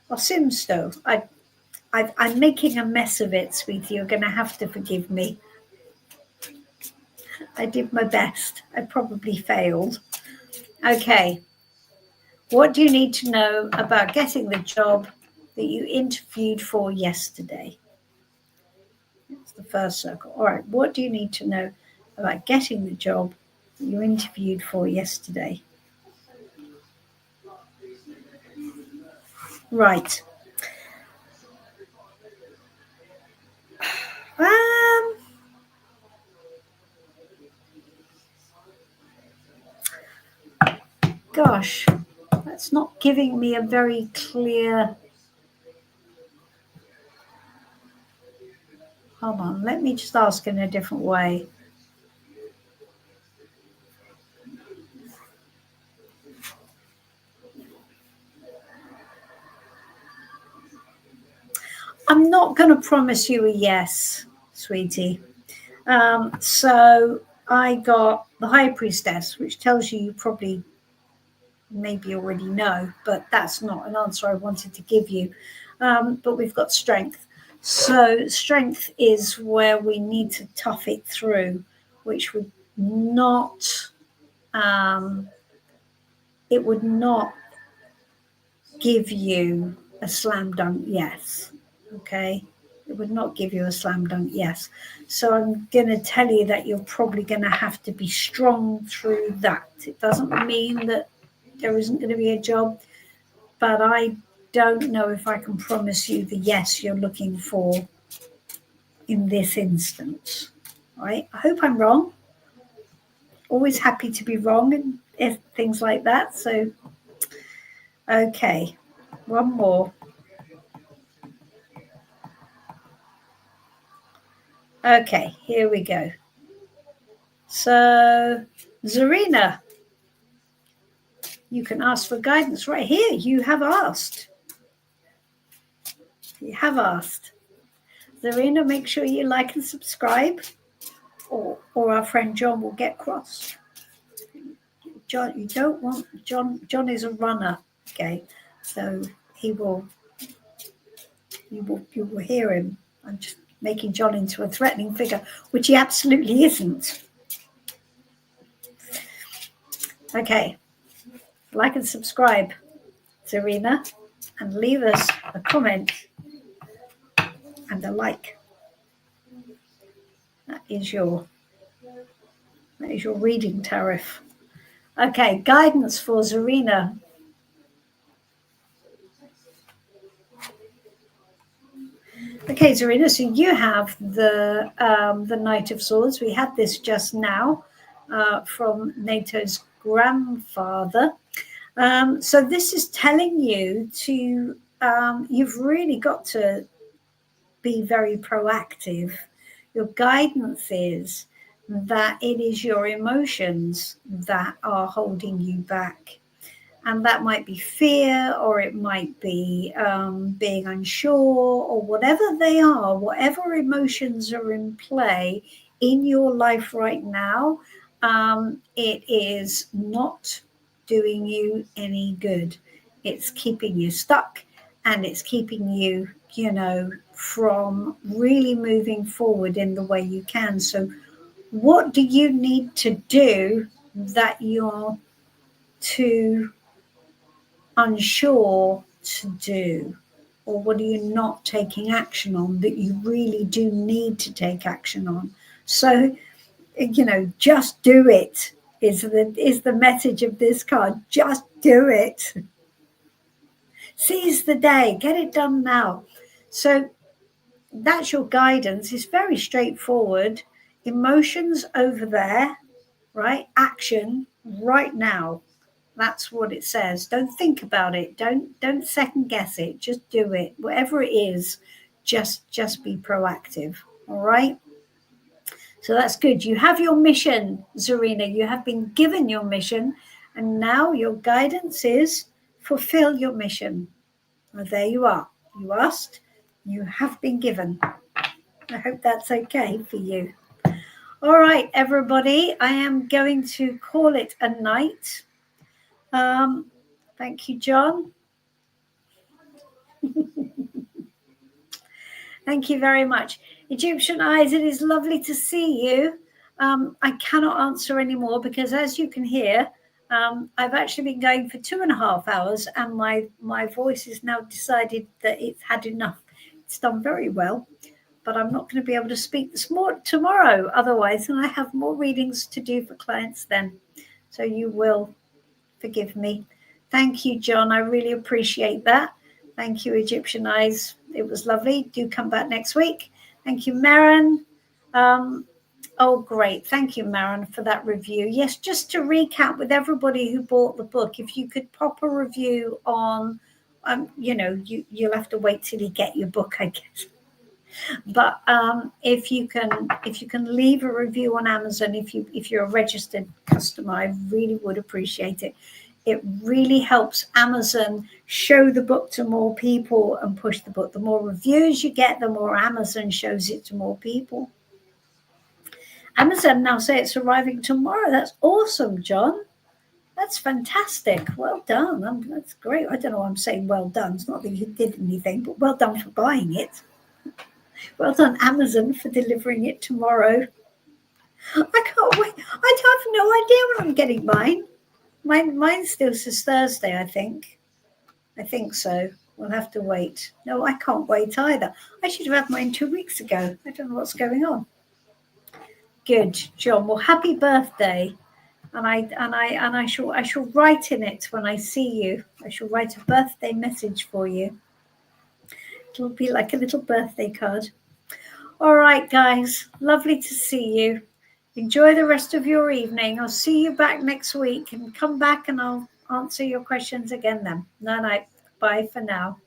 Osimsto. I'm making a mess of it, sweetie. You're going to have to forgive me. I did my best. I probably failed. Okay. What do you need to know about getting the job that you interviewed for yesterday? That's the first circle. All right. What do you need to know about getting the job that you interviewed for yesterday? Right. Gosh, that's not giving me a very clear. Hold on, let me just ask in a different way. I'm not going to promise you a yes, sweetie. So I got the High Priestess, which tells you probably maybe already know, but that's not an answer I wanted to give you. But we've got Strength. So Strength is where we need to tough it through, which would not, it would not give you a slam dunk yes. Okay. It would not give you a slam dunk yes. So I'm going to tell you that you're probably going to have to be strong through that. It doesn't mean that there isn't going to be a job, but I don't know if I can promise you the yes you're looking for in this instance. Right? I hope I'm wrong. Always happy to be wrong and if things like that. So, okay, one more. Okay, here we go. So, Zarina, you can ask for guidance right here. You have asked. You have asked. Zarina, make sure you like and subscribe, or our friend John will get cross. John, you don't want John. John is a runner, okay? So you will hear him. I'm just making John into a threatening figure, which he absolutely isn't. Okay, like and subscribe, Zarina, and leave us a comment and a like. That is your reading tariff. Okay, guidance for Zarina. Okay, Zarina, so you have the Knight of Swords. We had this just now from NATO's grandfather. So this is telling you to, you've really got to be very proactive. Your guidance is that it is your emotions that are holding you back. And that might be fear, or it might be being unsure, or whatever they are, whatever emotions are in play in your life right now, it is not doing you any good. It's keeping you stuck, and it's keeping you from really moving forward in the way you can. So what do you need to do that you're too unsure to do? Or what are you not taking action on that you really do need to take action on? So, just do it is the message of this card. Just do it. Seize the day. Get it done now. So that's your guidance. It's very straightforward. Emotions over there, right? Action right now. That's what it says. Don't think about it. Don't second guess it. Just do it. Whatever it is, just be proactive. All right? So that's good. You have your mission, Zarina. You have been given your mission, and now your guidance is fulfill your mission. Well, there you are. You asked, you have been given. I hope that's okay for you. All right, everybody. I am going to call it a night. Thank you, John. Thank you very much. Egyptian Eyes, it is lovely to see you. I cannot answer anymore because, as you can hear, I've actually been going for 2.5 hours, and my voice has now decided that it's had enough. It's done very well, but I'm not going to be able to speak tomorrow otherwise, and I have more readings to do for clients then. So you will forgive me. Thank you, John. I really appreciate that. Thank you, Egyptian Eyes. It was lovely. Do come back next week. Thank you, Marin. Oh, great. Thank you, Marin, for that review. Yes, just to recap with everybody who bought the book, if you could pop a review on, you'll have to wait till you get your book, I guess. But if you can leave a review on Amazon, if you're a registered customer, I really would appreciate it. It really helps Amazon show the book to more people and push the book. The more reviews you get, the more Amazon shows it to more people. Amazon now say it's arriving tomorrow. That's awesome, John. That's fantastic. Well done. That's great. I don't know why I'm saying well done. It's not that you did anything, but well done for buying it. Well done, Amazon, for delivering it tomorrow. I can't wait. I have no idea when I'm getting mine. Mine still says Thursday, I think. I think so. We'll have to wait. No, I can't wait either. I should have had mine 2 weeks ago. I don't know what's going on. Good, John. Well, happy birthday. And I shall write in it when I see you. I shall write a birthday message for you. It'll be like a little birthday card. All right, guys. Lovely to see you. Enjoy the rest of your evening. I'll see you back next week, and come back and I'll answer your questions again then. Night. Bye for now.